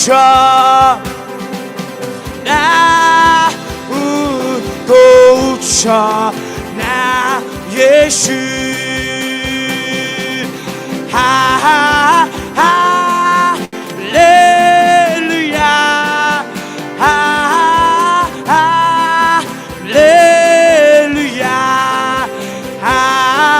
na ukocha na Yesu hallelujah hallelujah hallelujah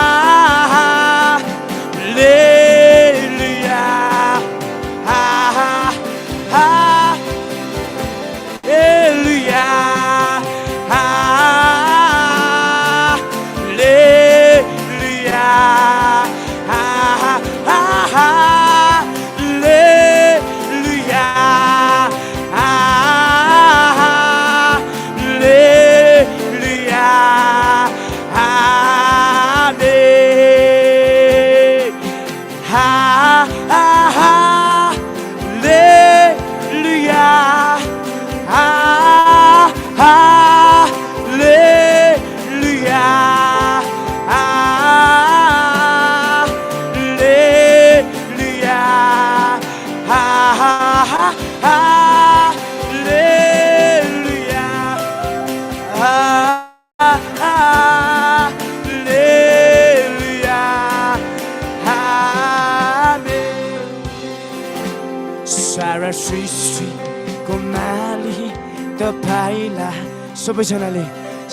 सारा सृष्टिको मालिक तपाईलाई सबैजनाले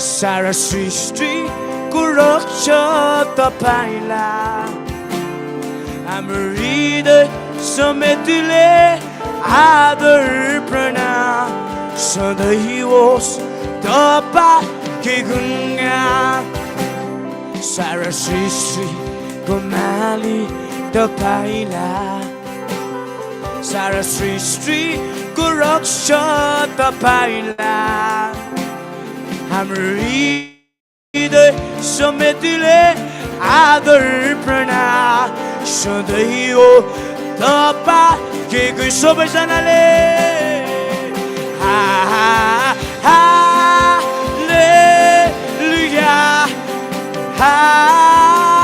सारा सृष्टिको रक्षक तपाईलाई हाम्रो हृदय समेतले आदर प्रणाम सधैँ होस् तपाईकै गुणगान सारा सृष्टिको मालिक तपाईलाई सारा सृष्टिको रक्षक तपाईलाई हाम्रो हृदय समेतले आदर प्रणाम सधैँ हो तपाईकै सबैजनाले हालेलुया हालेलुया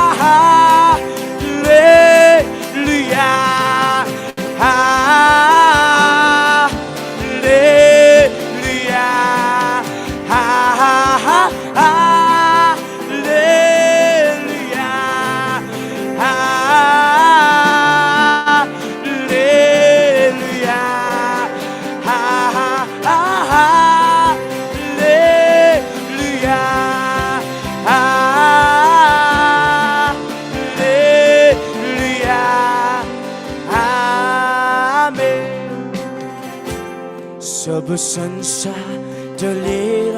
सब संसार ढलेर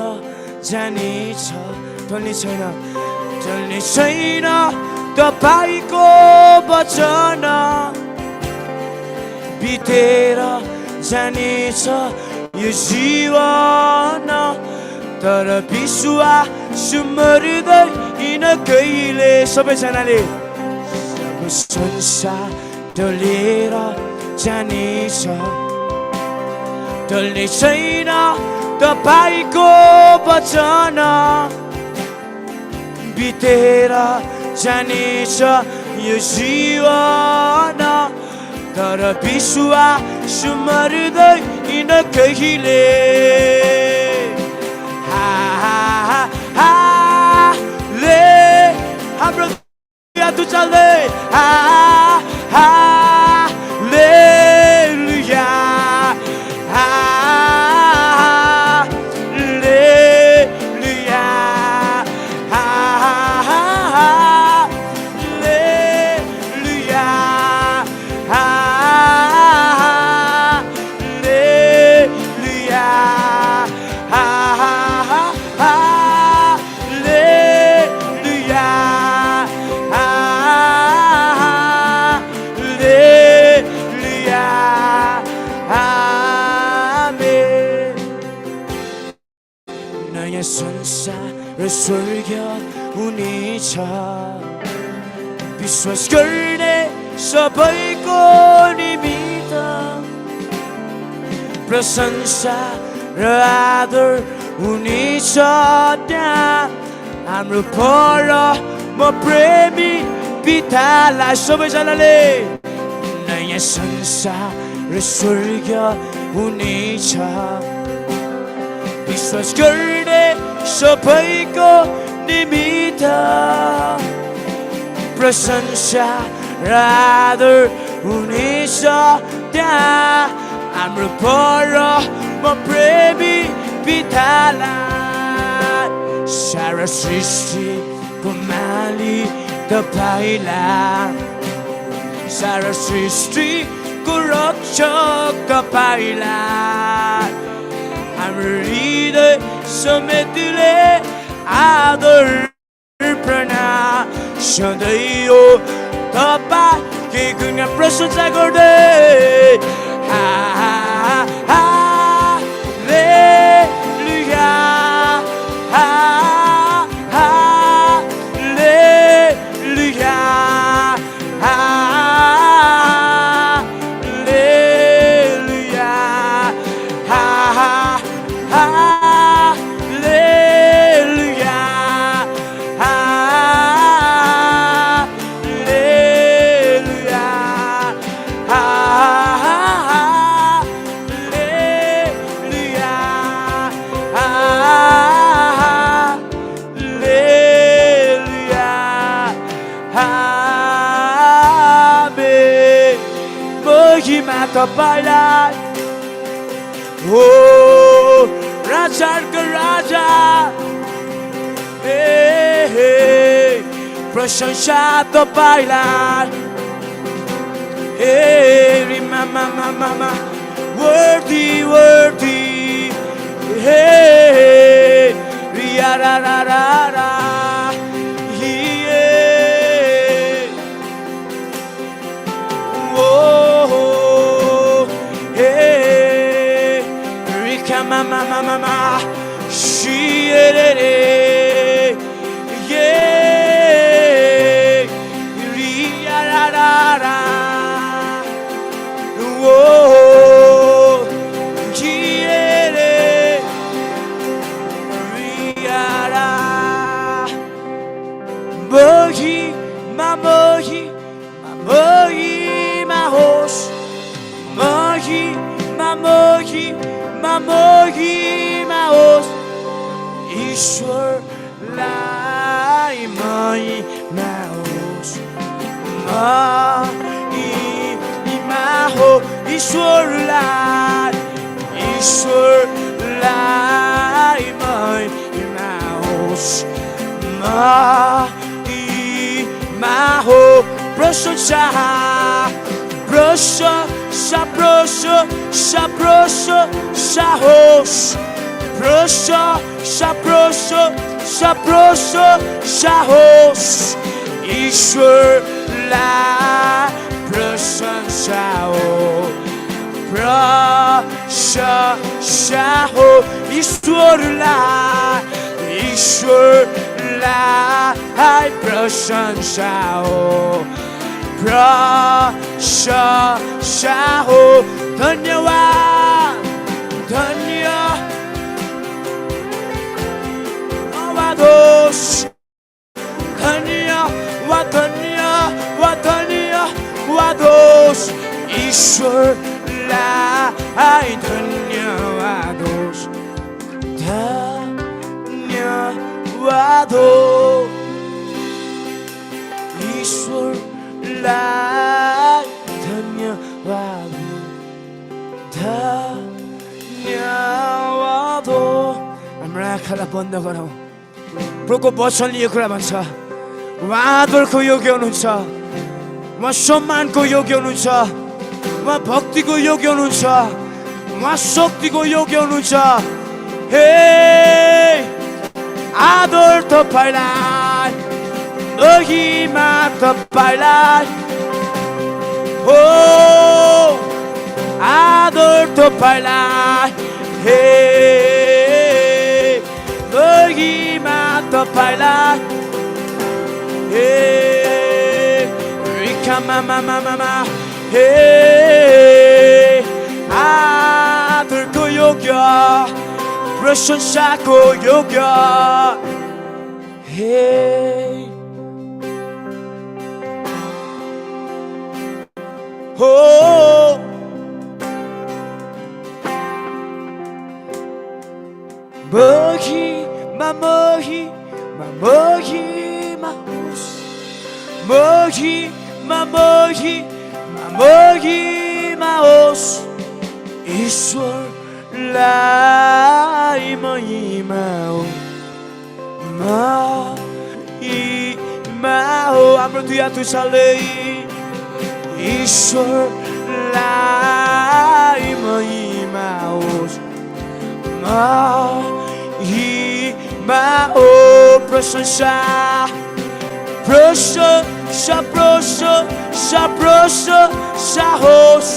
जानेछ ढल्ने छैन तपाईको वचन बितेर जानेछ यो जीवन तर विश्वास मर्दैन कहिले सबैजनाले सब संसार ढलेर जानेछ ढल्ने छैन तपाईको वचन बितेर जानेछ यो जीवन तर विश्वास मर्दैन कहिले हाम्रो याद चल्दै हालेलुया संसार स्वर्ग हुनेछ विश्वास गर्ने सबैको निमित्त प्रशंसा र आदर हुनेछ त्यहाँ हाम्रो परम प्रेमी पितालाई सबैजनाले नयाँ संसार हुनेछ विश्वास गर्ने सबैको निमित्त प्रशंसा र आदर हुनेछ त्यहाँ हाम्रो परम प्रेमी पितालाई सारा सृष्टिको मालिक तपाईलाई सारा सृष्टिको रक्षक तपाईलाई हाम्रो हृदय समेतले आदर प्रणाम सधैँ हो तपाईँ के गुण प्रशंसा गर्दै हालेलुया हालेलुया हालेलुया हालेलुया महिमा तपाईलाई हो राजाको राजा प्रशंसा तपाईलाई मामा worthy worthy ria ra ra ra ra mama she yeah ria ra ra ra oh yeah ria ra mohi ma host mohi ma होस् ईश्वरलाई महिमा होस् महिमा हो ईश्वरलाई महिमा होस् महिमा हो प्रशंसा Proszę host proszę host Ishwarla प्रशंसा हो प्रशंसा हो ईश्वरलाई प्रशंसा हो प्रशंसा हो धन्यवाद धन्यवाद धन्यवाद ईश्वरलाई धन्यवाद धन्यवाद ईश्वरलाई धन्यवाद धन्यवाद हाम्रो आँखालाई बन्द गरौँ प्रभुको वचनले यो कुरा भन्छ उहाँ आदरको योग्य हुनुहुन्छ उहाँ सम्मानको योग्य हुनुहुन्छ उहाँ भक्तिको योग्य हुनुहुन्छ उहाँ शक्तिको योग्य हुनुहुन्छ हे आदर तपाईलाई महिमा तपाईलाई हो आदर तपाईलाई हे महिमा तपाईलाई हे mama hey आदरको योग्य प्रशंसाको योग्य hey oh Mohi, Mamohi, Mamohi, Maos. Mohi, Mamohi, Mamohi, Maos. Ishwar lai Mahimao. Mahimao. हाम्रो दुई हात उचाल्दै ईश्वरलाई महिमा होस् महिमा हो प्रशंसा प्रशंसा प्रशंसा प्रशंसा होस्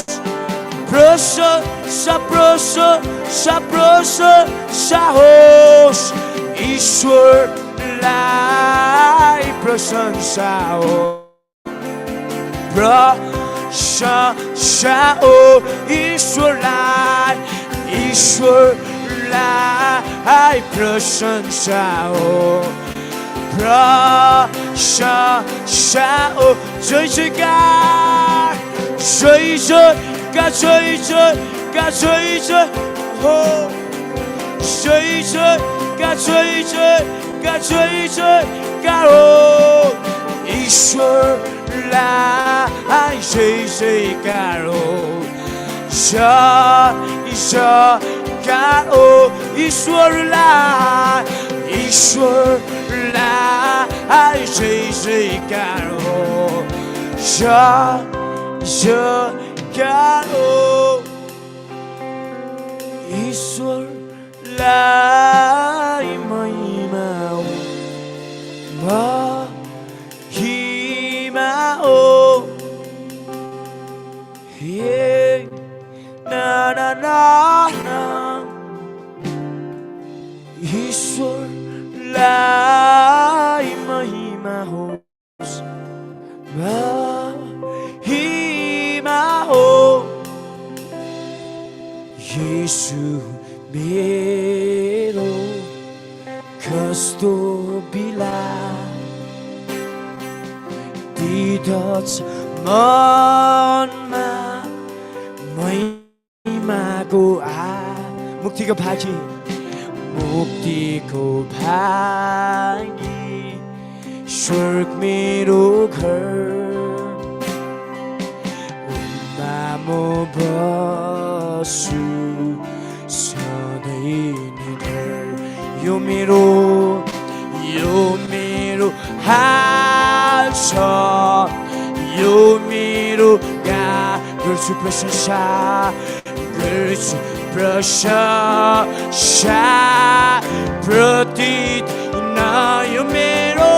प्रशंसा प्रशंसा प्रशंसा होस् ईश्वरलाई प्रशंसा हो प्रशंसा हो ईश्वरलाई ईश्वरलाई प्रशंसा हो प्रशंसा हो जय जयकार जय जयकार जय जयकार जय जय हो जय जयकार जय जयकार जय जयकार हो ईश्वरलाई जय जयकार हो जय जयकार हो ईश्वरलाई ईश्वरलाई जय जयकार हो जय जयकार हो ईश्वरलाई महिमा हो महिमा हो na na na na ईश्वरलाई महिमा होस् महिमा हो येशू मेरो कस्तो बिला दिदछ मनमा महिमाको मुक्तिको भागी मुक्तिको भागी स्वर्ग मेरो घर उनमा म बस्छु सधैँ निडर यो मेरो हाल छ यो मेरो गर्छु प्रशंसा गर्छु प्रशंसा प्रतिदिन यो मेरो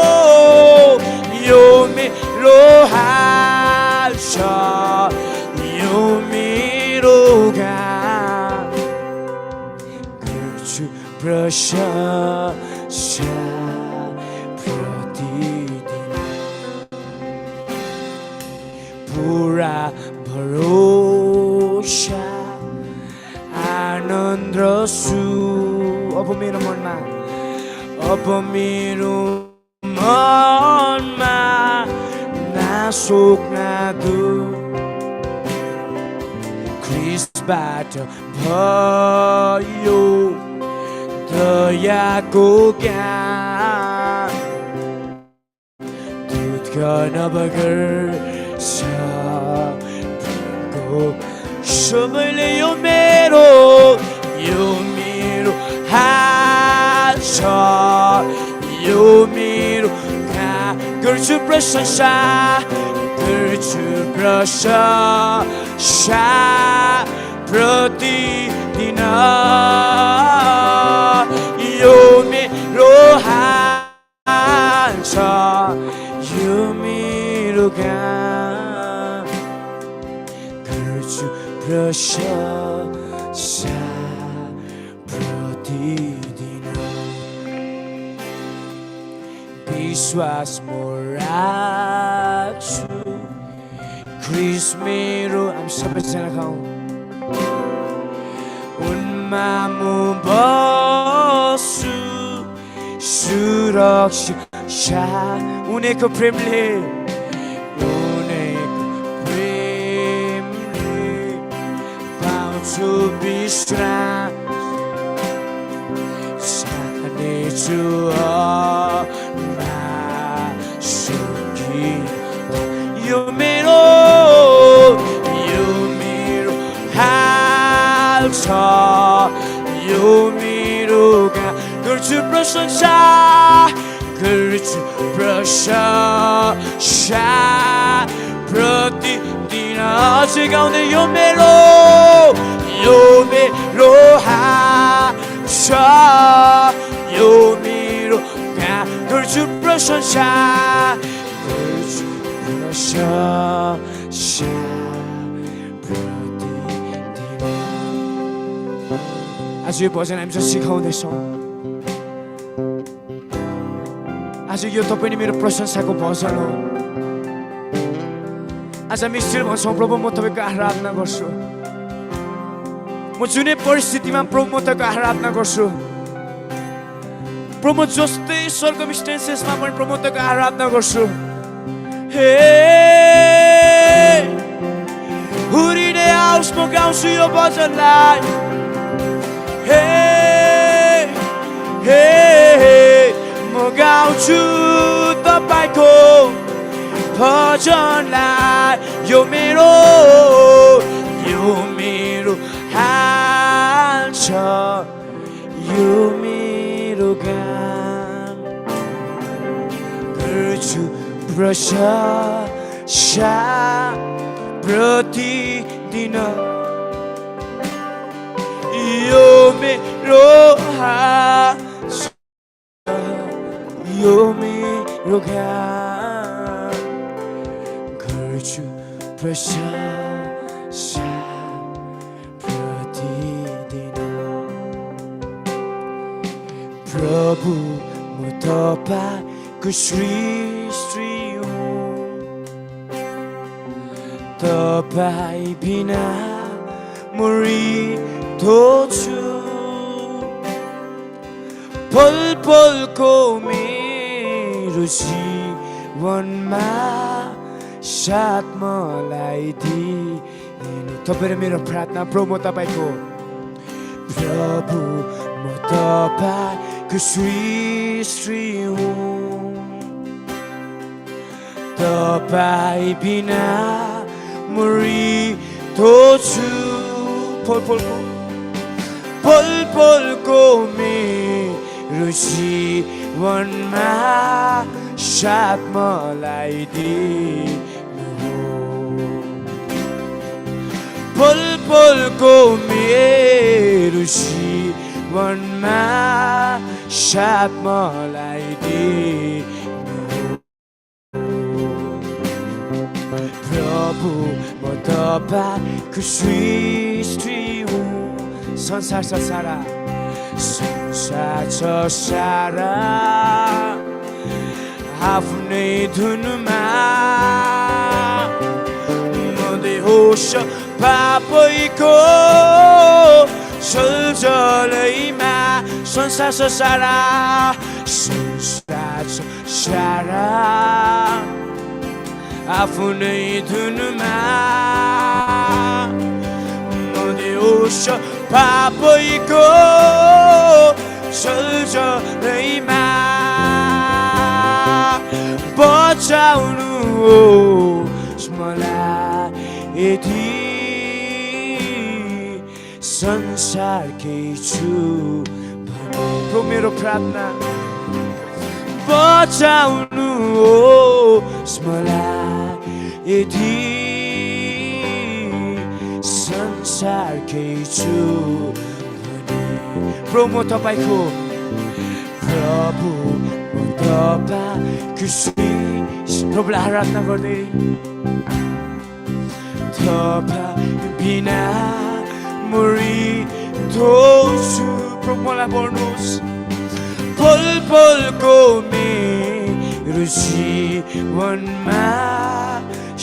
हाल छ यो मेरो गर्छु प्रशंसा प्रतिदिन पुरा भरोसा आनन्द रसु अब मेरो मनमा नाशोक नादुख ख्रिस्टबाट भयो दयाको ज्ञान दुधका नबगर सबैले यो मेरो हाल छ यो मेरो गर्छु प्रशंसा प्रतिदिन यो मेरो हाल छ यो मेरो गर्छु प्रशंसा प्रतिदिन विश्वास म राख्छु ख्रिस्ट मेरो हामी सबैजना खाउँ उनमा म बस्छु सुरक्षा उनीको प्रेमले पाउँछु विश्राम यो मेरो हाल छ यो मेरो गान गर्छु प्रशंसा प्रतिदिन अझै गाउँदै यो मेरो हाल छ यो मेरो गान गर्छु प्रशंसा आज यो भजन हामी चाहिँ सिकाउँदैछौँ आज यो तपाईँ मेरो प्रशंसाको भजन हो आज हामी स्थिर भन्छौँ प्रभु म तपाईँको आराधना गर्छु म जुनै परिस्थितिमा प्रभु म तपाईँको आराधना गर्छु प्रभु जस्तै सर्कमस्टेन्सेसमा पनि प्रभु म तपाईँको आराधना गर्छु हे हुरिने आओस् म गाउँछु यो भजनलाई हे म गाउँछु तपाईको भजनलाई यो मेरो हाल छ यो मेरो गान गर्छु प्रशंसा प्रतिदिन यो मेरो हाल यो मेरो गान गर्छु प्रशंसा प्रतिदिन प्रभु म तपाईको सृष्टि हुँ तपाईँ बिना मरितो छु पल पलको मेरो जीवनमा साथ मलाई दिनु तपाईँ र मेरो प्रार्थना प्रभु म तपाईको प्रभु म तपाईको सृष्टि हुँ तपाईँ बिना मरितो छु पल पलको मेरो जीवनमा साथ मलाई दिनु पल पलको मेरो जीवनमा साथ मलाई दिनु प्रभु म तपाईको सृष्टि हुँ संसार छ सारा आफ्नै धुनमा मदै होस पापैको सल्जलैमा संसार छ सारा आफ्नै धुनमा मदै होस पापैको सल्जलैमा बचाउनुहोस् मलाई यदि संसारकै छु भने मेरो प्रार्थना बचाउनुहोस् मलाई यदि संसारकै छु प्रभु म तपाईको प्रभुलाई आराधना गर्दै तपाईँ बिना मरितो छु प्रभु मलाई पर्नुहोस् पल पलको मेरो जीवनमा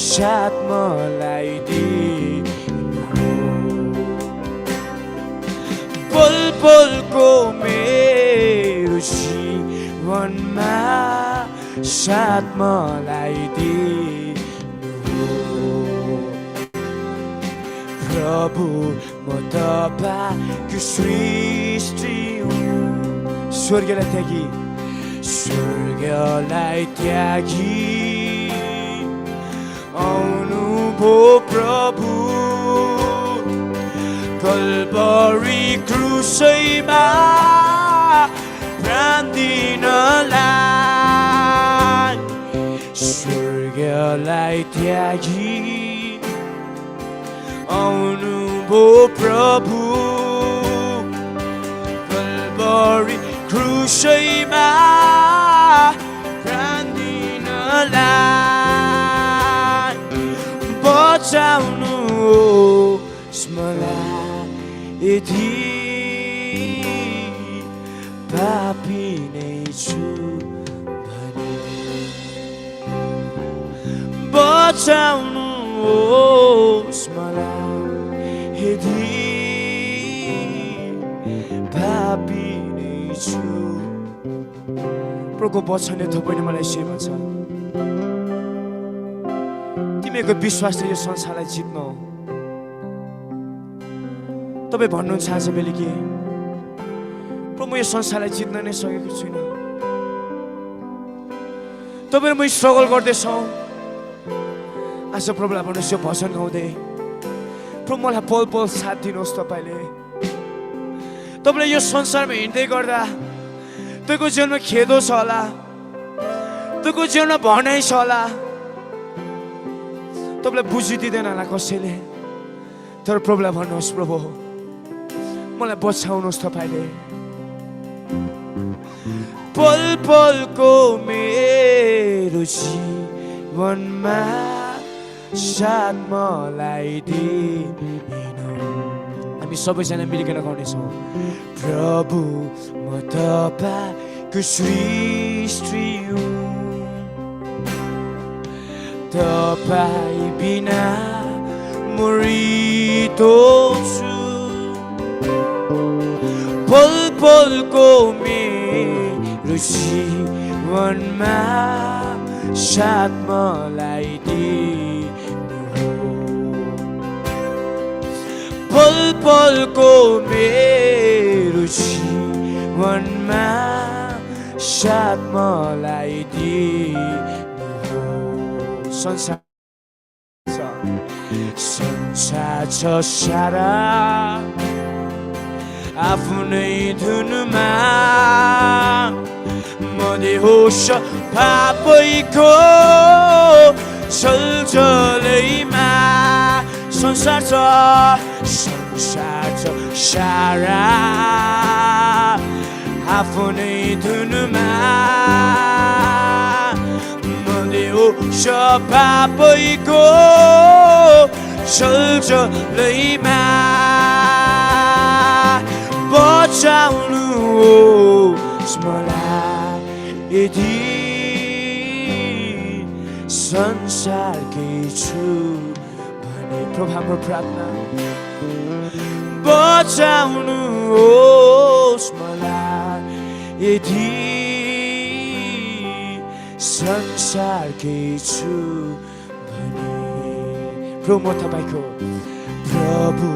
साथ मलाई दिनु पल पलको मेरो जीवनमा साथ मलाई दिनु प्रभु म तपाईको सृष्टि हुँ स्वर्गलाई त्यागी क्रुसैमा प्राण दिनलाई स्वर्गलाई त्यागी आउनुभयो प्रभु कल्भरी क्रुसैमा प्राण दिनलाई बचाउनुहोस् मलाई यदि पापी नै छु भने बचाउनुहोस् मलाई यदि पापी नै छु प्रभुको वचनले तपाईँले मलाई सेवा छ तिमीको विश्वासले यो संसारलाई जित्नु हो तपाईँ भन्नुहुन्छ आज बेलुकी प्रभु म यो संसारलाई जित्न नै सकेको छुइनँ तपाईँ म स्ट्रगल गर्दैछौँ आज प्रभुलाई भन्नुहोस् यो भजन गाउँदै प्रभु मलाई पल पल साथ दिनुहोस् तपाईँले तपाईँले यो संसारमा हिँड्दै गर्दा तपाईँको जीवनमा खेदो छ होला तपाईँको जीवनमा भनाइ छ होला तपाईँलाई बुझिदिँदैन होला कसैले तर प्रभुलाई भन्नुहोस् प्रभु मलाई बचाउनुहोस् तपाईँले पल पलको मेरो जीवनमा साथ मलाई दिनु हामी सबैजना मिलिकन गाउनेछौँ प्रभु म तपाईँको सृष्टि हुँ तपाईँ बिना मरितो छु पल पलको मेरो जीवनमा साथ मलाई दिनु पल पलको मेरो जीवनमा साथ मलाई दिनु संसार छ सारा आफ्नै धुनमा मदेहोस पापैको छलछलैमा संसार छ सारा आफ्नै धुनमा मदेहोस पापैको छलछलैमा बचाउनुहोस् मलाई यदि संसारकै छु भने प्रभु हाम्रो प्रार्थना बचाउनुहोस् मलाई यदि संसारकै छु भने प्रभु म तपाईँको प्रभु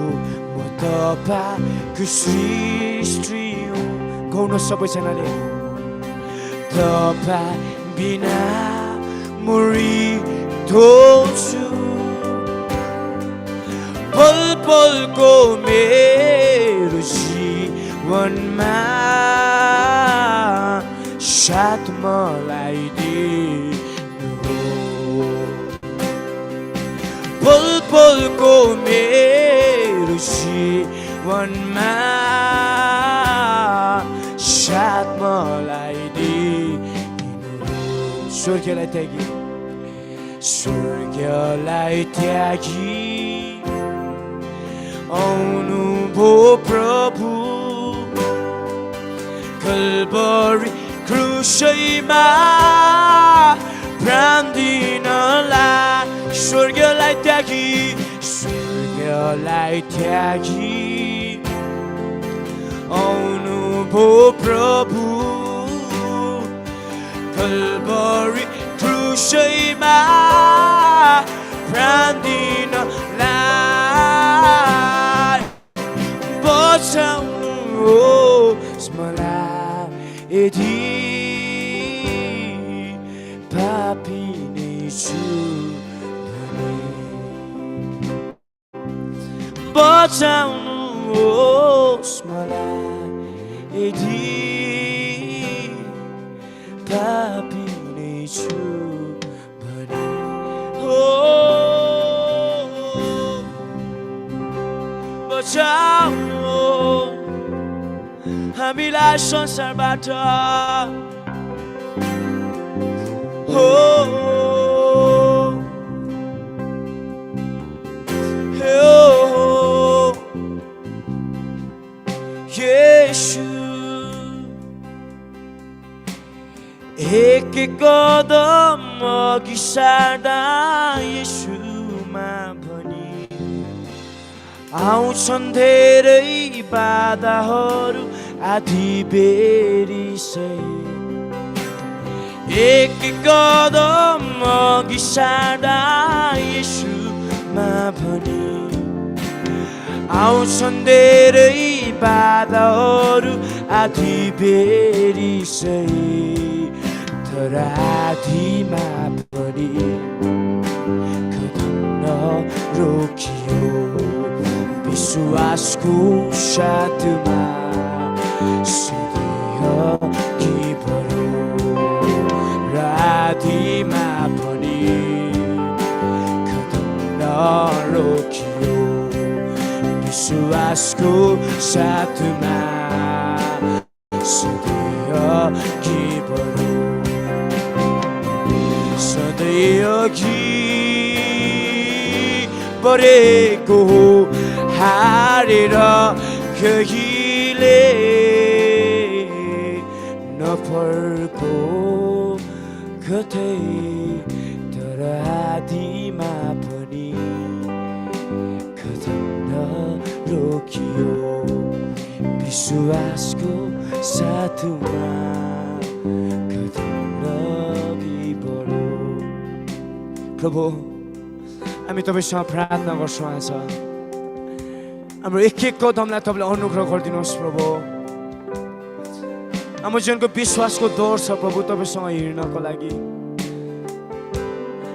म तपाईँको सृष्टि हुँ गाउनु सबैजनाले तपाईँ बिना मरितो छु पल पलको मेरो जीवनमा साथ मलाई दिनु पल पलको मेरो जीवनमा साथ मलाई दिनु स्वर्गलाई त्यागी आउनुभयो प्रभु कल्भरी क्रुसैमा प्राण दिनलाई स्वर्गलाई त्यागी आउनुभयो प्रभु कल्भरी क्रुसैमा प्राण दिनलाई बचाउनुहोस् मलाई यदि पापी नै छु भने बचाउनुहोस् दिनुहोस् मलाई यदि पापी नै छु भने हो बचाउनु हामीलाई संसारबाट हो येशू एक कदम अघि सार्दा येशूमा भनी आउँछन् धेरै बाधाहरू आधी बेरी सही एक कदम अघि सार्दा येशूमा भनी आउँछन् धेरै बाधाहरू आधी बेरी सही तर आधीमा पनि कदम नरोकियो विश्वासको साथमा सधैँ अघि बढो र आधीमा पनि कदम नरोकियो विश्वासको साथमा सधैँ अघि बढो सधैँ अघि बढेको हारेर कहिले नफर्को कतै तर आधीमा पनि कदम नरोकियो विश्वासको साथमा कदम अघि बढो प्रभु हामी तपाईसँग प्रार्थना गर्छौँ आज हाम्रो एक एक कदमलाई तपाईँले अनुग्रह गरिदिनुहोस् प्रभु हाम्रो जीवनको विश्वासको दौड छ प्रभु तपाईँसँग हिँड्नको लागि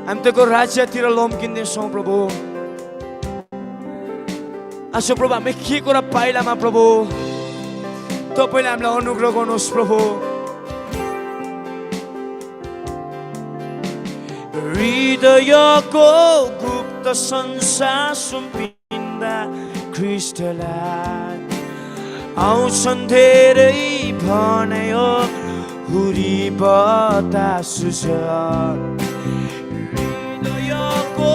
हामी तपाईँको राज्यतिर लम्किँदैछौँ प्रभु आज प्रभु हामी के कुरा पाइलामा प्रभु तपाईँले हामीलाई अनुग्रह गर्नुहोस् प्रभु हृदयको गुप्त संसार सुम्पिँदा ख्रीष्टलाई आउँछन् धेरै भनायो हुरी बतास हृदयको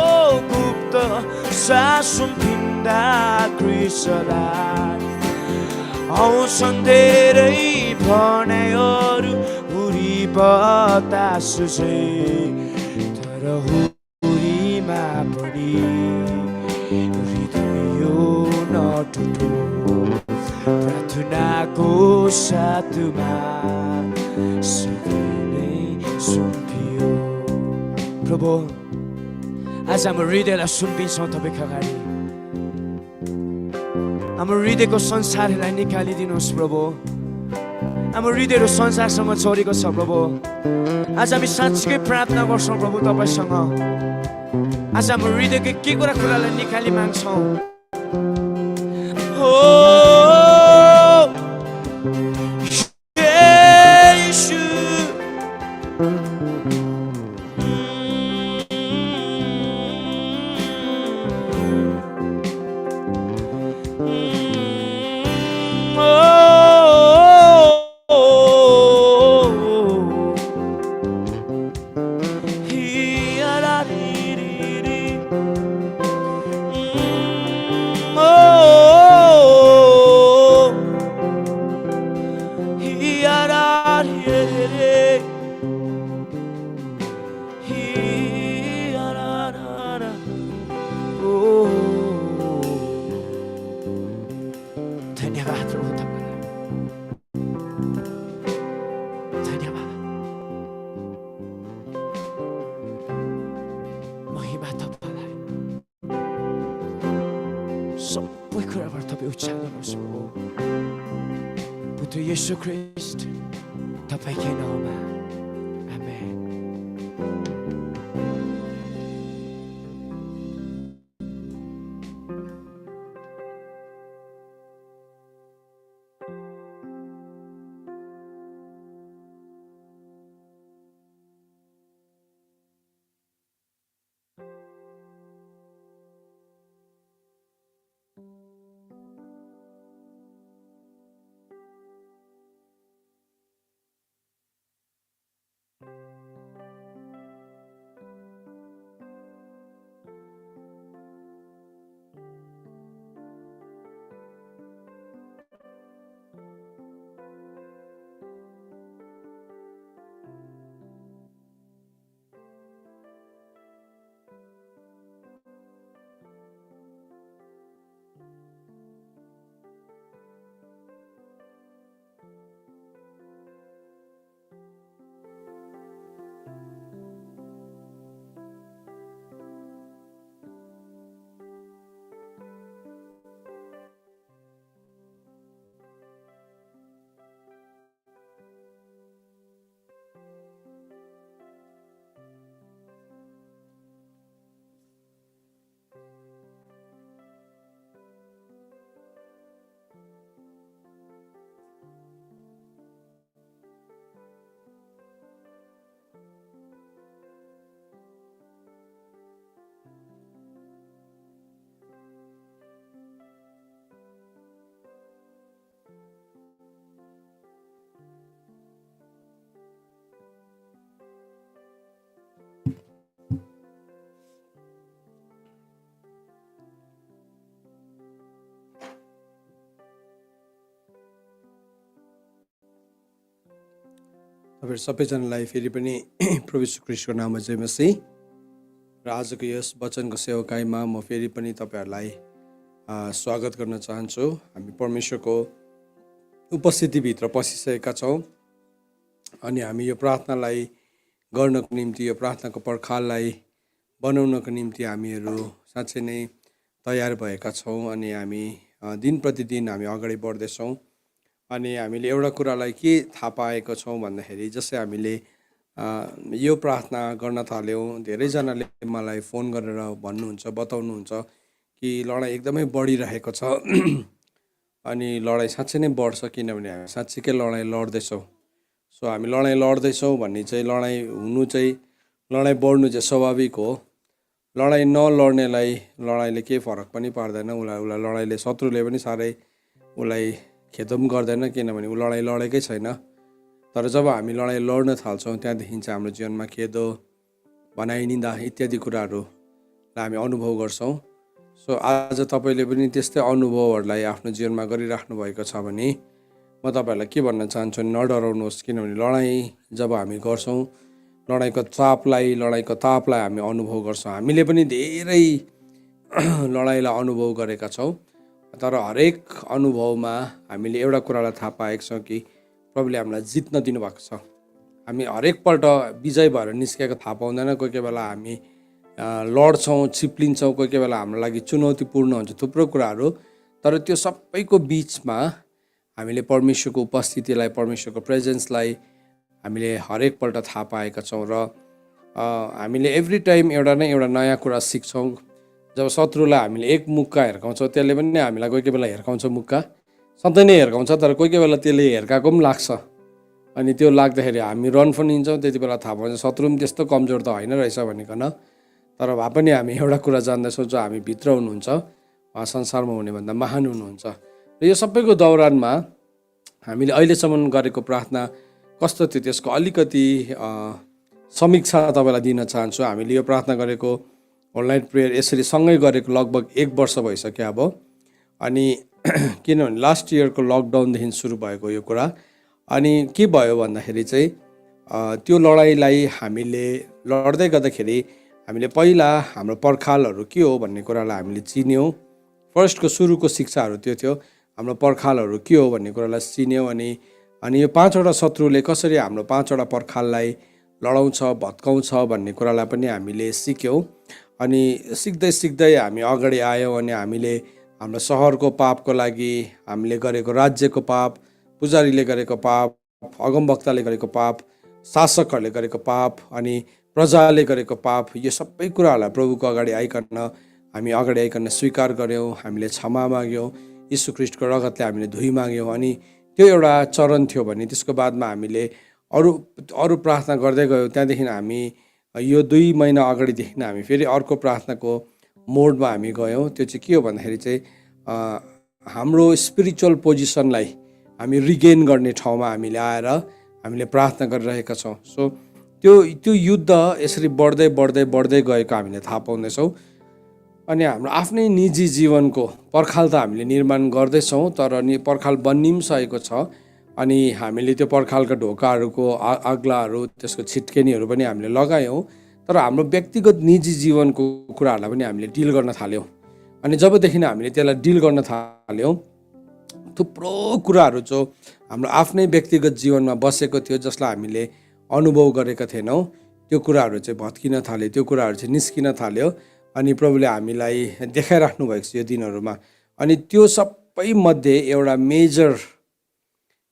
गुप्त संसार सुम्पिँदा ख्रीष्टलाई आउँछन् धेरै भनायोहरू हुरी बतास तर हुरीमा पनि हृदय नटुटो प्रार्थनाको साथमा सधैँ नै सुम्पियो प्रभु आज हाम्रो हृदयलाई सुम्पिन्छौँ तपाईँको अगाडि हाम्रो हृदयको संसारलाई निकालिदिनुहोस् प्रभु हाम्रो हृदयहरू संसारसँग जोडेको छ प्रभु आज हामी साँच्चीकै प्रार्थना गर्छौँ प्रभु तपाईँसँग आज हाम्रो हृदयको के कुरालाई निकाली माग्छौँ हो येशू धन्यवाद प्रभु तपाईँलाई धन्यवाद महिमा तपाईँलाई सबै कुराबाट तपाईँ उचाल्नुहोस् प्रभु पुत्र येशू ख्रीष्ट तपाईँकै नाममा तपाईहरु सबैजनालाई फेरि पनि प्रभु यीशु ख्रीष्टको नाममा जय मसीह। र आजको यस वचनको सेवाकाईमा म फेरि पनि तपाईहरुलाई स्वागत गर्न चाहन्छु। हामी परमेश्वरको उपस्थितिभित्र पसिसकेका छौँ अनि हामी यो प्रार्थनालाई गर्नको निम्ति, यो प्रार्थनाको पर्खाललाई बनाउनको निम्ति हामीहरू साँच्चै नै तयार भएका छौँ अनि हामी दिन प्रतिदिन हामी अगाडि बढ्दैछौँ। अनि हामीले एउटा कुरालाई के थाहा पाएको छौँ भन्दाखेरि, जस्तै हामीले यो प्रार्थना गर्न थाल्यौँ, धेरैजनाले मलाई फोन गरेर भन्नुहुन्छ, बताउनुहुन्छ कि लडाइँ एकदमै बढिरहेको छ अनि लडाइँ साँच्चै नै बढ्छ, किनभने हामी साँच्चीकै लडाइँ लड्दैछौँ। सो हामी लडाइँ लड्दैछौँ भन्ने चाहिँ लडाइँ बढ्नु चाहिँ स्वाभाविक हो। लडाइँ नलड्नेलाई लडाइँले केही फरक पनि पार्दैन, उसलाई लडाइँले, शत्रुले पनि साह्रै उसलाई खेदो पनि गर्दैन, किनभने ऊ लडाइँ लडेकै छैन। तर जब हामी लडाइँ लड्न थाल्छौँ त्यहाँदेखि चाहिँ हाम्रो जीवनमा खेदो, भनाइ, निन्दा इत्यादि कुराहरूलाई हामी अनुभव गर्छौँ। सो आज तपाईँले पनि त्यस्तै अनुभवहरूलाई आफ्नो जीवनमा गरिराख्नु भएको छ भने म तपाईँहरूलाई के भन्न चाहन्छु, नडराउनुहोस्, किनभने लडाइँ जब हामी गर्छौँ, लडाइँको तापलाई हामी अनुभव गर्छौँ। हामीले पनि धेरै लडाइँलाई अनुभव गरेका छौँ, तर हरेक अनुभवमा हामीले एउटा कुरालाई थाहा पाएका छौँ कि प्रभुले हामीलाई जित्न दिनुभएको छ। हामी हरेकपल्ट विजय भएर निस्केको थाहा पाउँदैन। कोही कोही बेला हामी लड्छौँ, चिप्लिन्छौँ, कोही कोही बेला हाम्रो लागि चुनौतीपूर्ण हुन्छ थुप्रो कुराहरू। तर त्यो सबैको बिचमा हामीले परमेश्वरको उपस्थितिलाई, परमेश्वरको प्रेजेन्सलाई हामीले हरेकपल्ट थाहा पाएका छौँ र हामीले एभ्री टाइम एउटा न एउटा नयाँ कुरा सिक्छौँ। जब शत्रुलाई हामीले एक मुक्का हिर्काउँछौँ, त्यसले पनि हामीलाई कोही कोही बेला हिर्काउँछ, मुक्का सधैँ नै हिर्काउँछ, तर कोही कोही बेला त्यसले हिर्काएको पनि लाग्छ। अनि त्यो लाग्दाखेरि हामी रन फनिन्छौँ। त्यति बेला थाहा पाउँछ शत्रु पनि त्यस्तो कमजोर त होइन रहेछ भनिकन। तर भए पनि हामी एउटा कुरा जान्दैछौँ, जो हामी भित्र हुनुहुन्छ उहाँ संसारमा हुनेभन्दा महान हुनुहुन्छ। र यो सबैको दौरानमा हामीले अहिलेसम्म गरेको प्रार्थना कस्तो थियो त्यसको अलिकति समीक्षा तपाईँलाई दिन चाहन्छु। हामीले यो प्रार्थना गरेको अनलाइन प्रेयर यसरी सँगै गरेको लगभग 1 वर्ष भइसक्यो अब। अनि किनभने लास्ट इयरको लकडाउनदेखि सुरु भएको यो कुरा। अनि के भयो भन्दाखेरि चाहिँ त्यो लडाइँलाई हामीले लड्दै गर्दाखेरि हामीले पहिला हाम्रो पर्खालहरू के हो भन्ने कुरालाई हामीले चिन्यौँ। फर्स्टको सुरुको शिक्षाहरू त्यो थियो, हाम्रो पर्खालहरू के हो भन्ने कुरालाई चिन्यौँ। अनि यो 5वटा शत्रुले कसरी हाम्रो 5वटा पर्खाललाई लडाउँछ, भत्काउँछ भन्ने कुरालाई पनि हामीले सिक्यौँ। अनि सिक्दै हामी अगाडि आयौँ अनि हामीले हाम्रो सहरको पापको लागि हामीले गरेको, राज्यको पाप, पुजारीले गरेको पाप, अगमवक्ताले गरेको पाप, शासकहरूले गरेको पाप अनि प्रजाले गरेको पाप, यो सबै कुराहरूलाई प्रभुको अगाडि आइकन स्वीकार गऱ्यौँ। हामीले क्षमा माग्यौँ, यीशु ख्रीष्टको रगतले हामीले धुइ माग्यौँ। अनि त्यो एउटा चरण थियो भने त्यसको बादमा हामीले अरू प्रार्थना गर्दै गयौँ। त्यहाँदेखि हामी यो 2 महिना अगाडिदेखि हामी फेरि अर्को प्रार्थनाको मोडमा हामी गयौँ। त्यो चाहिँ के हो भन्दाखेरि चाहिँ हाम्रो स्पिरिचुअल पोजिसनलाई हामी रिगेन गर्ने ठाउँमा हामीले आएर हामीले प्रार्थना गरिरहेका छौँ। सो त्यो युद्ध यसरी बढ्दै गएको हामीले थाहा पाउँदैछौँ। अनि हाम्रो आफ्नै निजी जीवनको पर्खाल त हामीले निर्माण गर्दैछौँ, तर पर्खाल बन्नि पनि सकेको छ। अनि हामीले त्यो पर्खालका ढोकाहरूको अग्लाहरू, त्यसको छिटकेनीहरू पनि हामीले लगायौँ। तर हाम्रो व्यक्तिगत निजी जीवनको कुराहरूलाई पनि हामीले डिल गर्न थाल्यौँ। अनि जबदेखि हामीले त्यसलाई डिल गर्न थाल्यौँ, थुप्रो कुराहरू जो हाम्रो आफ्नै व्यक्तिगत जीवनमा बसेको थियो, जसलाई हामीले अनुभव गरेका थिएनौँ, त्यो कुराहरू चाहिँ भत्किन थाल्यो, त्यो कुराहरू चाहिँ निस्किन थाल्यो। अनि प्रभुले हामीलाई देखाइराख्नु भएको छ यो दिनहरूमा। अनि त्यो सबै मध्ये एउटा मेजर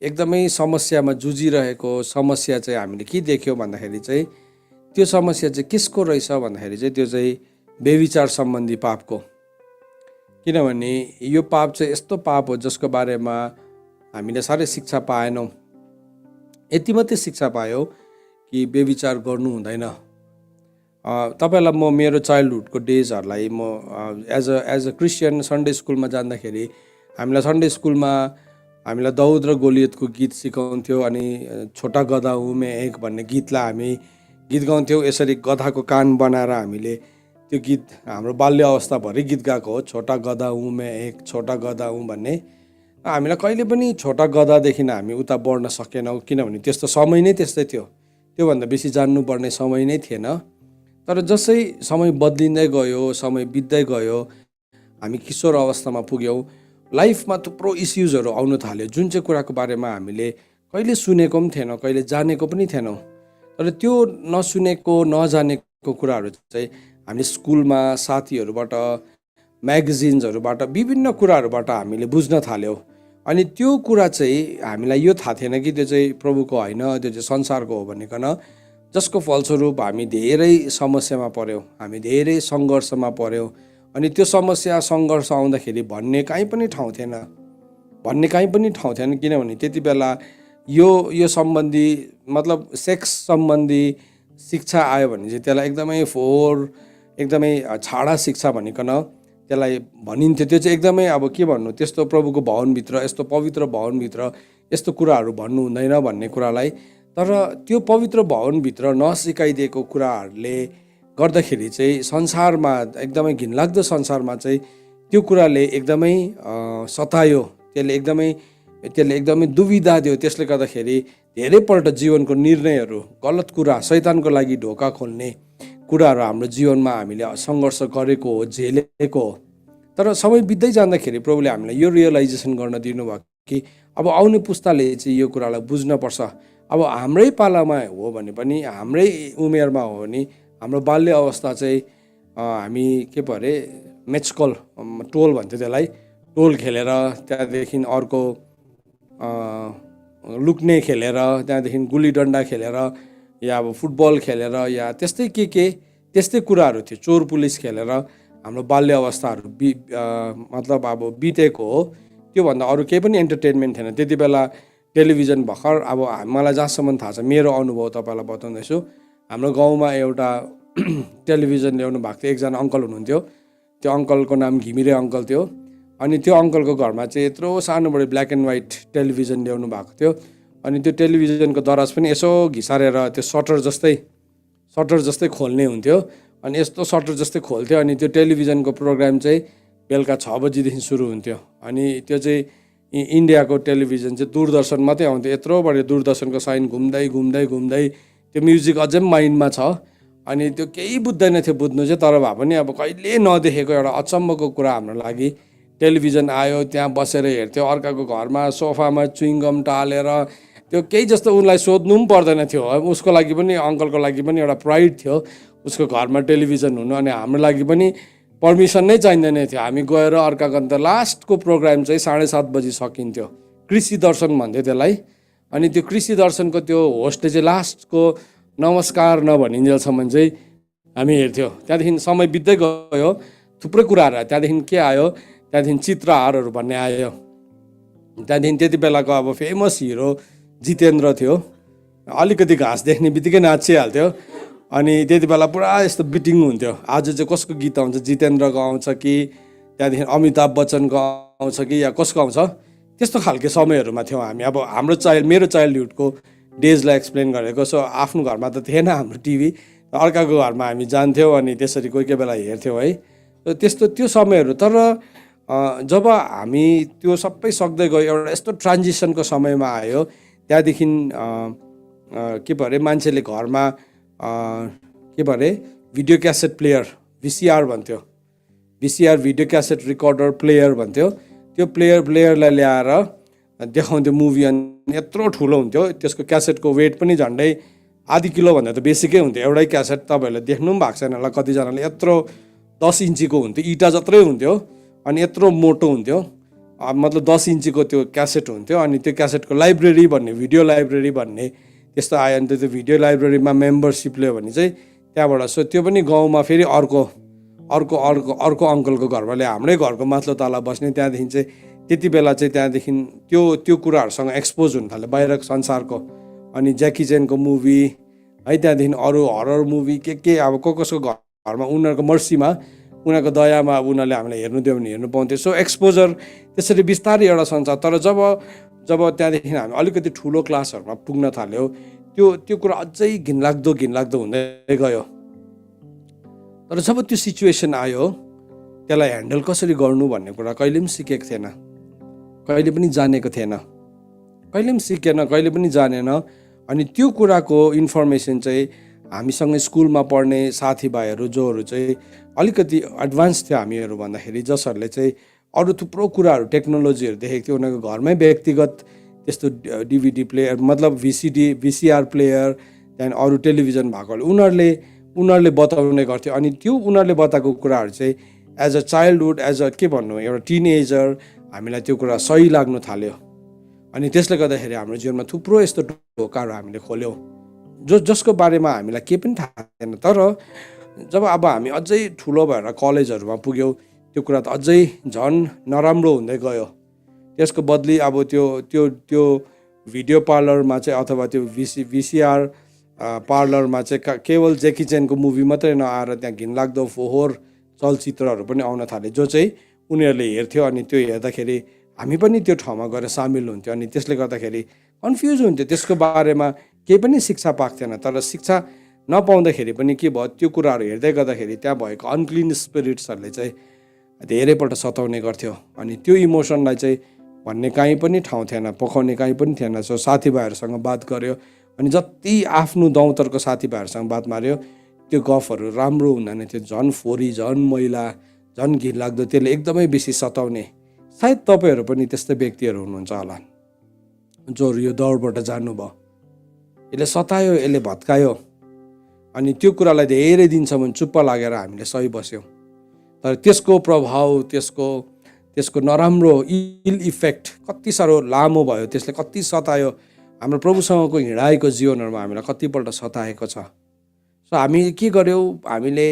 एकदमै समस्यामा जुझिरहेको समस्या चाहिँ हामीले के देख्यौँ भन्दाखेरि चाहिँ, त्यो समस्या चाहिँ किसको रहेछ भन्दाखेरि चाहिँ त्यो चाहिँ व्यभिचार सम्बन्धी पापको। किनभने यो पाप चाहिँ यस्तो पाप हो जसको बारेमा हामीले साह्रै शिक्षा पाएनौँ। यति मात्रै शिक्षा पायो कि व्यभिचार गर्नु हुँदैन। तपाईँलाई म मेरो चाइल्डहुडको डेजहरूलाई म एज अ क्रिस्चियन सन्डे स्कुलमा जाँदाखेरि हामीलाई सन्डे स्कुलमा हामीलाई दाउद र गोलियतको गीत सिकाउँथ्यो। अनि छोटा गधा हूँ मैं एक भन्ने गीतलाई हामी गीत गाउँथ्यौँ। यसरी गधाको कान बनाएर हामीले त्यो गीत हाम्रो बाल्य अवस्थाभरि गीत गाएको हो, छोटा गधा हूँ मैं एक, छोटा गधा हूँ भन्ने। हामीलाई कहिले पनि छोटा गधादेखि हामी उता बढ्न सकेनौँ, किनभने त्यस्तो समय नै त्यस्तै थियो। त्योभन्दा बेसी जान्नुपर्ने समय नै थिएन। तर जसै समय बदलिँदै गयो, समय बित्दै गयो, हामी किशोर अवस्थामा पुग्यौँ, लाइफमा थुप्रो इस्युजहरू आउन थाल्यो, जुन चाहिँ कुराको बारेमा हामीले कहिले सुनेको पनि थिएनौँ, कहिले जानेको पनि थिएनौँ। तर त्यो नसुनेको नजानेको कुराहरू चाहिँ हामीले स्कुलमा साथीहरूबाट, म्यागजिन्सहरूबाट, विभिन्न कुराहरूबाट हामीले बुझ्न थाल्यौँ। अनि त्यो कुरा चाहिँ हामीलाई यो थाहा थिएन कि त्यो चाहिँ प्रभुको होइन, त्यो चाहिँ संसारको हो भनिकन, जसको फलस्वरूप हामी धेरै समस्यामा पऱ्यौँ, हामी धेरै सङ्घर्षमा पऱ्यौँ। अनि त्यो समस्या सङ्घर्ष आउँदाखेरि भन्ने कहीँ पनि ठाउँ थिएन, किनभने त्यति बेला यो सम्बन्धी मतलब सेक्स सम्बन्धी शिक्षा आयो भने चाहिँ त्यसलाई एकदमै छाडा शिक्षा भनिकन त्यसलाई भनिन्थ्यो। त्यो चाहिँ एकदमै अब के भन्नु, त्यस्तो प्रभुको भवनभित्र, यस्तो पवित्र भवनभित्र यस्तो कुराहरू भन्नु हुँदैन भन्ने कुरालाई। तर त्यो पवित्र भवनभित्र नसिकाइदिएको कुराहरूले गर्दाखेरि चाहिँ संसारमा, एकदमै घिनलाग्दो संसारमा चाहिँ त्यो कुराले एकदमै सतायो, त्यसले एकदमै दुविधा दियो। त्यसले गर्दाखेरि धेरैपल्ट जीवनको निर्णयहरू, गलत कुरा, शैतानको लागि ढोका खोल्ने कुराहरू हाम्रो जीवनमा हामीले सङ्घर्ष गरेको हो, झेलेको हो। तर समय बित्दै जाँदाखेरि प्रभुले हामीलाई यो रियलाइजेसन गर्न दिनुभयो कि अब आउने पुस्ताले चाहिँ यो कुरालाई बुझ्नुपर्छ। अब हाम्रै पालामा हो भने पनि, हाम्रै उमेरमा हो भने, हाम्रो बाल्य अवस्था चाहिँ हामी के पो अरे मेचकल टोल भन्थ्यो त्यसलाई, टोल खेलेर, त्यहाँदेखि अर्को लुक्ने खेलेर, त्यहाँदेखि गुली डन्डा खेलेर, या अब फुटबल खेलेर, या त्यस्तै कुराहरू थियो, चोर पुलिस खेलेर हाम्रो बाल्य अवस्थाहरू मतलब अब बितेको हो। त्योभन्दा अरू केही पनि इन्टरटेनमेन्ट थिएन त्यति बेला। टेलिभिजन भर्खर, अब मलाई जहाँसम्म थाहा छ, मेरो अनुभव तपाईँलाई बताउँदैछु, हाम्रो गाउँमा एउटा टेलिभिजन ल्याउनु भएको थियो, एकजना अङ्कल हुनुहुन्थ्यो, त्यो अङ्कलको नाम घिमिरे अङ्कल थियो। अनि त्यो अङ्कलको घरमा चाहिँ यत्रो सानोबडे ब्ल्याक एन्ड व्हाइट टेलिभिजन ल्याउनु भएको थियो। अनि त्यो टेलिभिजनको दराज पनि यसो घिसारेर त्यो सटर जस्तै खोल्ने हुन्थ्यो। अनि यस्तो सटर जस्तै खोल्थ्यो। अनि त्यो टेलिभिजनको प्रोग्राम चाहिँ बेलुका 6 बजीदेखि सुरु हुन्थ्यो। अनि त्यो चाहिँ इन्डियाको टेलिभिजन चाहिँ दूरदर्शन मात्रै आउँथ्यो। यत्रो बढी दूरदर्शनको साइन घुम्दै त्यो म्युजिक अझै माइन्डमा छ। अनि त्यो केही बुझ्दैन थियो, बुझ्नु चाहिँ, तर भए पनि अब कहिले नदेखेको एउटा अचम्मको कुरा हाम्रो लागि। टेलिभिजन आयो, त्यहाँ बसेर हेर्थ्यो, अर्काको घरमा सोफामा च्युइङगम टालेर। त्यो केही जस्तो उनलाई सोध्नु पनि पर्दैन थियो। उसको लागि पनि, अङ्कलको लागि पनि एउटा प्राइड थियो उसको घरमा टेलिभिजन हुनु। अनि हाम्रो लागि पनि पर्मिसन नै चाहिँदैन थियो। हामी गएर अर्काको, अन्त लास्टको प्रोग्राम चाहिँ 7:30 बजी सकिन्थ्यो। कृषि दर्शन भन्थ्यो त्यसलाई। अनि त्यो कृषि दर्शनको त्यो होस्टले चाहिँ लास्टको नमस्कार नभनिन्जेलसम्म चाहिँ हामी हेर्थ्यौँ। त्यहाँदेखि समय बित्दै गयो, थुप्रै कुराहरू आयो। त्यहाँदेखि के आयो, त्यहाँदेखि चित्रहारहरू भन्ने आयो। त्यहाँदेखि त्यति बेलाको अब फेमस हिरो जितेन्द्र थियो। अलिकति घाँस देख्ने बित्तिकै नाचिहाल्थ्यो। अनि त्यति बेला पुरा यस्तो बिटिङ हुन्थ्यो। आज चाहिँ कसको गीत आउँछ, जितेन्द्रको आउँछ कि त्यहाँदेखि अमिताभ बच्चनको आउँछ कि या कसको आउँछ, त्यस्तो खालको समयहरूमा थियौँ हामी। अब मेरो चाइल्डहुडको डेजलाई एक्सप्लेन गरेको। सो आफ्नो घरमा त थिएन हाम्रो टिभी, अर्काको घरमा हामी जान्थ्यौँ। अनि त्यसरी कोही बेला हेर्थ्यौँ है। त्यो समयहरू। तर जब हामी त्यो सबै सक्दै गयो, एउटा यस्तो ट्रान्जिसनको समयमा आयो। त्यहाँदेखि के पो अरे मान्छेले घरमा के पो अरे भिडियो क्यासेट प्लेयर, VCR भन्थ्यो, VCR video cassette recorder player भन्थ्यो। त्यो प्लेयरलाई ल्याएर देखाउँथ्यो मुभी। अनि यत्रो ठुलो हुन्थ्यो, त्यसको क्यासेटको वेट पनि झन्डै आधी किलोभन्दा त बेसीकै हुन्थ्यो। एउटै क्यासेट तपाईँहरूले देख्नु पनि भएको छैन होला कतिजनाले। यत्रो 10 इन्चीको हुन्थ्यो, इँटा जत्रै हुन्थ्यो। अनि यत्रो मोटो हुन्थ्यो, मतलब 10 इन्चीको त्यो क्यासेट हुन्थ्यो। अनि त्यो क्यासेटको लाइब्रेरी भन्ने, भिडियो लाइब्रेरी भन्ने त्यस्तो आयो। अनि त्यो भिडियो लाइब्रेरीमा मेम्बरसिप लियो भने चाहिँ त्यहाँबाट। सो त्यो पनि गाउँमा फेरि अर्को अङ्कलको घरमा ल्यायो, हाम्रै घरको माथिल्लो तला बस्ने। त्यहाँदेखि चाहिँ त्यति बेला चाहिँ त्यहाँदेखि त्यो कुराहरूसँग एक्सपोज हुन थाल्यो बाहिरको संसारको। अनि ज्याकी चेनको मुभी है, त्यहाँदेखि अरू हरर मुभी के अब कसको घरमा उनीहरूको मर्सीमा, उनीहरूको दयामा अब उनीहरूले हामीलाई हेर्नु दियो भने हेर्नु पाउँथ्यो। सो एक्सपोजर त्यसरी बिस्तारै एउटा संसार। तर जब त्यहाँदेखि हामी अलिकति ठुलो क्लासहरूमा पुग्न थाल्यो, त्यो कुरा अझै घिनलाग्दो हुँदै गयो। तर जब त्यो सिचुएसन आयो, त्यसलाई ह्यान्डल कसरी गर्नु भन्ने कुरा कहिले पनि सिकेको थिएन। कहिले पनि जानेको थिएन, कहिले पनि सिकेन, कहिले पनि जानेन। अनि त्यो कुराको इन्फर्मेसन चाहिँ हामीसँग स्कुलमा पढ्ने साथीभाइहरू जोहरू चाहिँ अलिकति एडभान्स थियो हामीहरू भन्दाखेरि, जसहरूले चाहिँ अरू थुप्रो कुराहरू टेक्नोलोजीहरू देखेको थियो। उनीहरूको घरमै व्यक्तिगत त्यस्तो डिभिडी प्लेयर मतलब भिसिआर प्लेयर, त्यहाँदेखि अरू टेलिभिजन भएकोले उनीहरूले बताउने गर्थ्यो। अनि त्यो उनीहरूले बताएको कुराहरू चाहिँ as a childhood, as a के भन्नु, एउटा टिनेजर हामीलाई त्यो कुरा सही लाग्नु थाल्यो। अनि त्यसले गर्दाखेरि हाम्रो जीवनमा थुप्रो यस्तो ढोकाहरू हामीले खोल्यौँ जसको बारेमा हामीलाई केही पनि थाहा थिएन। तर जब अब हामी अझै ठुलो भएर कलेजहरूमा पुग्यौँ, त्यो कुरा त अझै झन् नराम्रो हुँदै गयो। त्यसको बदली अब त्यो भिडियो पार्लरमा चाहिँ अथवा त्यो भिसिआर पार्लरमा चाहिँ केवल जेकी चेनको मुभी मात्रै नआएर त्यहाँ घिनलाग्दो फोहोर चलचित्रहरू पनि आउन थाले, जो चाहिँ उनीहरूले हेर्थ्यो। अनि त्यो हेर्दाखेरि हामी पनि त्यो ठाउँमा गएर सामेल हुन्थ्यो। अनि त्यसले गर्दाखेरि कन्फ्युज हुन्थ्यो, त्यसको बारेमा केही पनि शिक्षा पाएको थिएन। तर शिक्षा नपाउँदाखेरि पनि के भयो, त्यो कुराहरू हेर्दै गर्दाखेरि त्यहाँ भएको अनक्लिन स्पिरिट्सहरूले चाहिँ धेरैपल्ट सताउने गर्थ्यो। अनि त्यो इमोसनलाई चाहिँ भन्ने कहीँ पनि ठाउँ थिएन, पकाउने कहीँ पनि थिएन। सो साथीभाइहरूसँग बात गऱ्यो, अनि जति आफ्नो दौतरको साथीभाइहरूसँग बात मार्यो, त्यो गफहरू राम्रो हुँदैन थियो, झन् फोरी, झन् मैला, झन् घिनलाग्दो, त्यसले एकदमै बेसी सताउने। सायद तपाईँहरू पनि त्यस्तै व्यक्तिहरू हुनुहुन्छ होला, जो यो दौडबाट जानुभयो। यसले सतायो, यसले भत्कायो, अनि त्यो कुरालाई धेरै दिनसम्म चुप्प लागेर हामीले सही बस्यौँ। तर त्यसको प्रभाव, त्यसको नराम्रो इल इफेक्ट कति साह्रो लामो भयो, त्यसले कति सतायो। हाम्रो प्रभुसँगको हिँडाएको जीवनहरूमा हामीलाई कतिपल्ट सताएको छ। सो हामी के गर्यौँ, हामीले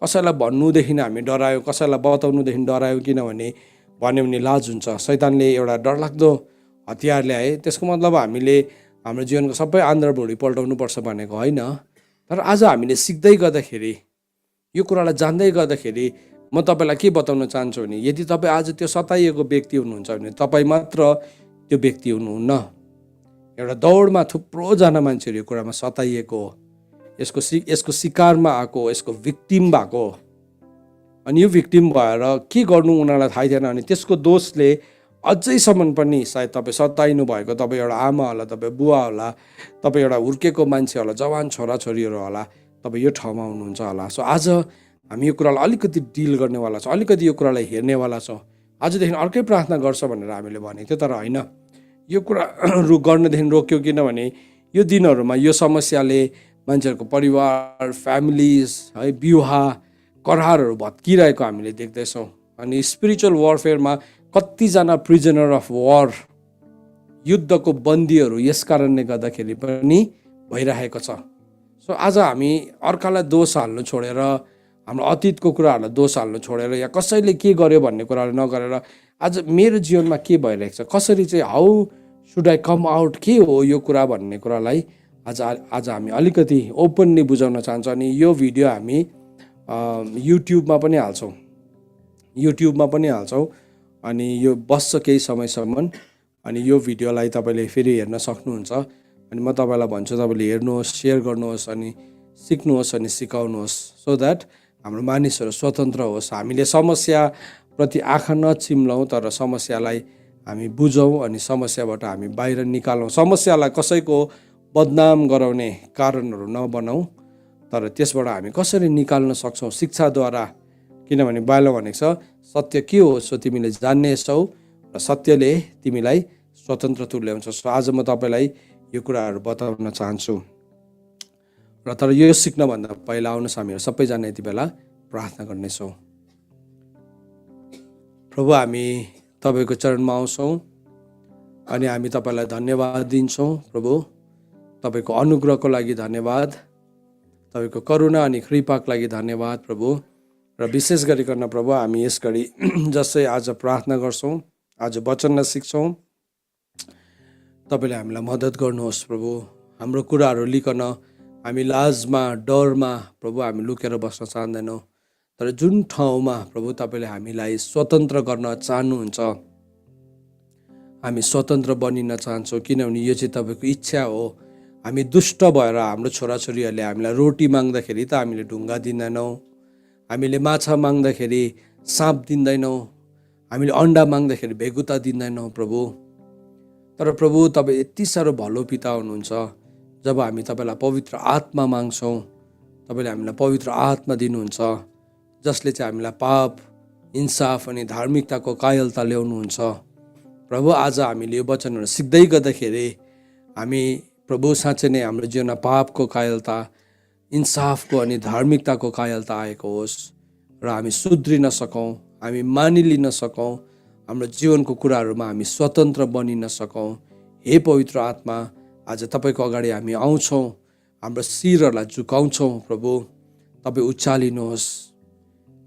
कसैलाई भन्नुदेखि हामी डरायौँ, कसैलाई बताउनुदेखि डरायौँ। किनभने भन्यो भने लाज हुन्छ, शैतानले एउटा डरलाग्दो हतियार ल्याए। त्यसको मतलब हामीले हाम्रो जीवनको सबै आन्द्रा भुँडी पल्टाउनुपर्छ भनेको होइन। तर आज हामीले सिक्दै गर्दाखेरि, यो कुरालाई जान्दै गर्दाखेरि म तपाईँलाई के बताउन चाहन्छु भने, यदि तपाईँ आज त्यो सताइएको व्यक्ति हुनुहुन्छ भने तपाईँ मात्र त्यो व्यक्ति हुनुहुन्न। एउटा दौडमा थुप्रोजना मान्छेहरू यो कुरामा सताइएको हो, यसको शिकारमा आएको, यसको भिक्टिम भएको। अनि यो भिक्टिम भएर के गर्नु उनीहरूलाई थाहै थिएन। अनि त्यसको दोषले अझैसम्म पनि सायद तपाईँ सताइनु भएको, तपाईँ एउटा आमा होला, तपाईँ बुवा होला, तपाईँ एउटा हुर्केको मान्छे होला, जवान छोराछोरीहरू होला, तपाईँ यो ठाउँमा हुनुहुन्छ होला। सो आज हामी यो कुरालाई अलिकति डिल गर्नेवाला छौँ, अलिकति यो कुरालाई हेर्नेवाला छौँ। आजदेखि अर्कै प्रार्थना गर्छ भनेर हामीले भनेको थियो, तर होइन, यो कुरा गर्नदेखि रोक्यो। किनभने यो दिनहरूमा यो समस्याले मान्छेहरूको परिवार, फ्यामिलिज है, विवाह, करारहरू भत्किरहेको हामीले देख्दैछौँ। अनि स्पिरिचुअल वारफेयरमा कतिजना प्रिजनर अफ वार, युद्धको बन्दीहरू यस कारणले गर्दाखेरि पनि भइरहेको छ। सो आज हामी अर्कालाई दोष हाल्नु छोडेर, हाम्रो अतीतको कुराहरूलाई दोष हाल्नु छोडेर, या कसैले के गर्यो भन्ने कुराहरू नगरेर आज मेरो जीवनमा के भइरहेको छ, कसरी चाहिँ how should I come out, के हो यो कुरा भन्ने कुरालाई आज हामी अलिकति ओपनली बुझाउन चाहन्छौँ। अनि यो भिडियो हामी युट्युबमा पनि हाल्छौँ। अनि यो बस्छ केही समयसम्म। अनि यो भिडियोलाई तपाईँले फेरि हेर्न सक्नुहुन्छ। अनि म तपाईँलाई भन्छु, तपाईँले हेर्नुहोस्, सेयर गर्नुहोस्, अनि सिक्नुहोस्, अनि सिकाउनुहोस्, सो द्याट हाम्रो मानिसहरू स्वतन्त्र होस्। हामीले समस्याप्रति आँखा नचिम्लौँ, तर समस्यालाई हामी बुझौँ अनि समस्याबाट हामी बाहिर निकालौँ। समस्यालाई कसैको बदनाम गराउने कारणहरू नबनाऊ, तर त्यसबाट हामी कसरी निकाल्न सक्छौँ शिक्षाद्वारा। किनभने बाइबलमा भनेको छ, सत्य के हो सो तिमीले जान्नेछौ र सत्यले तिमीलाई स्वतन्त्र तुल्याउँछ। सो आज म तपाईँलाई यो कुराहरू बताउन चाहन्छु। र तर यो सिक्नभन्दा पहिला आउनुहोस् हामीहरू सबैजना यति बेला प्रार्थना गर्नेछौँ। प्रभु, हामी तपाईँको चरणमा आउँछौँ अनि हामी तपाईँलाई धन्यवाद दिन्छौँ। प्रभु, तपाईँको अनुग्रहको लागि धन्यवाद, तपाईँको करुणा अनि कृपाको लागि धन्यवाद प्रभु। र विशेष गरिकन प्रभु, हामी यस घडी जसै आज प्रार्थना गर्छौँ, आज वचनलाई सिक्छौँ, तपाईँले हामीलाई मद्दत गर्नुहोस् प्रभु। हाम्रो कुराहरू लिकन हामी लाजमा, डरमा प्रभु हामी लुकेर बस्न चाहँदैनौँ, तर जुन ठाउँमा प्रभु तपाईँले हामीलाई स्वतन्त्र गर्न चाहनुहुन्छ, हामी स्वतन्त्र बनिन चाहन्छौँ। किनभने यो चाहिँ तपाईँको इच्छा हो। हामी दुष्ट भएर हाम्रो छोराछोरीहरूले हामीलाई रोटी माग्दाखेरि त हामीले ढुङ्गा दिँदैनौँ, हामीले माछा माग्दाखेरि साँप दिँदैनौँ, हामीले अन्डा माग्दाखेरि भेगुता दिँदैनौँ प्रभु। तर प्रभु तपाईँ यति साह्रो भलो पिता हुनुहुन्छ। जब हामी तपाईँलाई पवित्र आत्मा माग्छौँ, तपाईँले हामीलाई पवित्र आत्मा दिनुहुन्छ, जसले चाहिँ हामीलाई पाप, इन्साफ अनि धार्मिकताको कायलता ल्याउनुहुन्छ। प्रभु आज हामीले यो वचनहरू सिक्दै गर्दाखेरि हामी प्रभु साँच्चै नै हाम्रो जीवनमा पापको कायलता, इन्साफको अनि धार्मिकताको कायलता आएको होस् र हामी सुध्रिन सकौँ, हामी मानिलिन सकौँ, हाम्रो जीवनको कुराहरूमा हामी स्वतन्त्र बनिन सकौँ। हे पवित्र आत्मा, आज तपाईँको अगाडि हामी आउँछौँ, हाम्रो शिरहरूलाई झुकाउँछौँ। प्रभु तपाईँ उचालिनुहोस्,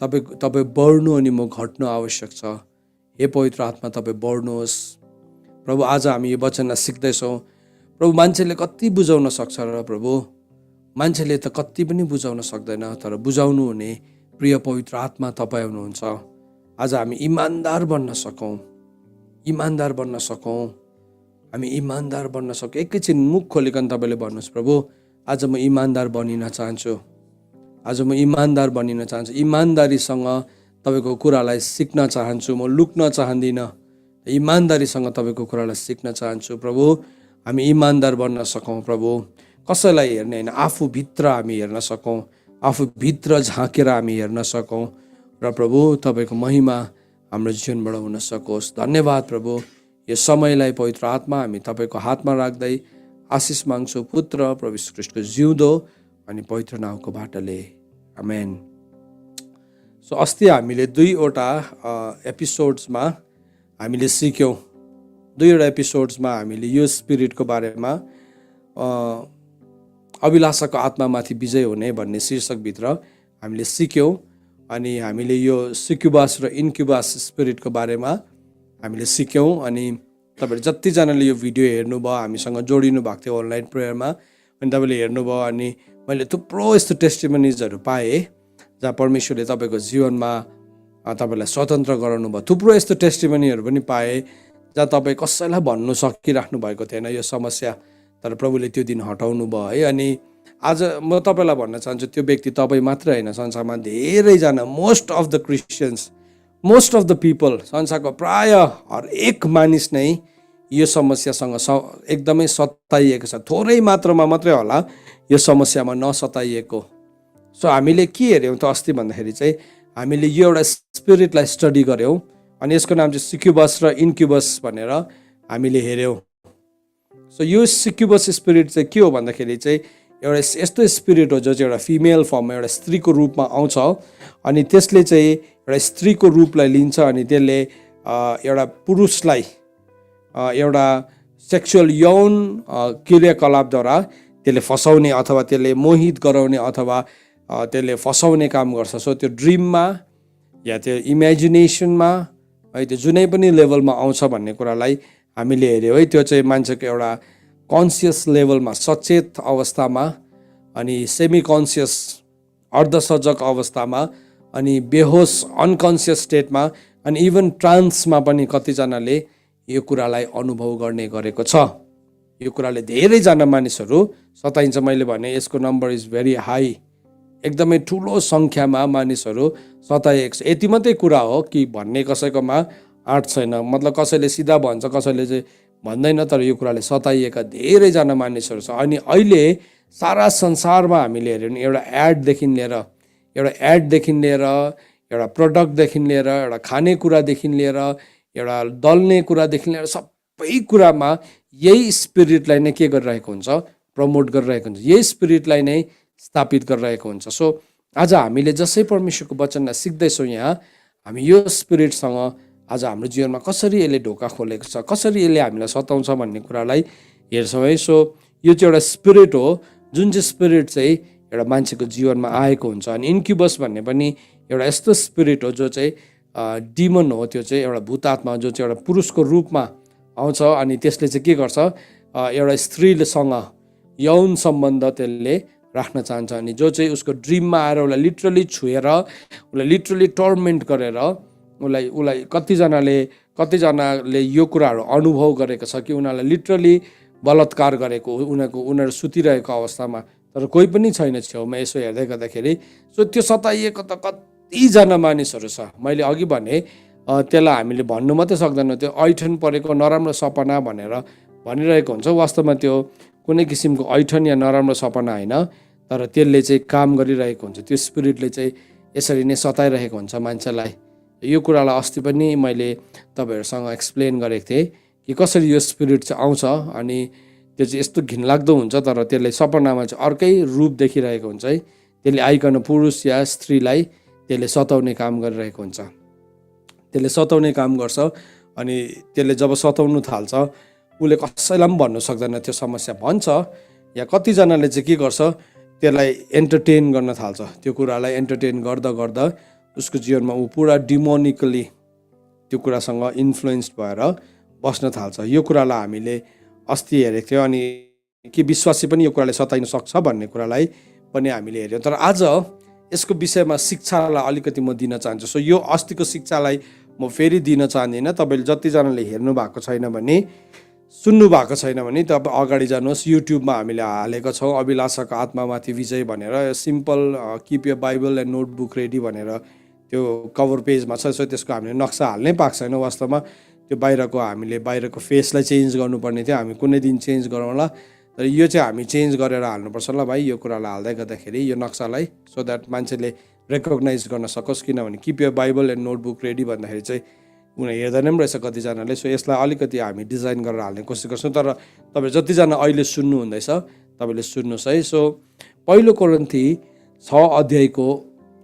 तपाईँ बढ्नु अनि म घट्नु आवश्यक छ। हे पवित्र आत्मा तपाईँ बढ्नुहोस्। प्रभु आज हामी यो वचनलाई सिक्दैछौँ। प्रभु मान्छेले कति बुझाउन सक्छ र प्रभु, मान्छेले त कति पनि बुझाउन सक्दैन, तर बुझाउनु हुने प्रिय पवित्र आत्मा तपाईँ हुनुहुन्छ। आज हामी इमान्दार बन्न सकौँ, इमान्दार बन्न सकौँ, हामी इमान्दार बन्न सकौँ। एकैछिन मुख खोलिकन तपाईँले भन्नुहोस्, प्रभु आज म इमान्दार बनिन चाहन्छु, आज म इमान्दार बनिन चाहन्छु, इमान्दारीसँग तपाईँको कुरालाई सिक्न चाहन्छु, म लुक्न चाहदिनँ, इमान्दारीसँग तपाईँको कुरालाई सिक्न चाहन्छु। प्रभु हामी इमान्दार बन्न सकौँ। प्रभु कसैलाई हेर्ने होइन, आफूभित्र हामी हेर्न सकौँ, आफूभित्र झाँकेर हामी हेर्न सकौँ र प्रभु तपाईँको महिमा हाम्रो जीवनबाट हुन सकोस्। धन्यवाद प्रभु। यो समयलाई पवित्र आत्मा हामी तपाईँको हातमा राख्दै आशिष माग्छौँ पुत्र प्रभु यीशु ख्रीष्टको जिउँदो अनि पवित्र नामको बाटोले, आमेन। सो अस्ति हामीले दुईवटा एपिसोड्समा हामीले सिक्यौँ, दुईवटा एपिसोड्समा हामीले यो स्पिरिटको बारेमा अभिलाषाको आत्मामाथि विजय हुने भन्ने शीर्षकभित्र हामीले सिक्यौँ। अनि हामीले यो सक्युबास र इन्क्युबास स्पिरिटको बारेमा हामीले सिक्यौँ। अनि तपाईँले जतिजनाले यो भिडियो हेर्नुभयो, हामीसँग जोडिनु भएको थियो अनलाइन प्रेयरमा, अनि तपाईँले हेर्नुभयो, अनि मैले थुप्रो यस्तो टेस्टिमोनिजहरू पाएँ जहाँ परमेश्वरले तपाईँको जीवनमा तपाईँलाई स्वतन्त्र गराउनु भयो। थुप्रो यस्तो टेस्टिमोनीहरू पनि पाएँ जहाँ तपाईँ कसैलाई भन्नु सकिराख्नु भएको थिएन यो समस्या, तर प्रभुले त्यो दिन हटाउनु भयो है। अनि आज म तपाईँलाई भन्न चाहन्छु, त्यो व्यक्ति तपाईँ मात्र होइन, संसारमा धेरैजना, most of the Christians, most of the people, संसारको प्राय हरेक मानिस नै यो समस्यासँग एकदमै सताइएको छ। थोरै मात्रामा मात्रै होला यो समस्यामा नसताइएको। सो हामीले के हेऱ्यौँ त अस्ति भन्दाखेरि चाहिँ हामीले यो एउटा स्पिरिटलाई स्टडी गऱ्यौँ, अनि यसको नाम चाहिँ सक्युबस र इन्क्युबस भनेर हामीले हेऱ्यौँ। सो यो सक्युबस स्पिरिट चाहिँ के हो भन्दाखेरि चाहिँ एउटा यस्तो स्पिरिट हो जो चाहिँ एउटा फिमेल फर्ममा, एउटा स्त्रीको रूपमा आउँछ, अनि त्यसले चाहिँ एउटा स्त्रीको रूपलाई लिन्छ, अनि त्यसले एउटा पुरुषलाई एउटा सेक्सुअल यौन क्रियाकलापद्वारा त्यसले फसाउने अथवा त्यसले मोहित गराउने अथवा त्यसले फसाउने काम गर्छ। सो त्यो ड्रिममा या त्यो इमेजिनेसनमा है, त्यो जुनै पनि लेभलमा आउँछ भन्ने कुरालाई हामीले हेऱ्यौँ है। त्यो चाहिँ मान्छेको एउटा कन्सियस लेभलमा, सचेत अवस्थामा, अनि सेमी कन्सियस अर्धसजग अवस्थामा, अनि बेहोस अनकन्सियस स्टेटमा, अनि इभन ट्रान्समा पनि कतिजनाले यो कुरालाई अनुभव गर्ने गरेको छ। यो कुराले धेरैजना मानिसहरू सताइन्छ। मैले भने यसको नम्बर इज भेरी हाई, एकदमै ठुलो सङ्ख्यामा मानिसहरू सताइएको छ। यति मात्रै कुरा हो कि भन्ने कसैकोमा आँट छैन, मतलब कसैले सिधा भन्छ, कसैले चाहिँ भन्दैन, तर यो कुराले सताइएका धेरैजना मानिसहरू छ। अनि अहिले सारा संसारमा हामीले हेऱ्यौँ भने एउटा एडदेखि लिएर, एउटा प्रडक्टदेखि लिएर, एउटा खानेकुरादेखि लिएर, एउटा दल्ने कुरादेखि लिएर सबै कुरामा यही स्पिरिटलाई नै के गरिरहेको हुन्छ, प्रमोट गरिरहेको हुन्छ, यही स्पिरिटलाई नै स्थापित गरिरहेको हुन्छ। सो आज हामीले जसै परमेश्वरको वचनलाई सिक्दैछौँ, यहाँ हामी यो स्पिरिटसँग आज हाम्रो जीवनमा कसरी यसले ढोका खोलेको छ, कसरी यसले हामीलाई सताउँछ भन्ने कुरालाई हेर्छौँ है। सो यो चाहिँ एउटा स्पिरिट हो, जुन चाहिँ स्पिरिट चाहिँ एउटा मान्छेको जीवनमा आएको हुन्छ। अनि इन्क्युबस भन्ने पनि एउटा यस्तो स्पिरिट हो जो चाहिँ डिमन हो, त्यो चाहिँ एउटा भूतात्मा जो चाहिँ एउटा पुरुषको रूपमा आउँछ, अनि त्यसले चाहिँ के गर्छ, एउटा स्त्रीसँग यौन सम्बन्ध त्यसले राख्न चाहन्छ, अनि जो चाहिँ उसको ड्रिममा आएर उसलाई लिटरली छुएर, उसलाई लिटरली टर्मेन्ट गरेर, उसलाई कतिजनाले यो कुराहरू अनुभव गरेको छ कि उनीहरूलाई लिटरली बलात्कार गरेको, उनीहरू सुतिरहेको अवस्थामा, तर कोही पनि छैन छेउमा यसो हेर्दै गर्दाखेरि। सो त्यो सताइएको त कतिजना मानिसहरू छ। मैले अघि भने त्यसलाई हामीले भन्नु मात्रै सक्दैनौँ। त्यो ऐठन परेको नराम्रो सपना भनेर भनिरहेको हुन्छ, वास्तवमा त्यो कुनै किसिमको ऐठन या नराम्रो सपना होइन, तर त्यसले चाहिँ काम गरिरहेको हुन्छ। त्यो स्पिरिटले चाहिँ यसरी नै सताइरहेको हुन्छ मान्छेलाई। यो कुरालाई अस्ति पनि मैले तपाईँहरूसँग एक्सप्लेन गरेको थिएँ कि कसरी यो स्पिरिट चाहिँ आउँछ अनि त्यो चाहिँ यस्तो घिनलाग्दो हुन्छ, तर त्यसले सपनामा चाहिँ अर्कै रूप देखिरहेको हुन्छ है। त्यसले आइकन पुरुष या स्त्रीलाई त्यसले सताउने काम गरिरहेको हुन्छ, त्यसले सताउने काम गर्छ। अनि त्यसले जब सताउनु थाल्छ उसले कसैलाई पनि भन्नु सक्दैन त्यो समस्या भन्छ, या कतिजनाले चाहिँ के गर्छ त्यसलाई एन्टरटेन गर्न थाल्छ। त्यो कुरालाई एन्टरटेन गर्दा गर्दा उसको जीवनमा ऊ पुरा डिमोनिकली त्यो कुरासँग इन्फ्लुएन्स्ड भएर बस्न थाल्छ। यो कुरालाई हामीले अस्ति हेरेको थियौँ, अनि के विश्वासी पनि यो कुराले सताइन सक्छ भन्ने कुरालाई पनि हामीले हेऱ्यौँ। तर आज यसको विषयमा शिक्षालाई अलिकति म दिन चाहन्छु। सो यो अस्तिको शिक्षालाई म फेरि दिन चाहदिनँ। तपाईँले जतिजनाले हेर्नु भएको छैन भने, सुन्नु भएको छैन भने तपाईँ अगाडि जानुहोस्, युट्युबमा हामीले हालेको छौँ अभिलाषाको आत्मामाथि विजय भनेर। सिम्पल किप यो बाइबल एन्ड नोटबुक रेडी भनेर त्यो कभर पेजमा छ। सो त्यसको हामीले नक्सा हाल्नै पाएको छैन। वास्तवमा त्यो हामीले बाहिरको फेसलाई चेन्ज गर्नुपर्ने थियो, हामी कुनै दिन चेन्ज गरौँला, तर यो चाहिँ हामी चेन्ज गरेर हाल्नुपर्छ ल भाइ यो कुरालाई हाल्दै गर्दाखेरि यो नक्सालाई, सो द्याट मान्छेले रेकग्नाइज गर्न सकोस्। किनभने किप यो बाइबल एन्ड नोटबुक रेडी भन्दाखेरि चाहिँ उनीहरू हेर्दैन पनि रहेछ कतिजनाले। सो यसलाई अलिकति हामी डिजाइन गरेर हाल्ने कोसिस गर्छौँ। तर तपाईँ जतिजना अहिले सुन्नुहुँदैछ तपाईँले सुन्नुहोस् है। सो पहिलो कोरिन्थी 6 अध्यायको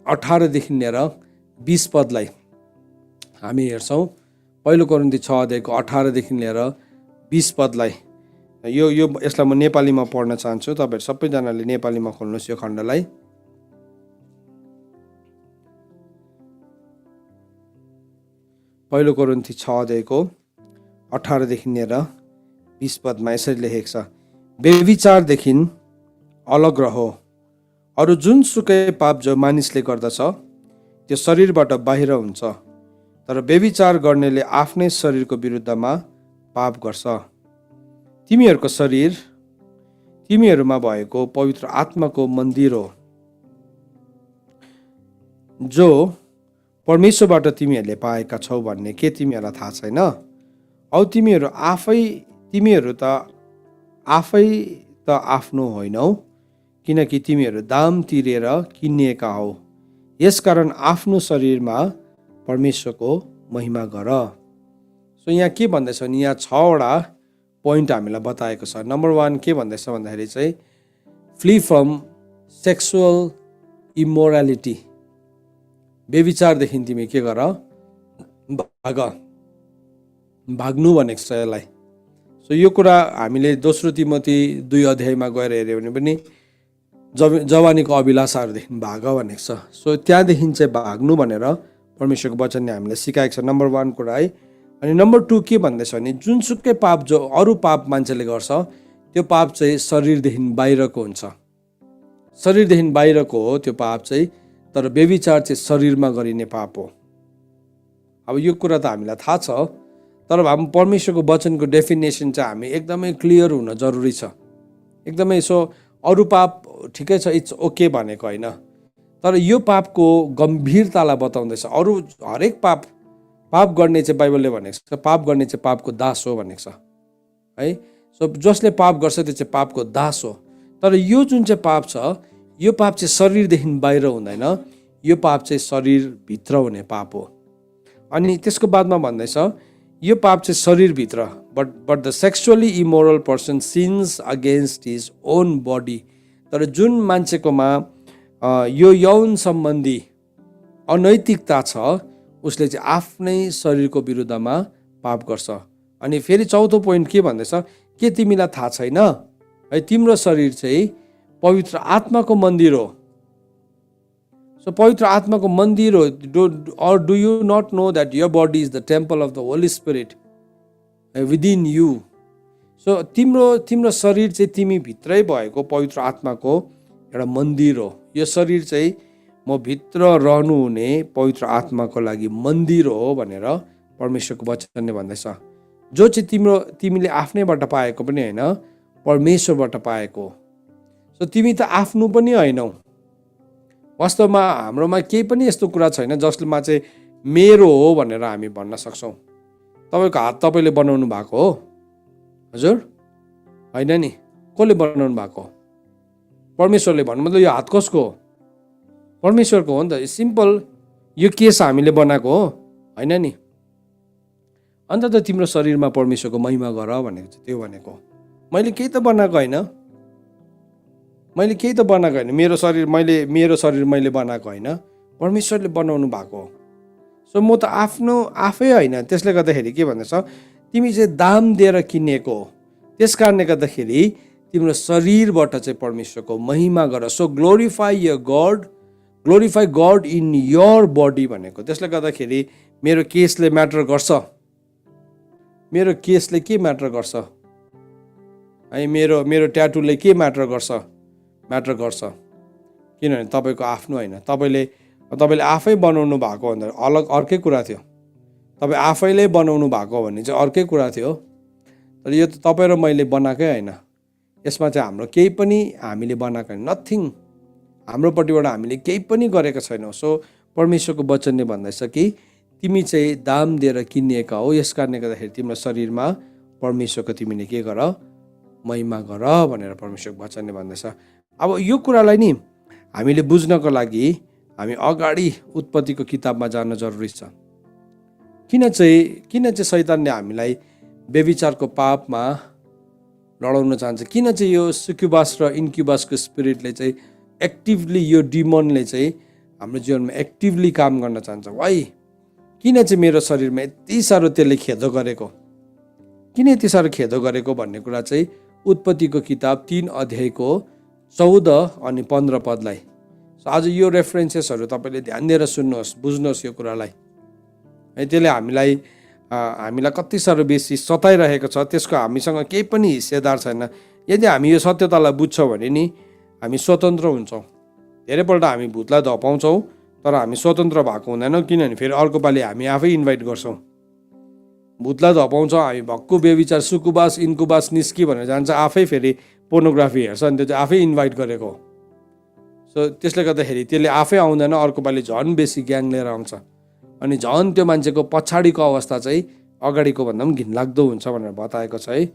18देखि लिएर 20 पदलाई हामी हेर्छौँ। पहिलो कोरिन्थी 6 अध्यायको 18देखि लिएर 20 पदलाई यसलाई म नेपालीमा पढ्न चाहन्छु। तपाईँहरू सबैजनाले नेपालीमा खोल्नुहोस् यो खण्डलाई। पहिलो कोरिन्थी 6 अध्यायको 18देखि लिएर 20 पदमा यसरी लेखेको छ, बेविचारदेखि अलग रहो। अरू जुनसुकै पाप जो मानिसले गर्दछ त्यो शरीरबाट बाहिर हुन्छ, तर बेविचार गर्नेले आफ्नै शरीरको विरुद्धमा पाप गर्छ। तिमीहरूको शरीर तिमीहरूमा भएको पवित्र आत्माको मन्दिर हो, जो परमेश्वरबाट तिमीहरूले पाएका छौ भन्ने के तिमीहरूलाई थाहा छैन? औ तिमीहरू त आफ्नो होइनौ, किनकि तिमीहरू दाम तिरेर किनिएका हौ। यसकारण आफ्नो शरीरमा परमेश्वरको महिमा गर। सो यहाँ के भन्दैछ भने यहाँ 6वटा पोइन्ट हामीलाई बताएको छ। नम्बर 1 के भन्दैछ भन्दाखेरि चाहिँ फ्ली फ्रम सेक्सुअल इमोरालिटी। बेविचारदेखि तिमी के गर, भाग्नु भनेको छ यसलाई। सो यो कुरा हामीले दोस्रो तिमोथी 2 अध्यायमा गएर हेऱ्यो भने पनि जवानीको अभिलाषाहरूदेखि भाग भनेको छ। सो त्यहाँदेखि चाहिँ भाग्नु भनेर परमेश्वरको वचनले हामीलाई सिकाएको छ, नम्बर 1 कुरा है। अनि नम्बर 2 के भन्दैछ भने जुनसुकै पाप जो अरू पाप मान्छेले गर्छ त्यो पाप चाहिँ शरीरदेखि बाहिरको हुन्छ, शरीरदेखि बाहिरको हो त्यो पाप चाहिँ। तर बेविचार चाहिँ शरीरमा गरिने पाप हो। अब यो कुरा त हामीलाई थाहा छ, तर हामी परमेश्वरको वचनको डेफिनेसन चाहिँ हामी एकदमै क्लियर हुन जरुरी छ, एकदमै। सो अरू पाप ठिकै छ, इट्स ओके भनेको होइन, तर यो पापको गम्भीरतालाई बताउँदैछ। अरू हरेक पाप गर्ने चाहिँ बाइबलले भनेको छ, पाप गर्ने चाहिँ पापको दास हो भनेको छ है। सो जसले पाप गर्छ त्यो चाहिँ पापको दास हो। तर यो जुन चाहिँ पाप छ यो पाप चाहिँ शरीरदेखि बाहिर हुँदैन, यो पाप चाहिँ शरीरभित्र हुने पाप हो। अनि त्यसको बादमा भन्दैछ यो पाप चाहिँ शरीरभित्र, but the sexually immoral person sins against his own body. तर जुन मान्छेकोमा यो यौन सम्बन्धी अनैतिकता छ उसले चाहिँ आफ्नै शरीरको विरुद्धमा पाप गर्छ। अनि फेरि चौथो पोइन्ट के भन्दैछ, के तिमीलाई थाहा छैन है तिम्रो शरीर चाहिँ पवित्र आत्माको मन्दिर हो। सो पवित्र आत्माको मन्दिर हो। or do you not know that your body is the temple of the Holy Spirit within you? So तिम्रो शरीर चाहिँ तिमी भित्रै भएको पवित्र आत्माको एउटा मन्दिर हो। यो शरीर चाहिँ म भित्र रहनु हुने पवित्र आत्माको लागि मन्दिर हो भनेर परमेश्वरको वचनले भन्दैछ। जो चाहिँ तिमीले आफ्नैबाट पाएको पनि होइन, परमेश्वरबाट पाएको। सो तिमी त आफ्नो पनि होइनौ। वास्तवमा हाम्रोमा केही पनि यस्तो कुरा छैन जसमा चाहिँ मेरो हो भनेर हामी भन्न सक्छौँ। तपाईँको हात तपाईँले बनाउनु भएको हो हजुर? होइन नि, कसले बनाउनु भएको? परमेश्वरले। भन्नु मतलब यो हात कसको हो? परमेश्वरको हो नि त। सिम्पल। यो केस हामीले बनाएको हो होइन नि? अन्त त तिम्रो शरीरमा परमेश्वरको महिमा गर भनेको चाहिँ त्यो भनेको। मैले केही त बनाएको होइन, मेरो शरीर मैले बनाएको होइन, परमेश्वरले बनाउनु भएको हो। सो म त आफै होइन। त्यसले गर्दाखेरि के भन्दैछ, तिमी चाहिँ दाम दिएर किनेको हो, त्यस कारणले गर्दाखेरि तिम्रो शरीरबाट चाहिँ परमेश्वरको महिमा गर। So glorify God in your body भनेको। त्यसले गर्दाखेरि मेरो केसले म्याटर गर्छ, मेरो केसले के म्याटर गर्छ है? मेरो ट्याटुले के म्याटर गर्छ? किनभने तपाईँको आफ्नो होइन। तपाईँले आफै बनाउनु भएको भन्दा अलग अर्कै कुरा थियो। तपाईँ आफैले बनाउनु भएको भने चाहिँ अर्कै कुरा थियो। तर यो त तपाईँ र मैले बनाएकै होइन। यसमा चाहिँ हाम्रो केही पनि हामीले बनाएको होइन, नथिङ। हाम्रोपट्टिबाट हामीले केही पनि गरेका छैनौँ। सो परमेश्वरको वचनले भन्दैछ कि तिमी चाहिँ दाम दिएर किनिएका हो, यस कारणले गर्दाखेरि तिम्रो शरीरमा परमेश्वरको तिमीले के गर? महिमा गर भनेर परमेश्वरको वचनले भन्दैछ। अब यो कुरालाई नि हामीले बुझ्नको लागि हामी अगाडि उत्पत्तिको किताबमा जान जरुरी छ। किन चाहिँ शैतानले हामीलाई व्यभिचारको पापमा लडाउन चाहन्छ? किन चाहिँ यो सुक्युबास र इन्क्युबासको स्पिरिटले चाहिँ एक्टिभली, यो डिमनले चाहिँ हाम्रो जीवनमा एक्टिभली काम गर्न चाहन्छ? वाइ? किन चाहिँ मेरो शरीरमा यति साह्रो त्यसले खेदो गरेको? किन यति साह्रो खेदो गरेको भन्ने कुरा चाहिँ उत्पत्तिको किताब 3 अध्यायको 14 अनि 15 पदलाई। सो आज यो रेफरेन्सेसहरू तपाईँले ध्यान दिएर सुन्नुहोस्, बुझ्नुहोस् यो कुरालाई है। त्यसले हामीलाई कति साह्रो बेसी सताइरहेको छ, त्यसको हामीसँग केही पनि हिस्सेदार छैन। यदि हामी यो सत्यतालाई बुझ्छौँ भने नि हामी स्वतन्त्र हुन्छौँ। धेरैपल्ट हामी भूतलाई धपाउँछौँ तर हामी स्वतन्त्र भएको हुँदैनौँ, किनभने फेरि अर्को पालि हामी आफै इन्भाइट गर्छौँ। भूतलाई धपाउँछौँ हामी, भक्कु व्यभिचार सुकुबास इन्कुबास निस्की भनेर जान्छ, आफै फेरि पोर्नोग्राफी हेर्छ, अनि त्यो चाहिँ आफै इन्भाइट गरेको। सो त्यसले गर्दाखेरि त्यसले आफै आउँदैन, अर्को पालि झन् बेसी ग्याङ लिएर आउँछ, अनि झन् त्यो मान्छेको पछाडिको अवस्था चाहिँ अगाडिको भन्दा पनि घिनलाग्दो हुन्छ भनेर बताएको छ है।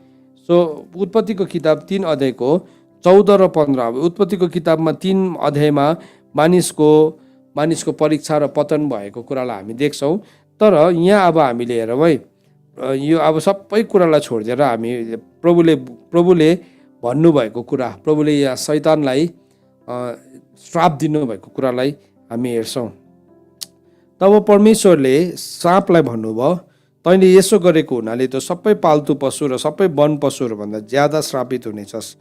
सो उत्पत्तिको किताब 3 अध्यायको 14 र 15। अब उत्पत्तिको किताबमा 3 अध्यायमा मानिसको परीक्षा र पतन भएको कुरालाई हामी देख्छौँ। तर यहाँ अब हामीले हेरौँ है, यो अब सबै कुरालाई छोडिदिएर हामी प्रभुले भन्नुभएको कुरा, प्रभुले यहाँ शैतानलाई श्राप दिनुभएको कुरालाई हामी हेर्छौँ। तब परमेश्वरले साँपलाई भन्नुभयो, तैँले यसो गरेको हुनाले त सबै पाल्तु पशु र सबै वन पशुहरूभन्दा ज्यादा श्रापित हुनेछस्।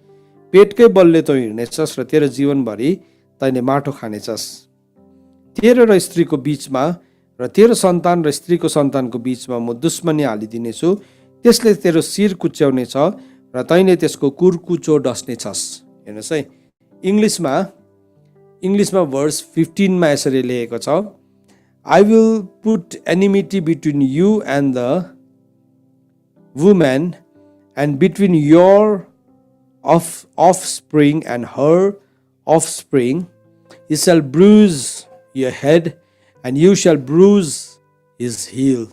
पेटकै बलले तँ हिँड्नेछस् र तेरो जीवनभरि तैँले माटो खानेछस्। तेरो र स्त्रीको बिचमा र तेरो सन्तान र स्त्रीको सन्तानको बिचमा म दुश्मनी हालिदिनेछु। त्यसले तेरो शिर कुच्याउनेछ र तैँले त्यसको कुर्कुचो डस्नेछस्। हेर्नुहोस् है, इङ्ग्लिसमा भर्स 15मा यसरी लेखेको छ, I will put enmity between you and the woman, and between your offspring and her offspring. He shall bruise your head, and you shall bruise his heel.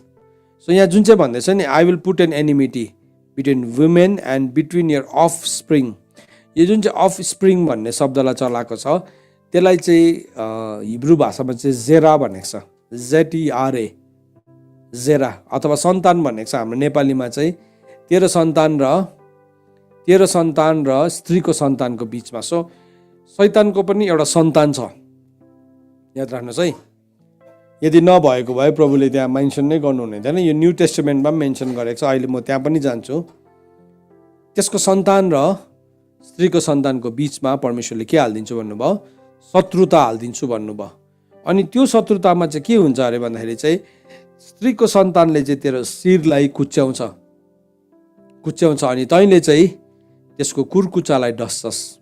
So यहाँ जुन चाहिँ भन्दैछ नि, I will put an enmity between women and between your offspring. यो जुन चाहिँ offspring भन्ने शब्दलाई चलाएको छ, त्यसलाई चाहिँ हिब्रू भाषामा चाहिँ जेरा भनेको छ, ZERA, जेरा, अथवा सन्तान भनेको छ। हाम्रो नेपालीमा चाहिँ तेरो सन्तान र स्त्रीको सन्तानको बिचमा। सो शैतानको पनि एउटा सन्तान छ, याद राख्नुहोस् है। यदि नभएको भए प्रभुले त्यहाँ मेन्सन नै गर्नुहुने थिएन, यो न्यू टेस्टामेन्टमा पनि मेन्सन गरेको छ। अहिले म त्यहाँ पनि जान्छु। त्यसको सन्तान र स्त्रीको सन्तानको बिचमा परमेश्वरले के हालिदिन्छु भन्नुभयो? शत्रुता हालिदिन्छु भन्नुभयो। अनि त्यो शत्रुतामा चाहिँ के हुन्छ अरे भन्दाखेरि चाहिँ स्त्रीको सन्तानले चाहिँ तेरो शिरलाई कुच्याउँछ, अनि तैँले चाहिँ त्यसको कुर्कुचालाई डस्छस्।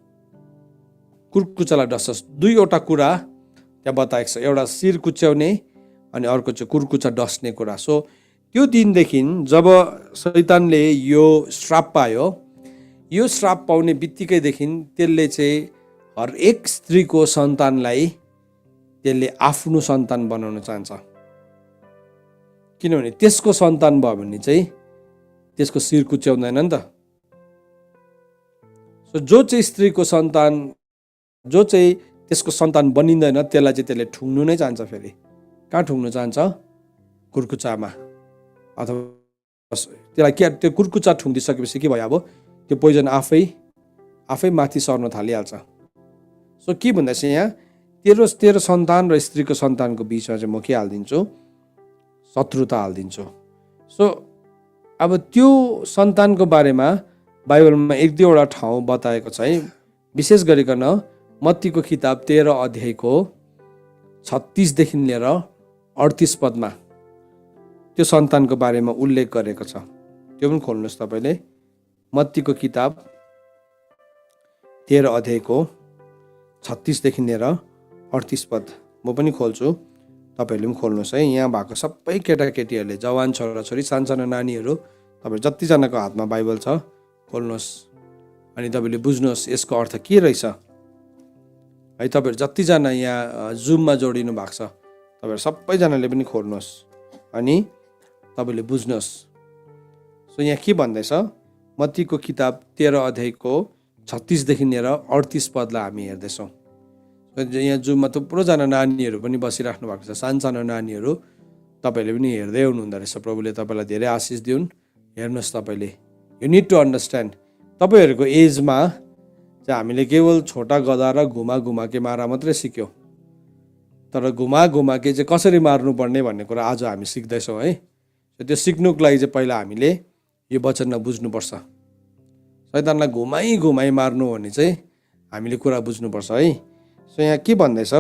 दुईवटा कुरा त्यहाँ बताएको छ, एउटा शिर कुच्याउने अनि अर्को चाहिँ कुर्कुचा डस्ने कुरा। सो त्यो दिनदेखि जब शैतानले यो श्राप पायो, यो श्राप पाउने बित्तिकैदेखि त्यसले चाहिँ हरेक स्त्रीको सन्तानलाई त्यसले आफ्नो सन्तान बनाउन चाहन्छ। किनभने त्यसको सन्तान भयो भने चाहिँ त्यसको शिर कुच्याउँदैन नि त। सो जो चाहिँ स्त्रीको सन्तान, जो चाहिँ त्यसको सन्तान बनिँदैन त्यसलाई चाहिँ त्यसले ठुङ्नु नै चाहन्छ। फेरि कहाँ ठुङ्नु चाहन्छ? कुर्कुचामा। अथवा त्यसलाई के, त्यो कुर्कुचा ठुङ्दिसकेपछि के भयो? अब त्यो पोइजन आफै माथि सर्न थालिहाल्छ। सो के भन्दैछ यहाँ? तेरो सन्तान र स्त्रीको सन्तानको बिचमा चाहिँ म के हालिदिन्छु? शत्रुता हालिदिन्छु। सो अब त्यो सन्तानको बारेमा बाइबलमा 1-2 ठाउँ बताएको छ है। विशेष गरिकन मत्तीको किताब 13 अध्यायको 36 देखि लिएर 38 पदमा त्यो सन्तानको बारेमा उल्लेख गरेको छ। त्यो पनि खोल्नुहोस् तपाईँले। मत्तीको किताब 13 अध्यायको 36 देखि लिएर 38 पद म पनि खोल्छु, तपाईँहरूले पनि खोल्नुहोस् है। यहाँ भएको सबै केटाकेटीहरूले, जवान छोराछोरी, सानसानो नानीहरू, तपाईँ जतिजनाको हातमा बाइबल छ खोल्नुहोस् अनि तपाईँले बुझ्नुहोस् यसको अर्थ के रहेछ है। तपाईँहरू जतिजना यहाँ जुममा जोडिनु भएको छ तपाईँहरू सबैजनाले पनि खोल्नुहोस् अनि तपाईँले बुझ्नुहोस्। सो यहाँ के भन्दैछ? मत्तीको किताब 13 अध्यायको 36 देखि लिएर 38 पदलाई हामी हेर्दैछौँ। यहाँ जुममा थुप्रोजना नानीहरू पनि बसिराख्नु भएको छ, सानसानो नानीहरू। तपाईँले पनि हेर्दै हुनुहुँदो रहेछ। प्रभुले तपाईँलाई धेरै आशिष दिउन्। हेर्नुहोस् तपाईँले, यु निड टु अन्डरस्ट्यान्ड। तपाईँहरूको एजमा चाहिँ हामीले केवल छोटा गदा र घुमाके मारा मात्रै सिक्यौँ, तर घुमाके चाहिँ कसरी मार्नुपर्ने भन्ने कुरा आज हामी सिक्दैछौँ है। त्यो सिक्नुको लागि चाहिँ पहिला हामीले यो वचनमा बुझ्नुपर्छ। शैतानलाई घुमाई मार्नु भने चाहिँ हामीले कुरा बुझ्नुपर्छ है। सो यहाँ के भन्दैछ?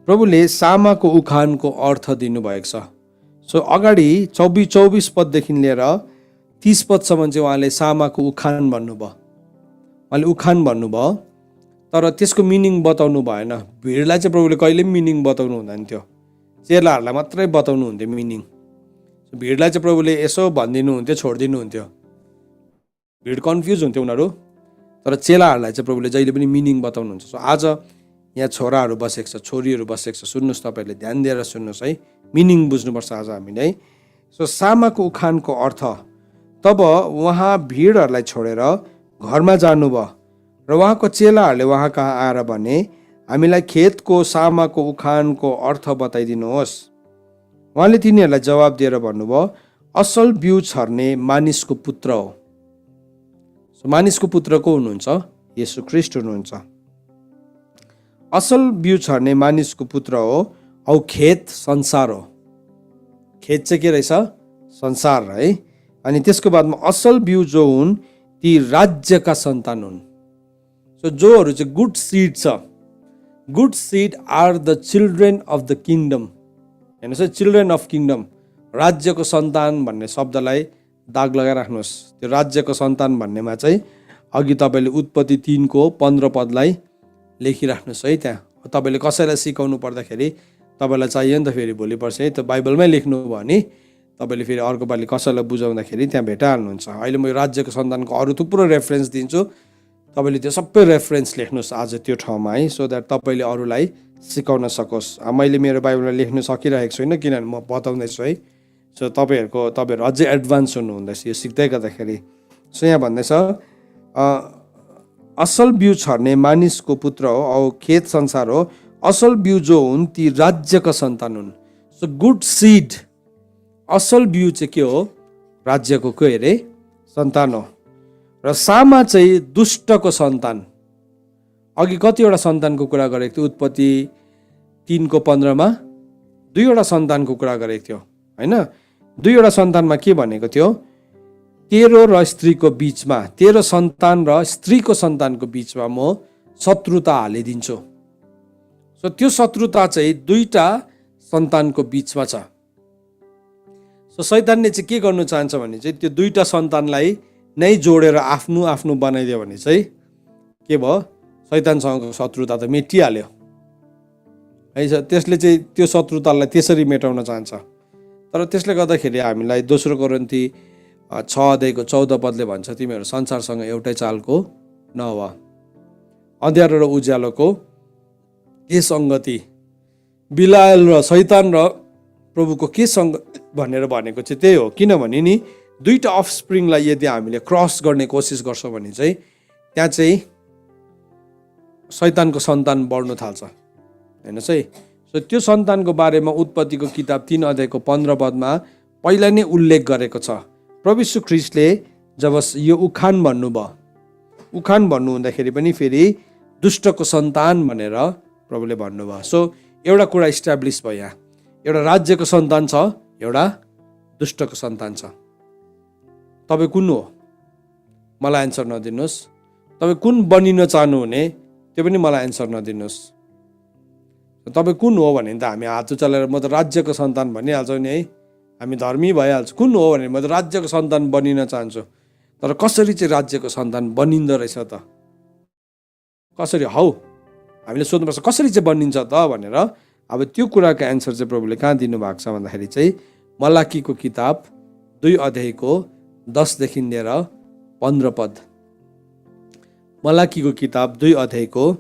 प्रभुले सामाको उखानको अर्थ दिनुभएको छ। सो अगाडि 24 पददेखि लिएर 30 पदसम्म चाहिँ उहाँले सामाको उखान भन्नुभयो। उहाँले उखान भन्नुभयो, तर त्यसको मिनिङ बताउनु भएन। भिडलाई चाहिँ प्रभुले कहिले पनि मिनिङ बताउनु हुँदैन थियो, चेलाहरूलाई मात्रै बताउनु हुन्थ्यो मिनिङ। भिडलाई चाहिँ प्रभुले यसो भनिदिनु हुन्थ्यो, छोडिदिनु हुन्थ्यो। भिड कन्फ्युज हुन्थ्यो उनीहरू, तर चेलाहरूलाई चाहिँ प्रभुले जहिले पनि मिनिङ बताउनुहुन्छ। सो आज यहाँ छोराहरू बसेको छ, छोरीहरू बसेको छ, सुन्नुहोस्, तपाईँले ध्यान दिएर सुन्नुहोस् है। मिनिङ बुझ्नुपर्छ आज हामीले है। सो सामाको उखानको अर्थ, तब उहाँ भिडहरूलाई छोडेर घरमा जानुभयो र उहाँको चेलाहरूले उहाँ कहाँ आएर भने, हामीलाई खेतको सामाको उखानको अर्थ बताइदिनुहोस्। उहाँले तिनीहरूलाई जवाब दिएर भन्नुभयो, असल बिउ छर्ने मानिसको पुत्र हो। सो मानिसको पुत्र को हुनुहुन्छ? येशू ख्रीष्ट हुनुहुन्छ। असल बिउ छर्ने मानिसको पुत्र हो औ खेत संसार हो। खेत चाहिँ के रहेछ? संसार है। अनि त्यसको बादमा असल बिउ जो हुन् ती राज्यका सन्तान हुन्। सो जोहरू चाहिँ गुड सिड छ, good seed are the children of the kingdom. हेर्नुहोस् है, चिल्ड्रेन अफ किङडम, राज्यको सन्तान भन्ने शब्दलाई दाग लगाइराख्नुहोस्। त्यो राज्यको सन्तान भन्नेमा चाहिँ अघि तपाईँले उत्पत्ति 3 को 15 पदलाई लेखिराख्नुहोस् है। त्यहाँ तपाईँले कसैलाई सिकाउनु पर्दाखेरि तपाईँलाई चाहियो नि त, फेरि भोलि पर्सि है त्यो बाइबलमै लेख्नु भयो भने तपाईँले फेरि अर्को पालि कसैलाई बुझाउँदाखेरि त्यहाँ भेटाइहाल्नुहुन्छ। अहिले म यो राज्यको सन्तानको अरू थुप्रो रेफरेन्स दिन्छु, तपाईँले त्यो सबै रेफरेन्स लेख्नुहोस् आज त्यो ठाउँमा है, सो द्याट तपाईँले अरूलाई सिकाउन सकोस्। मैले मेरो बाइबलमा लेख्नु सकिरहेको छुइनँ किनभने म बताउँदैछु है। सो तपाईँहरू अझै एडभान्स हुनुहुँदैछ यो सिक्दै गर्दाखेरि। सो यहाँ भन्दैछ, असल बिउ छर्ने मानिसको पुत्र हो औ खेत संसार हो। असल बिउ जो हुन् ती राज्यका सन्तान हुन्। सो गुड सिड, असल बिउ चाहिँ के हो? राज्यको के अरे? सन्तान हो। र सामा चाहिँ दुष्टको सन्तान। अघि कतिवटा सन्तानको कुरा गरेको थियो? उत्पत्ति 3 को 15 मा 2वटा सन्तानको कुरा गरेको थियो होइन। 2वटा सन्तानमा के भनेको थियो? तेरो र स्त्रीको बिचमा, तेरो सन्तान र स्त्रीको सन्तानको बिचमा म शत्रुता हालिदिन्छु। सो त्यो शत्रुता चाहिँ 2टा सन्तानको बिचमा छ। सो शैतानले चाहिँ के गर्नु चाहन्छ भने चाहिँ त्यो 2टा सन्तानलाई नै जोडेर आफ्नो आफ्नो बनाइदियो भने चाहिँ के भयो? शैतानसँगको शत्रुता त मेटिहाल्यो है। त्यसले चाहिँ त्यो शत्रुतालाई त्यसरी मेटाउन चाहन्छ। तर त्यसले गर्दाखेरि हामीलाई 2 कोरिन्थी 6 अध्यायको 14 पदले भन्छ, तिमीहरू संसारसँग एउटै चालको नहोस्। अँध्यारो र उज्यालोको के सङ्गति? बिलायल र शैतान र प्रभुको केसँग भनेर भनेको चाहिँ त्यही हो। किनभने नि दुईटा अफस्प्रिङलाई यदि हामीले क्रस गर्ने कोसिस गर्छौँ भने चाहिँ त्यहाँ चाहिँ शैतानको सन्तान बढ्न थाल्छ हेर्नुहोस् है। सो त्यो सन्तानको बारेमा उत्पत्तिको किताब 3 अध्यायको 15 पदमा पहिला नै उल्लेख गरेको छ। प्रभु यीशु ख्रीष्टले जब यो उखान भन्नुभयो, उखान भन्नु हुँदाखेरि पनि फेरि दुष्टको सन्तान भनेर प्रभुले भन्नुभयो। सो एउटा कुरा इस्टाब्लिस भयो, यहाँ एउटा राज्यको सन्तान छ, एउटा दुष्टको सन्तान छ। तपाईँ कुन हो मलाई एन्सर नदिनुहोस्। तपाईँ कुन बनिन चाहनुहुने त्यो पनि मलाई एन्सर नदिनुहोस्। तपाईँ कुन हो भने त हामी हात उचालेर म त राज्यको सन्तान भनिहाल्छौँ नि है, हामी धर्मी भइहाल्छ। कुन हो भने म त राज्यको सन्तान बनिन चाहन्छु। तर कसरी चाहिँ राज्यको सन्तान बनिँदो रहेछ त? कसरी हौ हामीले सोध्नुपर्छ कसरी चाहिँ बनिन्छ त भनेर। अब त्यो कुराको एन्सर चाहिँ प्रभुले कहाँ दिनुभएको छ भन्दाखेरि चाहिँ मलाकीको किताब 2 अध्यायको 10 देखि लिएर 15 पद। मलाकीको किताब 2 अध्यायको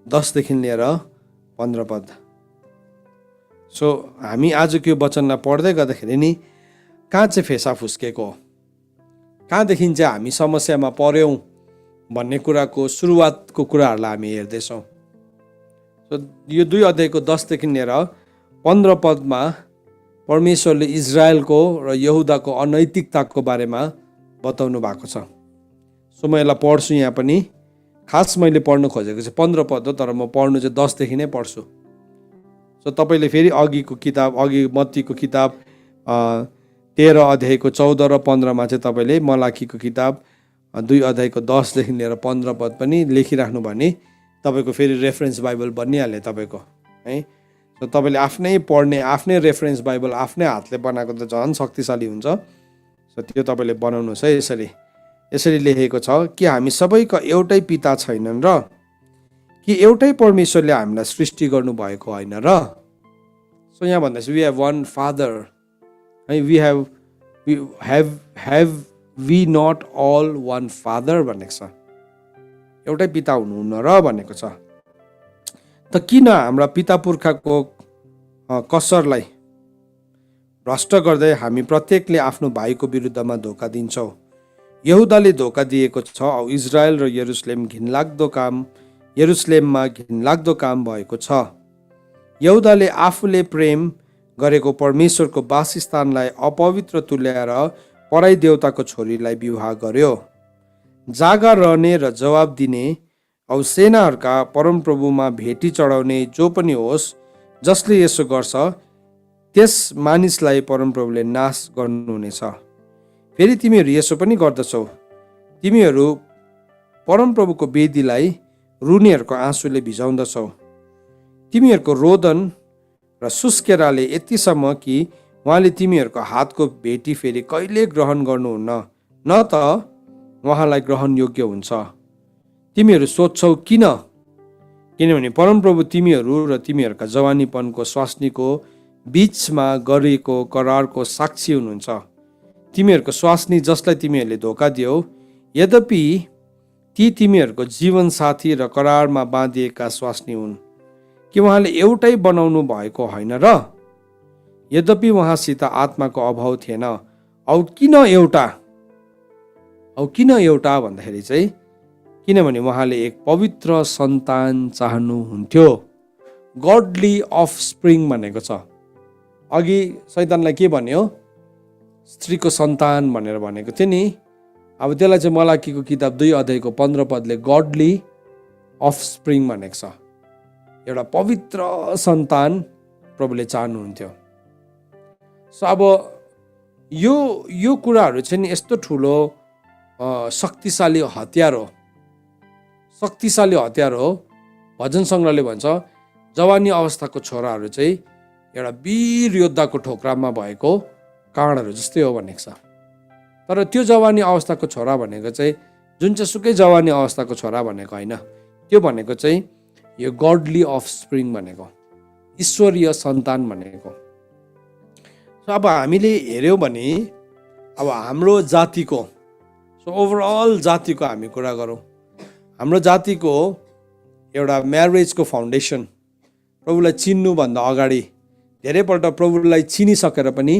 10 देखि लिएर 15 पद। सो हामी आजको यो वचनलाई पढ्दै गर्दाखेरि नि कहाँ चाहिँ फेसा फुस्केको हो, कहाँदेखि चाहिँ हामी समस्यामा पर्यौँ भन्ने कुराको सुरुवातको कुराहरूलाई हामी हेर्दैछौँ। सो यो 2 अध्यायको 10 देखि लिएर 15 पदमा परमेश्वरले इजरायलको र यहुदाको अनैतिकताको बारेमा बताउनु भएको छ। सो म यसलाई पढ्छु यहाँ पनि। खास मैले पढ्नु खोजेको चाहिँ 15 पद हो, तर म पढ्नु चाहिँ 10 देखि नै पढ्छु। सो तपाईँले फेरि अघि मत्तीको किताब 13 अध्यायको 14 र 15मा चाहिँ तपाईँले मलाकीको किताब 2 अध्यायको 10 देखि लिएर 15 पद पनि लेखिराख्नु भने तपाईँको फेरि रेफरेन्स बाइबल बनिहाल्यो तपाईँको है। सो तपाईँले आफ्नै पढ्ने, आफ्नै रेफरेन्स बाइबल आफ्नै हातले बनाएको त झन् शक्तिशाली हुन्छ। सो त्यो तपाईँले बनाउनुहोस् है। यसरी लेखेको छ कि हामी सबैको एउटै पिता छैनन् र? कि एउटै परमेश्वरले हामीलाई सृष्टि गर्नुभएको होइन र? सो यहाँ भन्दैछ वी हेभ वान फादर है, we not all one father भनेको छ। एउटै पिता हुनुहुन्न र भनेको छ। त किन हाम्रा पिता पुर्खाको कसरलाई भ्रष्ट गर्दै हामी प्रत्येकले आफ्नो भाइको विरुद्धमा धोका दिन्छौँ? यहुदाले धोका दिएको छ औ इजरायल र यरुसलेममा घिनलाग्दो काम भएको छ। यहुदाले आफूले प्रेम गरेको परमेश्वरको वासस्थानलाई अपवित्र तुल्याएर पराई देवताको छोरीलाई विवाह गर्यो। जागा रहने र जवाब दिने औ सेनाहरूका परमप्रभुमा भेटी चढाउने जो पनि होस् जसले यसो गर्छ त्यस मानिसलाई परमप्रभुले नाश गर्नुहुनेछ। फेरि तिमीहरू यसो पनि गर्दछौ, तिमीहरू परमप्रभुको वेदीलाई रुनेहरूको आँसुले भिजाउँदछौ। तिमीहरूको रोदन र सुस्केराले यतिसम्म कि उहाँले तिमीहरूको हातको भेटी फेरि कहिले ग्रहण गर्नुहुन्न, न त उहाँलाई ग्रहण योग्य हुन्छ। तिमीहरू सोध्छौ किन? किनभने परमप्रभु तिमीहरू र तिमीहरूका जवानीपनको स्वास्नीको बीचमा गरिएको करारको साक्षी हुनुहुन्छ। तिमीहरूको स्वास्नी जसलाई तिमीहरूले धोका दियौ, यद्यपि ती तिमीहरूको जीवनसाथी र करारमा बाँधिएका स्वास्नी हुन्। कि उहाँले एउटै बनाउनु भएको होइन र? यद्यपि उहाँसित आत्माको अभाव थिएन। औ किन एउटा भन्दाखेरि चाहिँ किनभने उहाँले एक पवित्र सन्तान चाहनुहुन्थ्यो। गडली अफस्प्रिङ भनेको छ। अघि शैतानलाई के भन्यो? स्त्रीको सन्तान भनेर भनेको थियो नि। अब त्यसलाई चाहिँ मलाकीको किताब 2 अध्यायको 15 पदले गडली अफस्प्रिङ भनेको छ। एउटा पवित्र सन्तान प्रभुले चाहनुहुन्थ्यो। सो अब यो कुराहरू चाहिँ नि यस्तो ठुलो शक्तिशाली हतियार हो। भजन सङ्ग्रहले भन्छ जवानी अवस्थाको छोराहरू चाहिँ एउटा वीर योद्धाको ठोक्रामा भएको काँडहरू जस्तै हो भनेको छ। तर त्यो जवानी अवस्थाको छोरा भनेको चाहिँ जुन चाहिँ सुकै जवानी अवस्थाको छोरा भनेको होइन, त्यो भनेको चाहिँ यो गडली अफस्प्रिङ भनेको, ईश्वरीय सन्तान भनेको। अब हामीले हेऱ्यौँ भने अब हाम्रो जातिको, सो ओभरअल जातिको हामी कुरा गरौँ, हाम्रो जातिको एउटा म्यारेजको फाउन्डेसन प्रभुलाई चिन्नुभन्दा अगाडि धेरैपल्ट प्रभुलाई चिनिसकेर पनि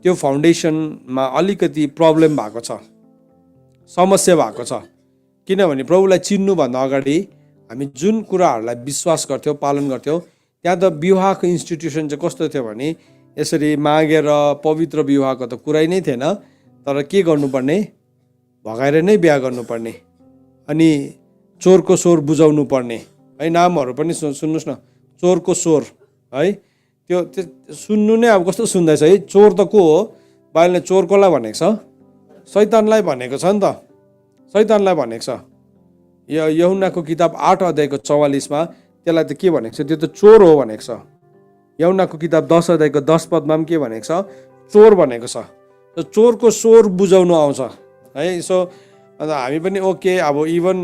त्यो फाउन्डेसनमा अलिकति प्रब्लम भएको छ, समस्या भएको छ। किनभने प्रभुलाई चिन्नुभन्दा अगाडि हामी जुन कुराहरूलाई विश्वास गर्थ्यौँ, पालन गर्थ्यौँ, त्यहाँ त विवाहको इन्स्टिट्युसन चाहिँ कस्तो थियो भने यसरी मागेर पवित्र विवाहको त कुरै नै थिएन। तर के गर्नुपर्ने, भगाएर नै बिहा गर्नुपर्ने, अनि चोरको स्वर बुझाउनु पर्ने है। नामहरू पनि सुन्नुहोस् न, चोरको स्वर है। त्यो सुन्नु नै अब कस्तो सुन्दैछ है। चोर त को हो? बाइबलले चोर कसलाई भनेको छ? शैतानलाई भनेको छ नि त, शैतानलाई भनेको छ। यूहन्नाको किताब 8 अध्यायको 44मा त्यसलाई त के भनेको छ? त्यो त चोर हो भनेको छ। यूहन्नाको किताब 10 अध्यायको 10 पदमा पनि के भनेको छ? चोर भनेको छ। चोरको स्वर बुझाउनु आउँछ है। सो अन्त हामी पनि ओके, अब इभन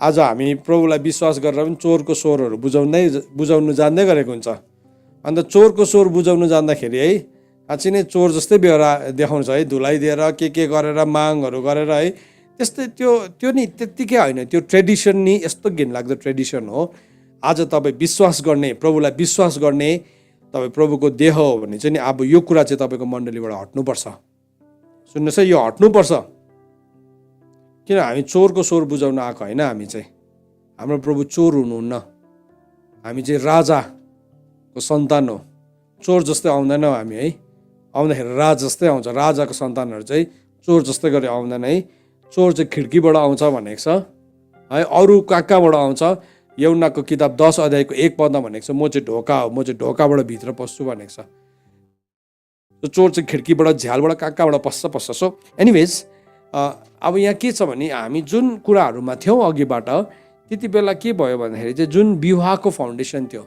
आज हामी प्रभुलाई विश्वास गरेर पनि चोरको स्वरहरू बुझाउनु जान्दै गरेको हुन्छ। अन्त चोरको स्वर बुझाउनु जान्दाखेरि है साँच्चै नै चोर जस्तै बेहोरा देखाउँछ है। धुलाइदिएर के गरेर मागहरू गरेर है, त्यस्तै त्यो नि त्यत्तिकै होइन। त्यो ट्रेडिसन नि यस्तो घिनलाग्दो ट्रेडिसन हो। आज तपाईँ विश्वास गर्ने, प्रभुलाई विश्वास गर्ने, तपाईँ प्रभुको देह हो भने चाहिँ नि अब यो कुरा चाहिँ तपाईँको मण्डलीबाट हट्नुपर्छ। सुन्नुहोस् है, यो हट्नुपर्छ। किन हामी चोरको स्वर बुझाउन आएको होइन। हामी चाहिँ, हाम्रो प्रभु चोर हुनुहुन्न। हामी चाहिँ राजाको सन्तान हो। चोर जस्तै आउँदैन हामी है। आउँदाखेरि राजा जस्तै आउँछ। राजाको सन्तानहरू चाहिँ चोर जस्तै गरी आउँदैन है। चोर चाहिँ खिड्कीबाट आउँछ भनेको छ है। अरू कहाँबाट आउँछ? यूहन्नाको किताब 10 अध्यायको 1 पदमा भनेको छ, म चाहिँ ढोका हो, म चाहिँ ढोकाबाट भित्र पस्छु भनेको छ। चोर चाहिँ खिड्कीबाट, झ्यालबाट, कहाँबाट पस्छ। सो एनिवेज, अब यहाँ के छ भने हामी जुन कुराहरूमा थियौँ अघिबाट, त्यति बेला के भयो भन्दाखेरि चाहिँ जुन विवाहको फाउन्डेसन थियो,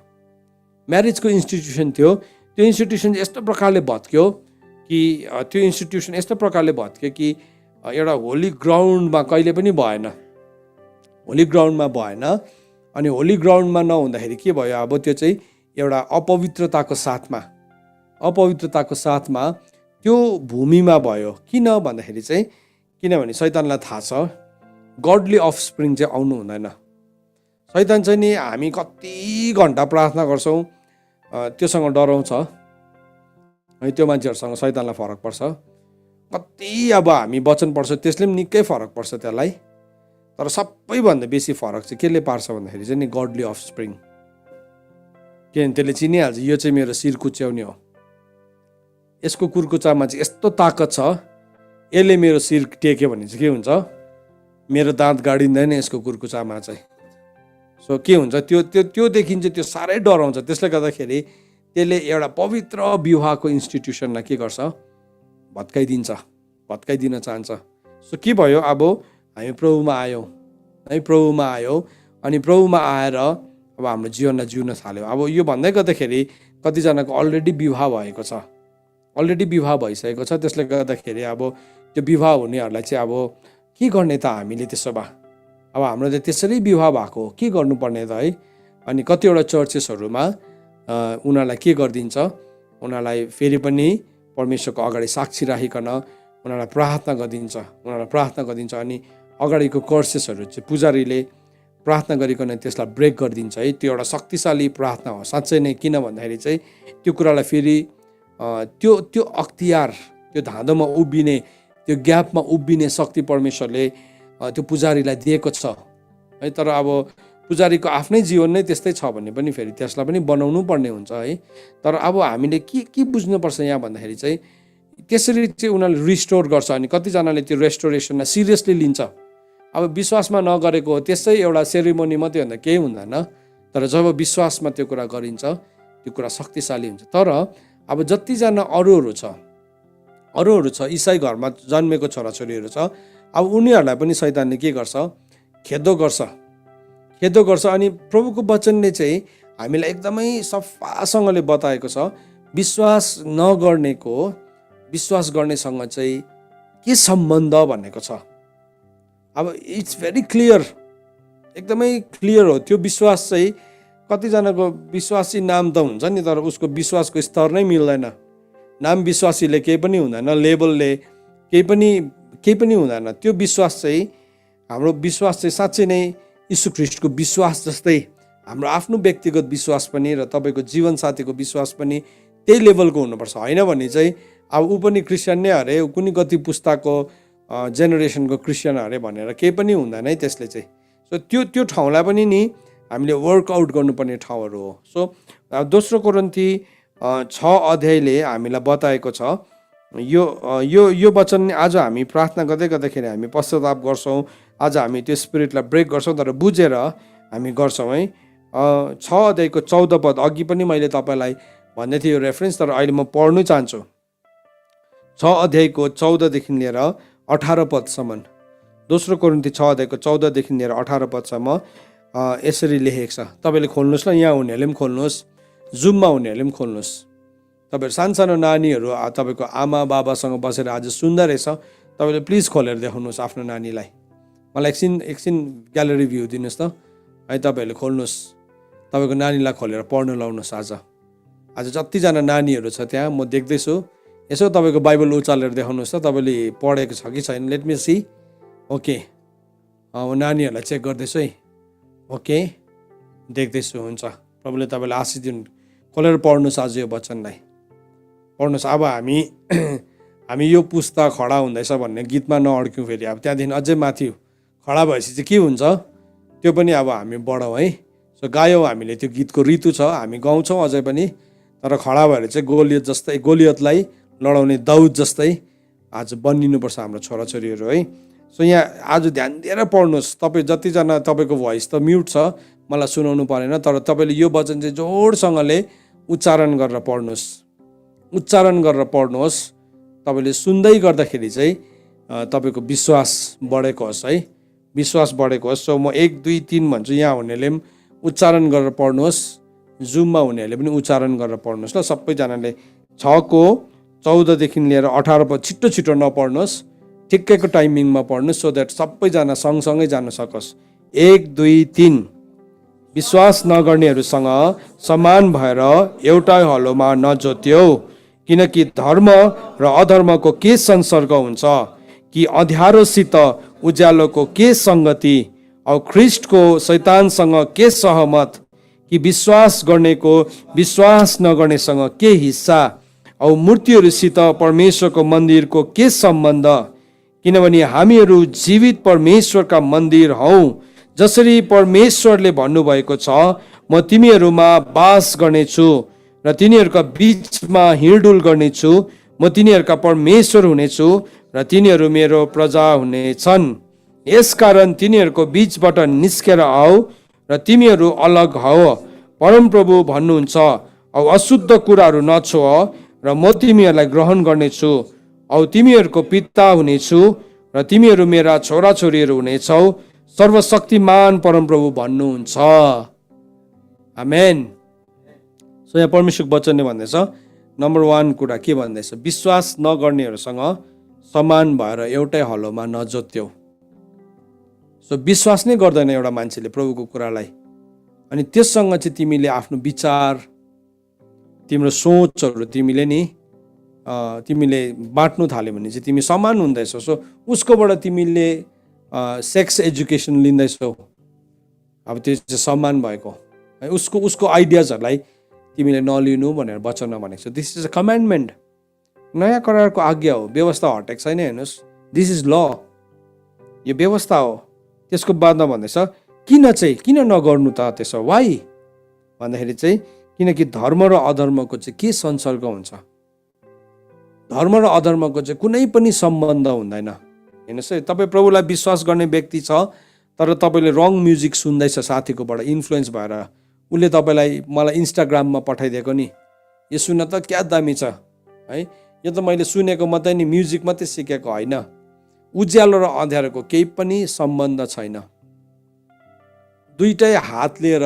म्यारेजको इन्स्टिट्युसन थियो, त्यो इन्स्टिट्युसन यस्तो प्रकारले भत्क्यो कि एउटा होली ग्राउन्डमा कहिले पनि भएन। होली ग्राउन्डमा भएन। अनि होली ग्राउन्डमा नहुँदाखेरि के भयो? अब त्यो चाहिँ एउटा अपवित्रताको साथमा त्यो भूमिमा भयो। किन भन्दाखेरि चाहिँ, किनभने शैतानलाई थाहा छ गडली अफस्प्रिङ चाहिँ आउनु हुँदैन। शैतान चाहिँ नि हामी कति घन्टा प्रार्थना गर्छौँ त्योसँग डराउँछ है। त्यो मान्छेहरूसँग शैतानलाई फरक पर्छ। कति अब हामी वचन पढ्छौँ, त्यसले पनि निकै फरक पर्छ त्यसलाई। तर सबैभन्दा बेसी फरक चाहिँ केले पार्छ भन्दाखेरि चाहिँ नि गडली अफस्प्रिङ। किनभने त्यसले चिनिहाल्छ यो चाहिँ मेरो शिर कुच्याउने हो। यसको कुर्कुचामा चाहिँ यस्तो ताकत छ, यसले मेरो शिर टेक्यो भने चाहिँ के हुन्छ? मेरो दाँत गाडिँदैन यसको कुर्कुचामा चाहिँ। सो के हुन्छ? त्यो देखिन्छ, त्यो साह्रै डराउँछ। त्यसले गर्दाखेरि त्यसले एउटा पवित्र विवाहको इन्स्टिट्युसनलाई के गर्छ? भत्काइदिन चाहन्छ। सो के भयो? अब हामी प्रभुमा आयौँ है। प्रभुमा आयौँ अनि प्रभुमा आएर अब हाम्रो जीवनलाई जिउन थाल्यौँ। अब यो भन्दै गर्दाखेरि कतिजनाको अलरेडी विवाह भएको छ, अलरेडी विवाह भइसकेको छ। त्यसले गर्दाखेरि अब त्यो विवाह हुनेहरूलाई चाहिँ अब के गर्ने त हामीले? त्यसो भए अब हाम्रो त त्यसरी विवाह भएको, के गर्नुपर्ने त है? अनि कतिवटा चर्चेसहरूमा उनीहरूलाई के गरिदिन्छ? उनीहरूलाई फेरि पनि परमेश्वरको अगाडि साक्षी राखिकन उनीहरूलाई प्रार्थना गरिदिन्छ। अनि अगाडिको कर्सेसहरू चाहिँ पुजारीले प्रार्थना गरिकन त्यसलाई ब्रेक गरिदिन्छ है। त्यो एउटा शक्तिशाली प्रार्थना हो साँच्चै नै। किन भन्दाखेरि चाहिँ त्यो कुरालाई फेरि त्यो अख्तियार, त्यो धाँधोमा उभिने, त्यो ग्यापमा उभिने शक्ति परमेश्वरले त्यो पुजारीलाई दिएको छ है। तर अब पुजारीको आफ्नै जीवन नै त्यस्तै छ भने पनि फेरि त्यसलाई पनि बनाउनु पर्ने हुन्छ है। तर अब हामीले के बुझ्नुपर्छ यहाँ भन्दाखेरि चाहिँ त्यसरी चाहिँ उनीहरूले रिस्टोर गर्छ। अनि कतिजनाले त्यो रेस्टोरेसनलाई सिरियसली लिन्छ। अब विश्वासमा नगरेको त्यसै एउटा सेरिमोनी मात्रै भन्दा केही हुँदैन। तर जब विश्वासमा त्यो कुरा गरिन्छ, त्यो कुरा शक्तिशाली हुन्छ। तर अब जतिजना अरूहरू छ, इसाई घरमा जन्मेको छोराछोरीहरू छ, अब उनीहरूलाई पनि शैतानले के गर्छ? खेदो गर्छ। अनि प्रभुको वचनले चाहिँ हामीलाई एकदमै सफासँगले बताएको छ, विश्वास नगर्नेको विश्वास गर्नेसँग चाहिँ के सम्बन्ध भनेको छ। अब इट्स भेरी क्लियर, एकदमै क्लियर हो। त्यो विश्वास चाहिँ कतिजनाको विश्वासी नाम त हुन्छ नि, तर उसको विश्वासको स्तर नै मिल्दैन। नाम विश्वासीले केही पनि हुँदैन, लेबलले केही पनि हुँदैन। त्यो विश्वास चाहिँ, हाम्रो विश्वास चाहिँ साँच्चै नै यीशु ख्रीष्टको विश्वास जस्तै हाम्रो आफ्नो व्यक्तिगत विश्वास पनि र तपाईँको जीवनसाथीको विश्वास पनि त्यही लेभलको हुनुपर्छ, होइन भने चाहिँ अब ऊ पनि क्रिस्चियन नै अरे, कुनै कति पुस्ताको जेनेरेसनको क्रिस्चियन अरे भनेर केही पनि हुँदैन है त्यसले चाहिँ। सो त्यो ठाउँलाई पनि नि हामीले वर्कआउट गर्नुपर्ने ठाउँहरू हो। सो दोस्रो कोरिन्थी 6 अध्यायले हामीलाई बताएको छ यो वचन आज हामी प्रार्थना गर्दै गर्दाखेरि हामी पश्चाताप गर्छौँ, आज हामी त्यो स्पिरिटलाई ब्रेक गर्छौँ, तर बुझेर हामी गर्छौँ है। 6 अध्यायको 14 पद अघि पनि मैले तपाईँलाई भन्दै थिएँ यो रेफरेन्स, तर अहिले म पढ्नु चाहन्छु। 6 अध्यायको 14देखि लिएर 18 पदसम्म, दोस्रो कोरिन्थी 6 अध्यायको 14देखि लिएर 18 पदसम्म यसरी लेखेको छ। तपाईँले खोल्नुहोस् ल, यहाँ हुनेहरूले पनि खोल्नुहोस्, जुममा हुनेहरूले पनि खोल्नुहोस्। तपाईँहरू सानसानो नानीहरू तपाईँको आमा बाबासँग बसेर आज सुन्दा रहेछ, तपाईँले प्लिज खोलेर देखाउनुहोस् आफ्नो नानीलाई। मलाई एकछिन ग्यालेरी भ्यू दिनुहोस् त है। तपाईँहरूले खोल्नुहोस्, तपाईँको नानीलाई खोलेर पढ्नु लाउनुहोस्। आज जतिजना नानीहरू छ त्यहाँ म देख्दैछु, यसो तपाईँको बाइबल उचालेर देखाउनुहोस् त तपाईँले पढेको छ कि छैन। Let me see. ओके, नानीहरूलाई चेक गर्दैछु है। ओके, देख्दैछु, हुन्छ। प्रभुले तपाईँलाई आशिष दिनु। खोलेर पढ्नुहोस् आज यो वचनलाई, पढ्नुहोस्। अब हामी यो पुस्ता खडा हुँदैछ भन्ने गीतमा नअड्क्यौँ फेरि। अब त्यहाँदेखि अझै माथि खडा भएपछि चाहिँ के हुन्छ त्यो पनि अब हामी बढौँ है। सो गायौँ हामीले, त्यो गीतको ऋतु छ, हामी गाउँछौँ अझै पनि, तर खडा भएर चाहिँ गोलियतलाई लडाउने दाउद जस्तै आज बनिनुपर्छ हाम्रो छोराछोरीहरू है। सो यहाँ आज ध्यान दिएर पढ्नुहोस्। तपाईँ जतिजना, तपाईँको भोइस त म्युट छ, मलाई सुनाउनु परेन, तर तपाईँले यो वचन चाहिँ जोडसँगले उच्चारण गरेर पढ्नुहोस्, उच्चारण गरेर पढ्नुहोस्। तपाईँले सुन्दै गर्दाखेरि चाहिँ तपाईँको विश्वास बढेको होस् है, विश्वास बढेको होस्। सो म 1 2 3 भन्छु, यहाँ हुनेले पनि उच्चारण गरेर पढ्नुहोस्, जुममा हुनेहरूले पनि उच्चारण गरेर पढ्नुहोस् ल। सबैजनाले 6को 14देखि लिएर 18 पद छिट्टो छिट्टो नपढ्नुहोस्, ठिक्कैको टाइमिङमा पढ्नुहोस्, सो द्याट सबैजना सँगसँगै जान सकोस्। 1 2 3। विश्वास नगर्नेहरूसँग समान भएर एउटै हलोमा नजोत्यो, किनकि धर्म र अधर्मको के संसर्ग हुन्छ, कि अँध्यारोसित उज्यालोको के सङ्गति, औ ख्रिस्टको शैतानसँग के सहमत, कि विश्वास गर्नेको विश्वास नगर्नेसँग के हिस्सा, औ मूर्तिहरूसित परमेश्वरको मन्दिरको के सम्बन्ध, किनभने हामीहरू जीवित परमेश्वरका मन्दिर हौँ। जसरी परमेश्वरले भन्नुभएको छ, म तिमीहरूमा बास गर्नेछु र तिनीहरूका बीचमा हिँडडुल गर्नेछु, म तिनीहरूका परमेश्वर हुनेछु र तिनीहरू मेरो प्रजा हुनेछन्। यसकारण तिनीहरूको बीचबाट निस्केर आऊ र तिमीहरू अलग हौ, परमप्रभु भन्नुहुन्छ। औ अशुद्ध कुराहरू नछोह र म तिमीहरूलाई ग्रहण गर्नेछु, औ तिमीहरूको पिता हुनेछु र तिमीहरू मेरा छोराछोरीहरू हुनेछौ, सर्वशक्तिमान परमप्रभु भन्नुहुन्छ। आमेन। सो यहाँ परमेश्वर वचनले भन्दैछ, नम्बर 1 कुरा के भन्दैछ, विश्वास नगर्नेहरूसँग समान भएर एउटै हलोमा नजोत्यो। सो विश्वास नै गर्दैन एउटा मान्छेले प्रभुको कुरालाई, अनि त्यससँग चाहिँ तिमीले आफ्नो विचार, तिम्रो सोचहरू तिमीले बाँट्नु थाल्यो भने चाहिँ तिमी समान हुँदैछौ। सो उसकोबाट तिमीले सेक्स एजुकेसन लिँदैछौ, अब त्यो चाहिँ समान भएको है। उसको आइडियाजहरूलाई तिमीले नलिनु भनेर वचनमा भनेको छ। दिस इज अ कमान्डमेन्ट, नयाँ करारको आज्ञा हो, व्यवस्था हटेको छैन। हेर्नुहोस्, दिस इज ल, यो व्यवस्था हो। त्यसको बादमा भन्दैछ किन नगर्नु त त्यसो, वाइ भन्दाखेरि चाहिँ किनकि धर्म र अधर्मको चाहिँ के संसर्ग हुन्छ, धर्म र अधर्मको चाहिँ कुनै पनि सम्बन्ध हुँदैन। हेर्नुहोस् है, तपाईँ प्रभुलाई विश्वास गर्ने व्यक्ति छ, तर तपाईँले रङ म्युजिक सुन्दैछ साथीकोबाट इन्फ्लुएन्स भएर, उसले तपाईँलाई मलाई इन्स्टाग्राममा पठाइदिएको नि, यो सुन्न त क्या दामी छ है, यो त मैले सुनेको मात्रै नि, म्युजिक मात्रै सिकेको होइन। उज्यालो र अँध्यारोको केही पनि सम्बन्ध छैन। दुईटै हात लिएर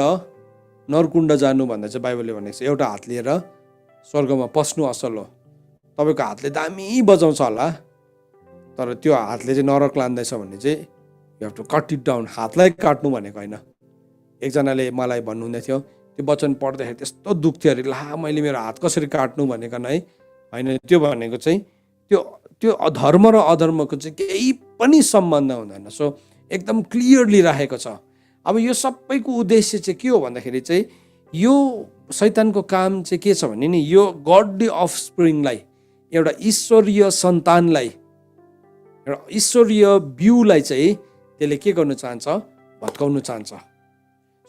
नरकुण्ड जानु भन्दा चाहिँ बाइबलले भनेको छ, एउटा हात लिएर स्वर्गमा पस्नु असल हो। तपाईँको हातले दामी बजाउँछ होला, तर त्यो हातले चाहिँ नरक लाँदैछ भने चाहिँ you have to cut it down. हातलाई काट्नु भनेको होइन। एकजनाले मलाई भन्नुहुँदै थियो, त्यो वचन पढ्दाखेरि त्यस्तो दुख थियो अरे, ला मैले मेरो हात कसरी काट्नु भनेको नै होइन। त्यो भनेको चाहिँ त्यो धर्म र अधर्मको चाहिँ केही पनि सम्बन्ध हुँदैन। सो एकदम क्लियरली राखेको छ। अब यो सबैको उद्देश्य चाहिँ के हो भन्दाखेरि चाहिँ यो शैतानको काम चाहिँ के छ भने नि यो गडली अफस्प्रिङलाई एउटा ईश्वरीय सन्तानलाई एउटा ईश्वरीय बिउलाई चाहिँ त्यसले के गर्न चाहन्छ भत्काउन चाहन्छ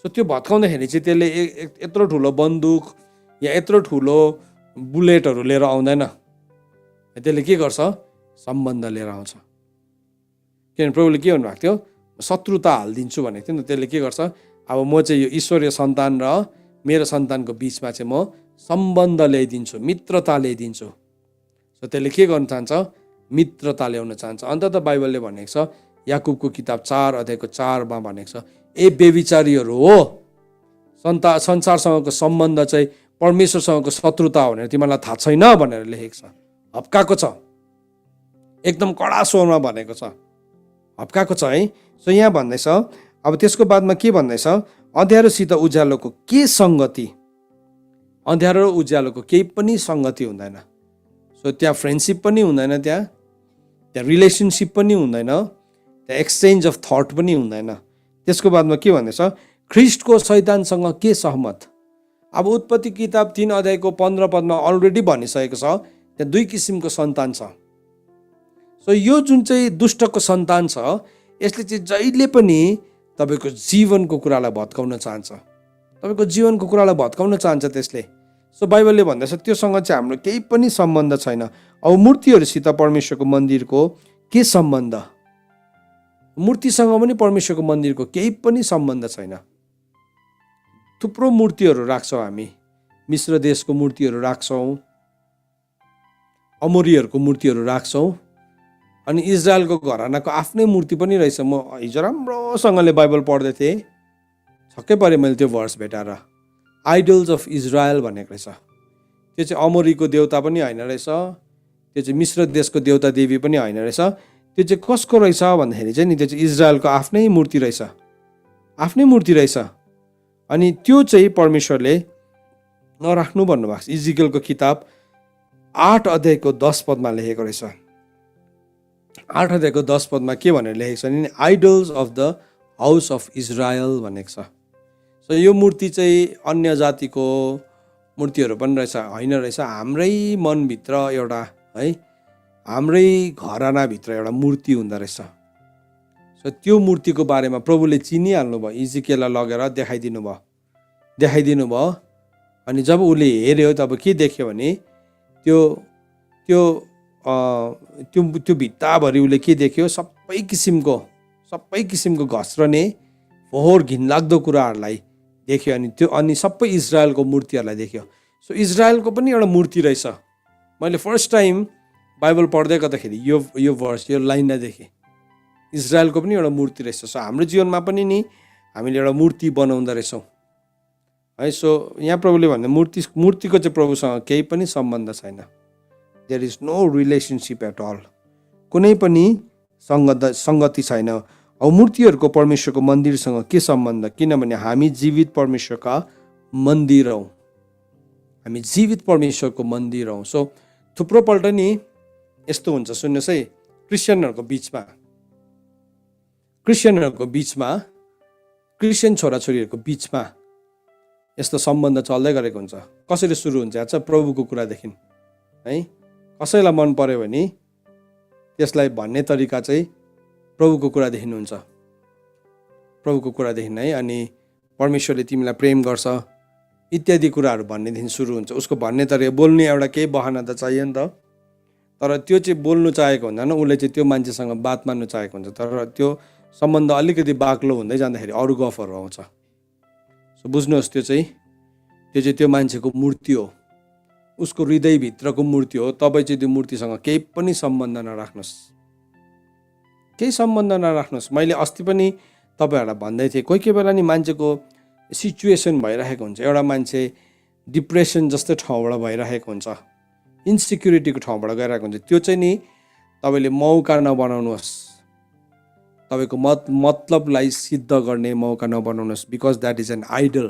सो त्यो भत्काउँदाखेरि चाहिँ त्यसले यत्रो ठुलो बन्दुक या यत्रो ठुलो बुलेटहरू लिएर आउँदैन त्यसले के गर्छ सम्बन्ध लिएर आउँछ किनभने प्रभुले के भन्नुभएको थियो शत्रुता हालिदिन्छु भनेको थियो नि त त्यसले के गर्छ अब म चाहिँ यो ईश्वरीय सन्तान र मेरो सन्तानको बिचमा चाहिँ म सम्बन्ध ल्याइदिन्छु मित्रता ल्याइदिन्छु सो त्यसले के गर्न चाहन्छ मित्रता ल्याउन चाहन्छ अन्त त बाइबलले भनेको छ याकुबको किताब 4:4 भनेको छ ए बेविचारीहरू हो संसारसँगको सम्बन्ध चाहिँ परमेश्वरसँगको शत्रुता हो भनेर तिमीलाई थाहा छैन भनेर लेखेको छ हप्काएको छ एकदम कडा स्वरमा भनेको छ हप्काएको छ है सो यहाँ भन्दैछ अब त्यसको बादमा के भन्दैछ अँध्यारोसित उज्यालोको के सङ्गति अँध्यारो र उज्यालोको केही पनि सङ्गति हुँदैन सो त्यहाँ फ्रेन्डसिप पनि हुँदैन त्यहाँ रिलेसनसिप पनि हुँदैन त्यहाँ एक्सचेन्ज अफ थट पनि हुँदैन त्यसको बादमा के भन्दैछ ख्रिस्टको शैतानसँग के सहमत अब उत्पत्ति किताब 3:15 अलरेडी भनिसकेको छ त्यहाँ 2 किसिमको सन्तान छ सो यो जुन चाहिँ दुष्टको सन्तान छ यसले चाहिँ जहिले पनि तपाईँको जीवनको कुरालाई भत्काउन चाहन्छ तपाईँको जीवनको कुरालाई भत्काउन चाहन्छ त्यसले सो बाइबलले भन्दैछ त्योसँग चाहिँ हाम्रो केही पनि सम्बन्ध छैन अब मूर्तिहरूसित परमेश्वरको मन्दिरको के सम्बन्ध मूर्तिसँग पनि परमेश्वरको मन्दिरको केही पनि सम्बन्ध छैन थुप्रो मूर्तिहरू राख्छौँ हामी मिश्र देशको मूर्तिहरू राख्छौँ अमोरीहरूको मूर्तिहरू राख्छौँ अनि इजरायलको घरानाको आफ्नै मूर्ति पनि रहेछ म हिजो राम्रोसँगले बाइबल पढ्दै थिएँ छक्कै परेँ मैले त्यो भर्स भेटाएर आइडल्स अफ इजरायल भनेको रहेछ त्यो चाहिँ अमोरीको देवता पनि होइन रहेछ त्यो चाहिँ मिश्र देशको देवता देवी पनि होइन रहेछ त्यो चाहिँ कसको रहेछ भन्दाखेरि चाहिँ नि त्यो चाहिँ इजरायलको आफ्नै मूर्ति रहेछ अनि त्यो चाहिँ परमेश्वरले नराख्नु भन्नुभएको छ इजिकेलको किताब 8:10 लेखेको रहेछ 8:10 के भनेर लेखेको छ भने idols of the house of Israel भनेको छ सो यो मूर्ति चाहिँ अन्य जातिको मूर्तिहरू पनि रहेछ होइन रहेछ हाम्रै मनभित्र एउटा है हाम्रै घरानाभित्र एउटा मूर्ति हुँदो रहेछ सो त्यो मूर्तिको बारेमा प्रभुले चिनिहाल्नु भयो इजिकेललाई लगेर देखाइदिनु भयो अनि जब उसले हेऱ्यो तब के देख्यो भने त्यो त्यो त्यो भित्ताभरि उसले के देख्यो सबै किसिमको घस्रने फोहोर घिनलाग्दो कुराहरूलाई देख्यो अनि सबै इजरायलको मूर्तिहरूलाई देख्यो सो इजरायलको पनि एउटा मूर्ति रहेछ मैले फर्स्ट टाइम बाइबल पढ्दै गर्दाखेरि यो भर्स यो लाइनलाई देखेँ इजरायलको पनि एउटा मूर्ति रहेछ सो हाम्रो जीवनमा पनि नि हामीले एउटा मूर्ति बनाउँदो रहेछौँ है सो यहाँ प्रभुले भन्दा मूर्तिको चाहिँ प्रभुसँग केही पनि सम्बन्ध छैन there is no relationship at all कुनै पनि सङ्गति छैन अब मूर्तिहरूको परमेश्वरको मन्दिरसँग के सम्बन्ध किनभने हामी जीवित परमेश्वरका मन्दिर हौँ सो थुप्रोपल्ट नि यस्तो हुन्छ सुन्नुहोस् है क्रिस्चियनहरूको बिचमा क्रिस्चियन छोराछोरीहरूको बिचमा यस्तो सम्बन्ध चल्दै गरेको हुन्छ कसरी सुरु हुन्छ अच्छा प्रभुको कुरादेखि है कसैलाई मन पर्यो भने त्यसलाई भन्ने तरिका चाहिँ प्रभुको कुरादेखि हुन्छ है अनि परमेश्वरले तिमीलाई प्रेम गर्छ इत्यादि कुराहरू भन्नेदेखि सुरु हुन्छ उसको भन्ने तरिका बोल्ने एउटा केही बहाना त चाहियो नि त तर त्यो चाहिँ बोल्नु चाहेको हुँदैन उसले चाहिँ त्यो मान्छेसँग बात मार्नु चाहेको हुन्छ तर त्यो सम्बन्ध अलिकति बाक्लो हुँदै जाँदाखेरि अरू गफहरू आउँछ सो बुझ्नुहोस् त्यो चाहिँ त्यो मान्छेको मूर्ति हो उसको हृदयभित्रको मूर्ति हो तपाईँ चाहिँ त्यो मूर्तिसँग केही पनि सम्बन्ध नराख्नुहोस् मैले अस्ति पनि तपाईँहरूलाई भन्दै थिएँ कोही बेला नि मान्छेको सिचुएसन भइरहेको हुन्छ एउटा मान्छे डिप्रेसन जस्तै ठाउँबाट भइरहेको हुन्छ इन्सिक्युरिटीको ठाउँबाट गइरहेको हुन्छ त्यो चाहिँ नि तपाईँले मौका नबनाउनुहोस् तपाईँको मतलबलाई सिद्ध गर्ने मौका नबनाउनुहोस् because that is an idol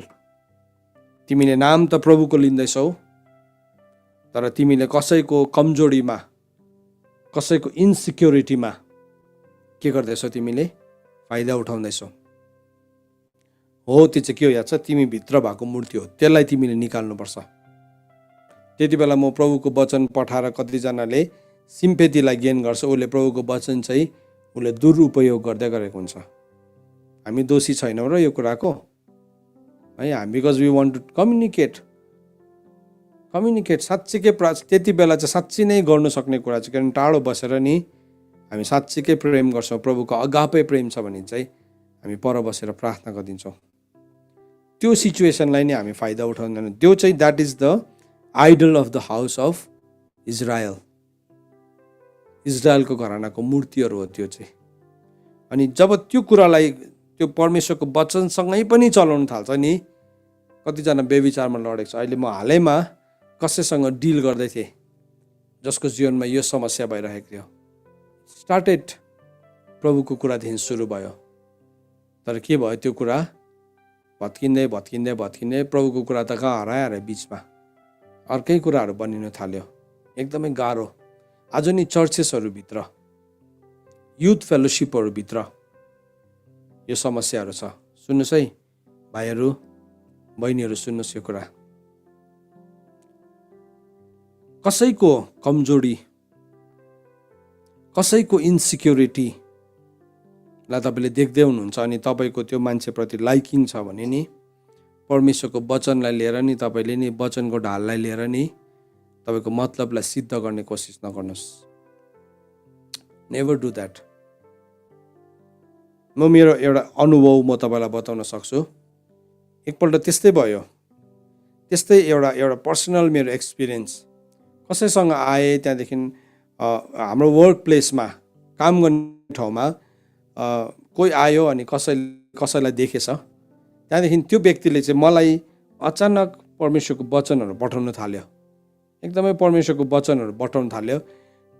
तिमीले नाम त प्रभुको लिँदैछौ तर तिमीले कसैको कमजोरीमा कसैको इन्सिक्युरिटीमा के गर्दैछौ तिमीले फाइदा उठाउँदैछौ हो त्यो चाहिँ के हो याद छ, तिमी भित्र भएको मूर्ति हो, त्यसलाई तिमीले निकाल्नुपर्छ। त्यति बेला म प्रभुको वचन पठाएर कतिजनाले सिम्पेथीलाई गेन गर्छ, उसले प्रभुको वचन चाहिँ उसले दुरुपयोग गर्दै गरेको हुन्छ। हामी दोषी छैनौँ र यो कुराको है, हामी because we want to communicate साँच्चीकै त्यति बेला चाहिँ साँच्ची नै गर्नु सक्ने कुरा चाहिँ, किनभने टाढो बसेर नि हामी साँच्चीकै प्रेम गर्छौँ, प्रभुको अगापै प्रेम छ भने चाहिँ हामी पर बसेर प्रार्थना गरिदिन्छौँ। त्यो सिचुएसनलाई नै हामी फाइदा उठाउँदैनौँ। त्यो चाहिँ that is the idol of the house of Israel, इजरायलको घरानाको मूर्तिहरू हो त्यो चाहिँ। अनि जब त्यो कुरालाई त्यो परमेश्वरको वचनसँगै पनि चलाउन थाल्छ नि, कतिजना बेविचारमा लडेको छ। अहिले म हालैमा कसैसँग डिल गर्दै थिएँ जसको जीवनमा यो समस्या भइरहेको थियो। स्टार्टेड प्रभुको कुरादेखि सुरु भयो, तर के भयो त्यो कुरा भत्किँदै प्रभुको कुरा त कहाँ हरायो बिचमा अर्कै कुराहरू बनिन थाल्यो। एकदमै गाह्रो। आज नि चर्चेसहरूभित्र, युथ फेलोसिपहरूभित्र यो समस्याहरू छ। सुन्नुहोस् है भाइहरू बहिनीहरू, सुन्नुहोस् यो कुरा। कसैको कमजोरी, कसैको इन्सिक्युरिटीलाई तपाईँले देख्दै हुनुहुन्छ अनि तपाईँको त्यो मान्छेप्रति लाइकिङ छ भने नि परमेश्वरको वचनलाई लिएर नि तपाईँले नि वचनको ढाललाई लिएर नि तपाईँको मतलबलाई सिद्ध गर्ने कोसिस नगर्नुहोस्। Never do that. म मेरो एउटा अनुभव म तपाईँलाई बताउन सक्छु। एकपल्ट त्यस्तै भयो, त्यस्तै एउटा पर्सनल मेरो एक्सपिरियन्स। कसैसँग आएँ, त्यहाँदेखि हाम्रो वर्क प्लेसमा काम गर्ने ठाउँमा कोही आयो अनि कसैलाई देखेछ। त्यहाँदेखि त्यो व्यक्तिले चाहिँ मलाई अचानक परमेश्वरको वचनहरू पठाउन थाल्यो, एकदमै परमेश्वरको वचनहरू पठाउन थाल्यो।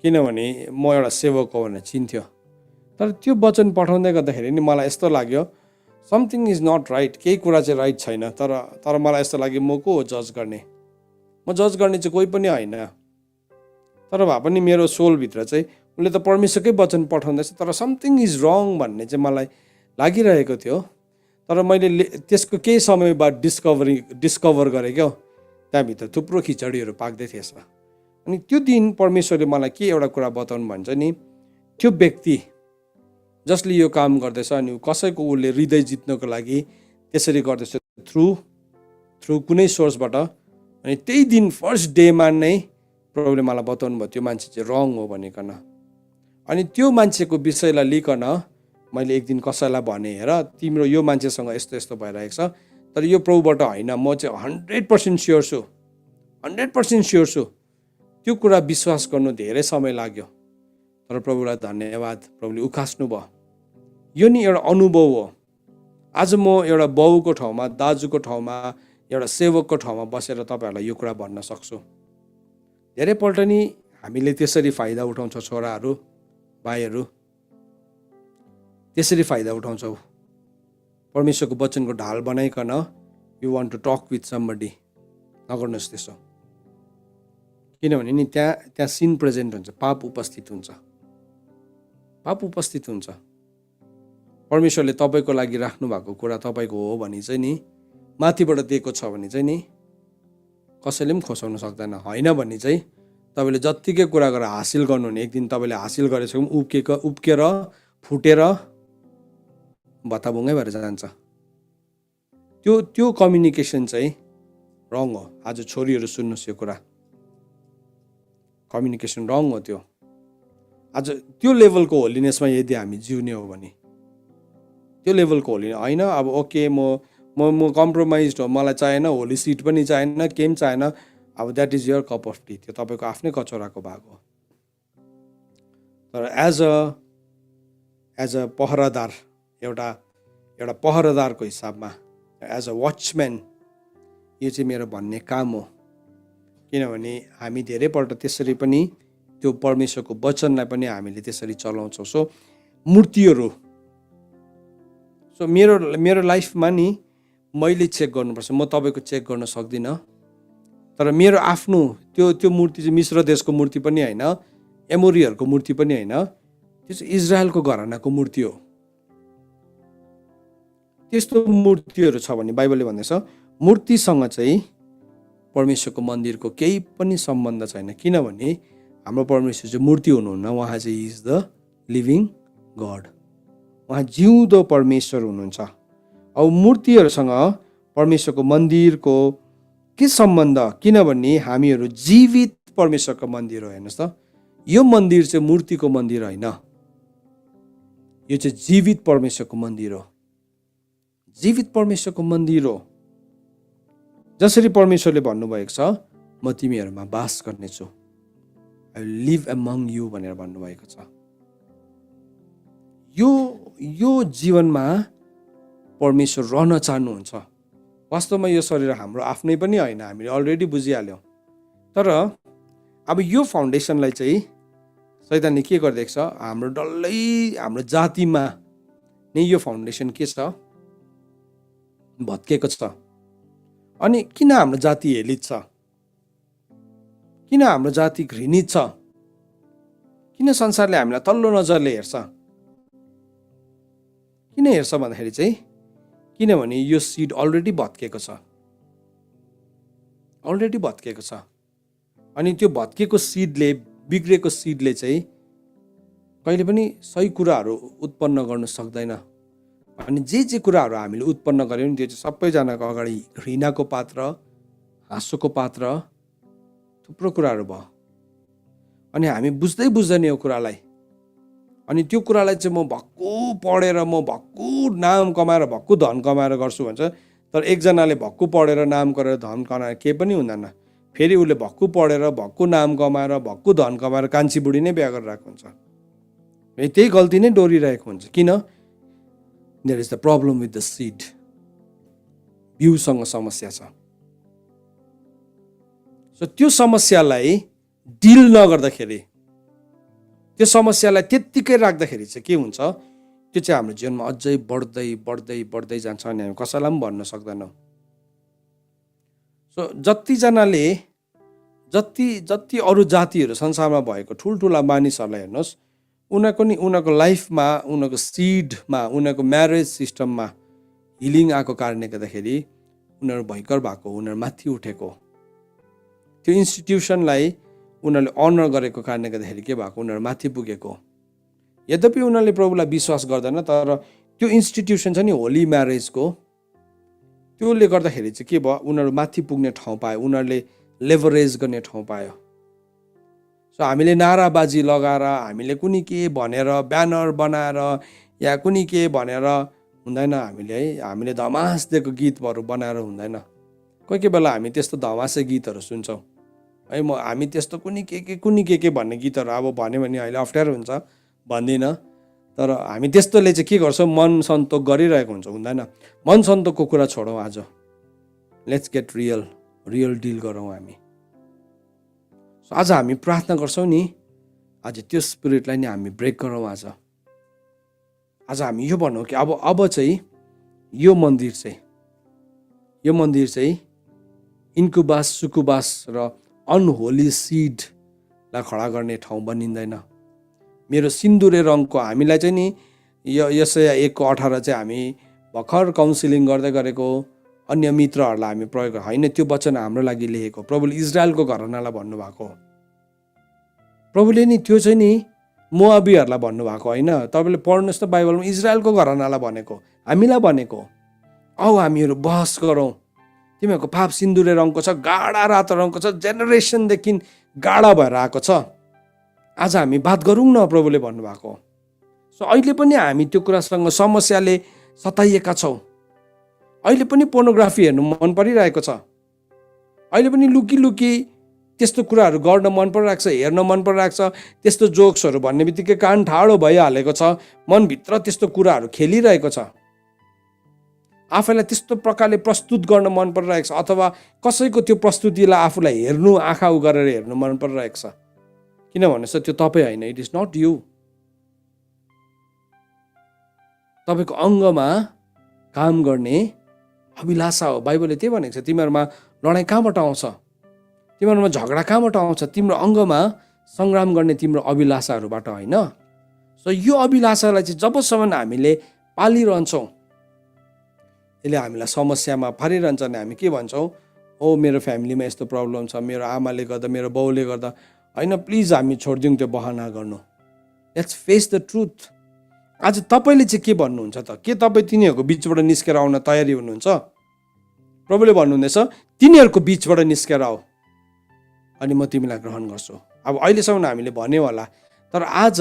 किनभने म एउटा सेवक हो भनेर चिन्थ्यो। तर त्यो वचन पठाउँदै गर्दाखेरि नि मलाई यस्तो लाग्यो समथिङ इज नट राइट, केही कुरा चाहिँ राइट छैन। तर मलाई यस्तो लाग्यो म को हो जज गर्ने? म जज गर्ने चाहिँ कोही पनि होइन। तर भए पनि मेरो सोलभित्र चाहिँ उसले त परमेश्वरकै वचन पठाउँदैछ, तर समथिङ इज रङ भन्ने चाहिँ मलाई लागिरहेको थियो। तर मैले त्यसको केही समय बाद डिस्कभर गरेँ क्या, त्यहाँभित्र थुप्रो खिचडीहरू पाक्दै थिएछ। अनि त्यो दिन परमेश्वरले मलाई के एउटा कुरा बताउनु भन्छ नि, त्यो व्यक्ति जसले यो काम गर्दैछ अनि कसैको उसले हृदय जित्नको लागि त्यसरी गर्दैछ थ्रु कुनै सोर्सबाट, अनि त्यही दिन फर्स्ट डेमा नै प्रभुले मलाई बताउनु भयो त्यो मान्छे चाहिँ रङ हो भनिकन। अनि त्यो मान्छेको विषयलाई लिकन मैले एक दिन कसैलाई भने, हेर तिम्रो यो मान्छेसँग यस्तो यस्तो भइरहेको छ, तर यो प्रभुबाट होइन। म चाहिँ 100% स्योर छु, 100% स्योर छु। त्यो कुरा विश्वास गर्नु धेरै समय लाग्यो, तर प्रभुलाई धन्यवाद, प्रभुले उकास्नु भयो। यो नि एउटा अनुभव हो। आज म एउटा बाउको ठाउँमा, दाजुको ठाउँमा, एउटा सेवकको ठाउँमा बसेर तपाईँहरूलाई यो कुरा भन्न सक्छु। धेरैपल्ट नि हामीले त्यसरी फाइदा उठाउँछौँ, छोराहरू भाइहरू त्यसरी फाइदा उठाउँछौँ। परमेश्वरको वचनको ढाल बनाइकन you want to talk with somebody, नगर्नुहोस् त्यसो। किनभने नि त्यहाँ सिन प्रेजेन्ट हुन्छ, पाप उपस्थित हुन्छ, पाप उपस्थित हुन्छ। परमेश्वरले तपाईँको लागि राख्नु भएको कुरा तपाईँको हो भने चाहिँ नि, माथिबाट दिएको छ भने चाहिँ नि कसैले पनि खोसाउन सक्दैन। होइन भने चाहिँ तपाईँले जत्तिकै कुरा गरेर हासिल गर्नु भने एक दिन तपाईँले हासिल गरेको उब्केर फुटेर भत्ताभुङ्गै भएर जान्छ। त्यो कम्युनिकेसन चाहिँ रङ हो। आज छोरीहरू सुन्नुहोस् यो कुरा, कम्युनिकेसन रङ हो त्यो। आज त्यो लेभलको होलिनेसमा यदि हामी जिउने हो भने, त्यो लेभलको होली होइन अब ओके म कम्प्रोमाइज हो, मलाई चाहिएन होली सिट पनि चाहिएन, केही पनि चाहिएन, अब that is your cup of tea, त्यो तपाईँको आफ्नै कचौराको भाग हो। तर एज अ पहरादार, एउटा पहरादारको हिसाबमा, एज अ वाचम्यान, यो चाहिँ मेरो भन्ने काम हो। किनभने हामी धेरैपल्ट त्यसरी पनि त्यो परमेश्वरको वचनलाई पनि हामीले त्यसरी चलाउँछौँ। सो मूर्तिहरू, सो मेरो लाइफमा नि मैले चेक गर्नुपर्छ। म तपाईँको चेक गर्न सक्दिनँ, तर मेरो आफ्नो त्यो मूर्ति चाहिँ मिश्र देशको मूर्ति पनि होइन, एमोरीहरूको मूर्ति पनि होइन, त्यो चाहिँ इजरायलको घरानाको मूर्ति हो। त्यस्तो मूर्तिहरू छ भने बाइबलले भन्दैछ मूर्तिसँग चाहिँ परमेश्वरको मन्दिरको केही पनि सम्बन्ध छैन, किनभने हाम्रो परमेश्वर चाहिँ मूर्ति हुनुहुन्न, उहाँ चाहिँ इज द लिभिङ गड, उहाँ जिउँदो परमेश्वर हुनुहुन्छ। अब मूर्तिहरूसँग परमेश्वरको मन्दिरको के सम्बन्ध, किनभने हामीहरू जीवित परमेश्वरको मन्दिर हो। हेर्नुहोस् त, यो मन्दिर चाहिँ मूर्तिको मन्दिर होइन, यो चाहिँ जीवित परमेश्वरको मन्दिर हो, जीवित परमेश्वरको मन्दिर हो। जसरी परमेश्वरले भन्नुभएको छ म तिमीहरूमा बास गर्नेछु, I will live among you भनेर भन्नुभएको छ। यो जीवनमा परमेश्वर रहन चाहनुहुन्छ। वास्तवमा यो शरीर हाम्रो आफ्नै पनि होइन, हामीले अलरेडी बुझिहाल्यौँ। तर अब यो फाउन्डेसनलाई चाहिँ शैतानले के गरिदिएको छ, हाम्रो डल्लै हाम्रो जातिमा नै यो फाउन्डेसन के छ, भत्केको छ। अनि किन हाम्रो जाति हेलित छ, किन हाम्रो जाति घृणित छ, किन संसारले हामीलाई तल्लो नजरले हेर्छ, किन हेर्छ भन्दाखेरि चाहिँ किनभने यो सिड अलरेडी भत्केको छ, अलरेडी भत्केको छ। अनि त्यो भत्केको सिडले, बिग्रेको सिडले चाहिँ कहिले पनि सही कुराहरू उत्पन्न गर्न सक्दैन। अनि जे कुराहरू हामीले उत्पन्न गऱ्यौँ नि त्यो चाहिँ सबैजनाको अगाडि घृणाको पात्र, हाँसोको पात्र, थुप्रो कुराहरू भयो। अनि हामी बुझ्दै बुझ्दैन यो कुरालाई। अनि त्यो कुरालाई चाहिँ म भक्कु पढेर, म भक्कु नाम कमाएर, भक्कु धन कमाएर गर्छु भन्छ। तर एकजनाले भक्कु पढेर नाम गरेर धन कमाएर केही पनि हुँदैन। फेरि उसले भक्कु पढेर, भक्कु नाम कमाएर, भक्कु धन कमाएर कान्छी बुढी नै बिहा गरिरहेको हुन्छ। त्यही गल्ती नै डोरिरहेको हुन्छ। किन? There is the problem with the seed. बिउसँग समस्या छ। सो त्यो समस्यालाई डिल नगर्दाखेरि, त्यो समस्यालाई त्यत्तिकै राख्दाखेरि चाहिँ के हुन्छ, त्यो चाहिँ हाम्रो जीवनमा अझै बढ्दै बढ्दै बढ्दै जान्छ अनि हामी कसैलाई पनि भन्न सक्दैनौँ। सो जतिजनाले जति अरू जातिहरू संसारमा भएको ठुल्ठुला मानिसहरूलाई हेर्नुहोस्, उनीहरूको लाइफमा, उनीहरूको सिडमा, उनीहरूको म्यारेज सिस्टममा हिलिङ आएको कारणले गर्दाखेरि उनीहरू भयङ्कर भएको, उनीहरू माथि उठेको, त्यो इन्स्टिट्युसनलाई उनीहरूले अनर गरेको कारणले गर्दाखेरि के भएको, उनीहरू माथि पुगेको। यद्यपि उनीहरूले प्रभुलाई विश्वास गर्दैन, तर त्यो इन्स्टिट्युसन छ नि होली म्यारेजको, त्यसले गर्दाखेरि चाहिँ के भयो, उनीहरू माथि पुग्ने ठाउँ पायो, उनीहरूले लेभरेज गर्ने ठाउँ पायो। सो हामीले नाराबाजी लगाएर, हामीले कुनै के भनेर, ब्यानर बनाएर या कुनै के भनेर हुँदैन। हामीले धमास दिएको गीतहरू बनाएर हुँदैन। कोही कोही बेला हामी त्यस्तो धमासे गीतहरू सुन्छौँ है। हामी त्यस्तो कुनै के भन्ने गीतहरू अब भन्यो भने अहिले अप्ठ्यारो हुन्छ, भन्दिनँ। तर हामी त्यस्तोले चाहिँ के गर्छौँ, मन सन्तोक गरिरहेको हुन्छ, हुँदैन। मन सन्तोकको कुरा छोडौँ, आज लेट्स गेट रियल डिल गरौँ हामी। सो आज हामी प्रार्थना गर्छौँ नि, आज त्यो स्पिरिटलाई नि हामी ब्रेक गरौँ। आज हामी यो भनौँ कि अब चाहिँ यो मन्दिर चाहिँ इन्कुबास, सुकुबास र अनहोली सिडलाई खडा गर्ने ठाउँ बनिँदैन। मेरो सिन्दुरे रङको, हामीलाई चाहिँ नि यसै 1:18 चाहिँ हामी भर्खर काउन्सिलिङ गर्दै गरेको अन्य मित्रहरूलाई हामी प्रयोग होइन, त्यो वचन हाम्रो लागि लेखेको। प्रभुले इजरायलको घरानालाई भन्नुभएको, प्रभुले नि त्यो चाहिँ नि मोआबीहरूलाई भन्नुभएको होइन। तपाईँले पढ्नुहोस् त बाइबलमा, इजरायलको घरानालाई भनेको, हामीलाई भनेको। औ हामीहरू बहस गरौँ, तिमीहरूको पाप सिन्दुरे रङको छ, गाढा रातो रङको छ, जेनेरेसनदेखि गाढा भएर आएको छ। आज हामी बात गरौँ न, प्रभुले भन्नुभएको। सो अहिले पनि हामी त्यो कुरासँग समस्याले सताइएका छौँ। अहिले पनि पोर्नोग्राफी हेर्नु मन परिरहेको छ। अहिले पनि लुकी त्यस्तो कुराहरू गर्न मन परिरहेको छ, हेर्न मन परिरहेको छ। त्यस्तो जोक्सहरू भन्ने बित्तिकै कान ठाडो भइहालेको छ। मनभित्र त्यस्तो कुराहरू खेलिरहेको छ। आफैलाई त्यस्तो प्रकारले प्रस्तुत गर्न मन परिरहेको छ, अथवा कसैको त्यो प्रस्तुतिलाई आफूलाई हेर्नु, आँखा गरेर हेर्नु मन परिरहेको छ। किन भन्नुहोस् त, त्यो तपाईँ होइन, इट इज नट यु। तपाईँको अङ्गमा काम गर्ने अभिलाषा हो। बाइबलले त्यही भनेको छ, तिमीहरूमा लडाइँ कहाँबाट आउँछ, तिमीहरूमा झगडा कहाँबाट आउँछ, तिम्रो अङ्गमा सङ्ग्राम गर्ने तिम्रो अभिलाषाहरूबाट होइन। सो यो अभिलाषालाई चाहिँ जबसम्म हामीले पालिरहन्छौँ, यसले हामीलाई समस्यामा पारिरहन्छ नि हामी के भन्छौँ, ओ मेरो फ्यामिलीमा यस्तो प्रब्लम छ, मेरो आमाले गर्दा, मेरो बाउले गर्दा। होइन, प्लिज हामी छोडिदिउँ त्यो बहाना गर्नु। Let's face the truth. आज तपाईँले चाहिँ के भन्नुहुन्छ त? के तपाईँ तिनीहरूको बिचबाट निस्केर आउन तयारी हुनुहुन्छ? प्रभुले भन्नुहुँदैछ तिनीहरूको बिचबाट निस्केर आऊ अनि म तिमीलाई ग्रहण गर्छु। अब अहिलेसम्म हामीले भन्यो होला, तर आज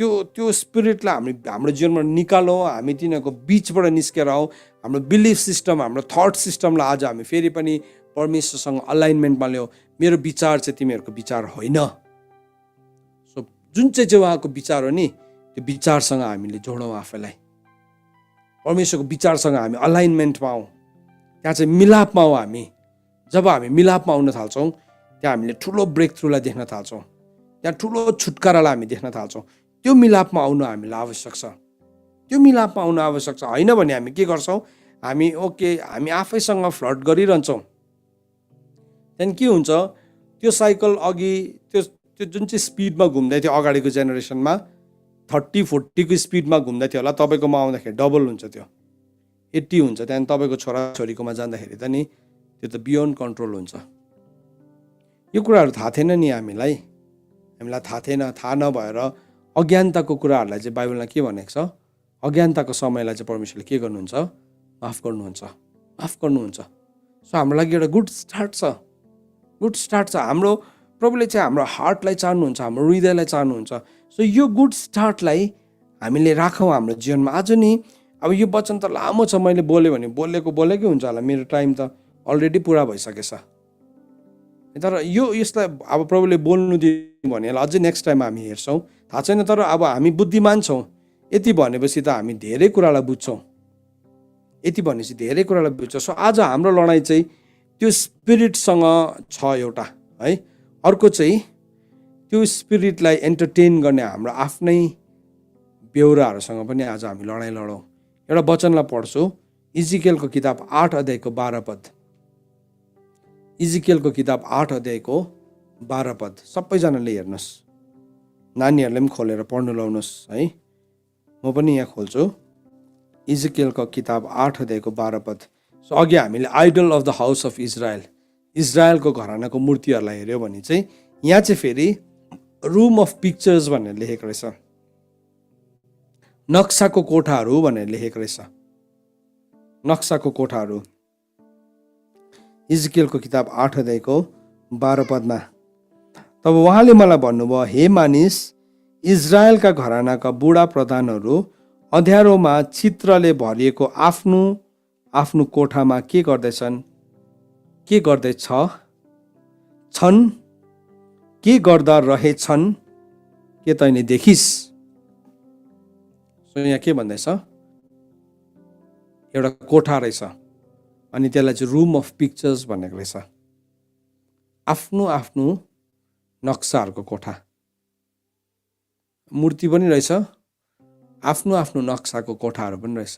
त्यो स्पिरिटलाई हाम्रो जीवनमा निकालौँ, हामी तिनीहरूको बिचबाट निस्केर आऊ। हाम्रो बिलिफ सिस्टम, हाम्रो थट सिस्टमलाई आज हामी फेरि पनि परमेश्वरसँग अलाइनमेन्टमा ल्याऊ। मेरो विचार चाहिँ तिमीहरूको विचार होइन। सो जुन चाहिँ उहाँको विचार हो नि, त्यो विचारसँग हामीले जोडौँ आफैलाई। परमेश्वरको विचारसँग हामी अलाइनमेन्ट पाऊँ, त्यहाँ चाहिँ मिलापमा आऊ हामी। जब हामी मिलापमा आउन थाल्छौँ, त्यहाँ हामीले ठुलो ब्रेक थ्रुलाई देख्न थाल्छौँ, त्यहाँ ठुलो छुटकारालाई हामी देख्न थाल्छौँ। त्यो मिलापमा आउनु हामीलाई आवश्यक छ। त्यो मिलापमा आउनु आवश्यक छ। होइन भने हामी के गर्छौँ, हामी आफैसँग फ्लड गरिरहन्छौँ। त्यहाँदेखि के हुन्छ, त्यो साइकल अघि त्यो जुन चाहिँ स्पिडमा घुम्दै थियो अगाडिको जेनेरेसनमा 30-40 को स्पिडमा घुम्दै थियो होला, तपाईँकोमा आउँदाखेरि डबल हुन्छ, त्यो 80 हुन्छ। त्यहाँदेखि तपाईँको छोराछोरीकोमा जाँदाखेरि त नि त्यो त बियोन्ड कन्ट्रोल हुन्छ। यो कुराहरू थाहा थिएन नि हामीलाई थाहा थिएन। थाहा नभएर अज्ञानताको कुराहरूलाई चाहिँ बाइबलमा के भनेको छ, अज्ञानताको समयलाई चाहिँ परमेश्वरले के गर्नुहुन्छ, माफ गर्नुहुन्छ। सो हाम्रो लागि एउटा गुड स्टार्ट छ। हाम्रो प्रभुले चाहिँ हाम्रो हार्टलाई चाहनुहुन्छ, हाम्रो हृदयलाई चाहनुहुन्छ। सो यो गुड स्टार्टलाई हामीले राखौँ हाम्रो जीवनमा। आज नि अब यो वचन त लामो छ, मैले बोलेँ भने बोलेकै हुन्छ होला, मेरो टाइम त अलरेडी पुरा भइसकेछ। तर यसलाई अब प्रभुले बोल्नु दिनु भने अझै नेक्स्ट टाइम हामी हेर्छौँ, थाहा छैन। तर अब हामी बुद्धिमान छौँ, यति भनेपछि त हामी धेरै कुरालाई बुझ्छौँ। सो आज हाम्रो लडाइँ चाहिँ त्यो स्पिरिटसँग छ एउटा है। अर्को चाहिँ त्यो स्पिरिटलाई एन्टरटेन गर्ने हाम्रो आफ्नै बेहोराहरूसँग पनि आज हामी लडाइँ लडौँ। एउटा वचनलाई पढ्छु, इजिकेलको किताब 8 अध्यायको 12 पद। इजिकेलको किताब 8 अध्यायको 12 पद। सबैजनाले हेर्नुहोस्, नानीहरूले पनि खोलेर पढ्नु लाउनुहोस् है। म पनि यहाँ खोल्छु, इजिकेलको किताब 8 अध्यायको 12 पद। सो अघि हामीले idol of the house of इजरायलको घरानाको मूर्तिहरूलाई हेऱ्यो भने चाहिँ यहाँ चाहिँ फेरि रुम अफ पिक्चर्स भनेर लेखेको रहेछ, नक्साको कोठाहरू भनेर लेखेको रहेछ, नक्साको कोठाहरू। इजिकेलको किताब 8 अध्यायको 12 पदमा, तब उहाँले मलाई भन्नुभयो, हे मानिस, इजरायलका घरानाका बुढा प्रधानहरू अँध्यारोमा चित्रले भरिएको आफ्नो आफ्नो कोठामा के गर्दैछन्, के गर्दा रहेछन् के तैँले देखिस्। सो यहाँ के भन्दैछ, एउटा कोठा रहेछ अनि त्यसलाई चाहिँ रुम अफ पिक्चर्स भनेको रहेछ। आफ्नो आफ्नो नक्साहरूको कोठा, मूर्ति पनि रहेछ, आफ्नो आफ्नो नक्साको कोठाहरू पनि रहेछ।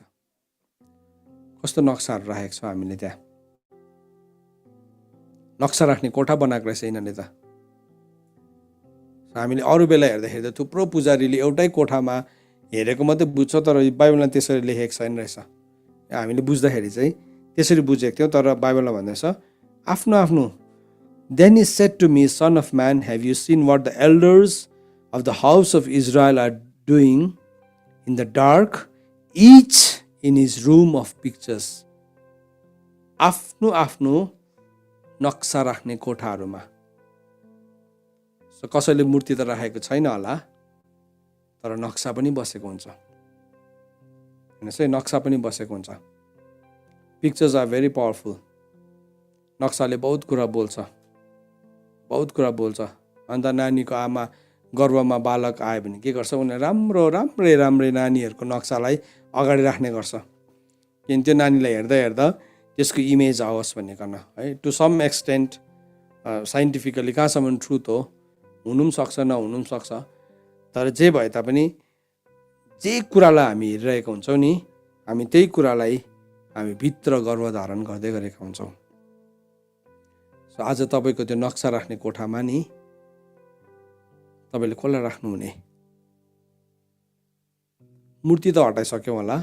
कस्तो नक्साहरू राखेको छ हामीले त्यहाँ, नक्सा राख्ने कोठा बनाएको रहेछ यिनीहरूले त। हामीले अरू बेला हेर्दाखेरि त थुप्रो पुजारीले एउटै कोठामा हेरेको मात्रै बुझ्छ, तर बाइबलमा त्यसरी लेखेको छैन रहेछ। हामीले बुझ्दाखेरि चाहिँ त्यसरी बुझेको थियौँ, तर बाइबलमा भन्दैछ आफ्नो आफ्नो। Then he said to me, Son of man, have you seen what the elders of the house of Israel are doing in the dark, each in his room of pictures? आफ्नो आफ्नो नक्सा राख्ने कोठाहरूमा। सो कसैले मूर्ति त राखेको छैन होला, तर नक्सा पनि बसेको हुन्छ। हेर्नुहोस् है, नक्सा पनि बसेको हुन्छ। Pictures are very powerful. नक्साले बहुत कुरा बोल्छ। अन्त नानीको आमा गर्भमा बालक आयो भने के गर्छ, उनीहरू राम्रै नानीहरूको नक्सालाई अगाडि राख्ने गर्छ, किन त्यो नानीलाई हेर्दा हेर्दा त्यसको इमेज आओस् भनिकन है। टु सम एक्सटेन्ट साइन्टिफिकली कहाँसम्म ट्रुथ हो, हुनु पनि सक्छ नहुनु पनि सक्छ, तर जे भए तापनि जे कुरालाई हामी हेरिरहेको हुन्छौँ नि, हामी त्यही कुरालाई हामी भित्र गर्भधारण गर्दै गरेका हुन्छौँ। सो आज तपाईँको त्यो नक्सा राख्ने कोठामा नि तपाईँले कसलाई राख्नुहुने? मूर्ति त हटाइसक्यौँ होला,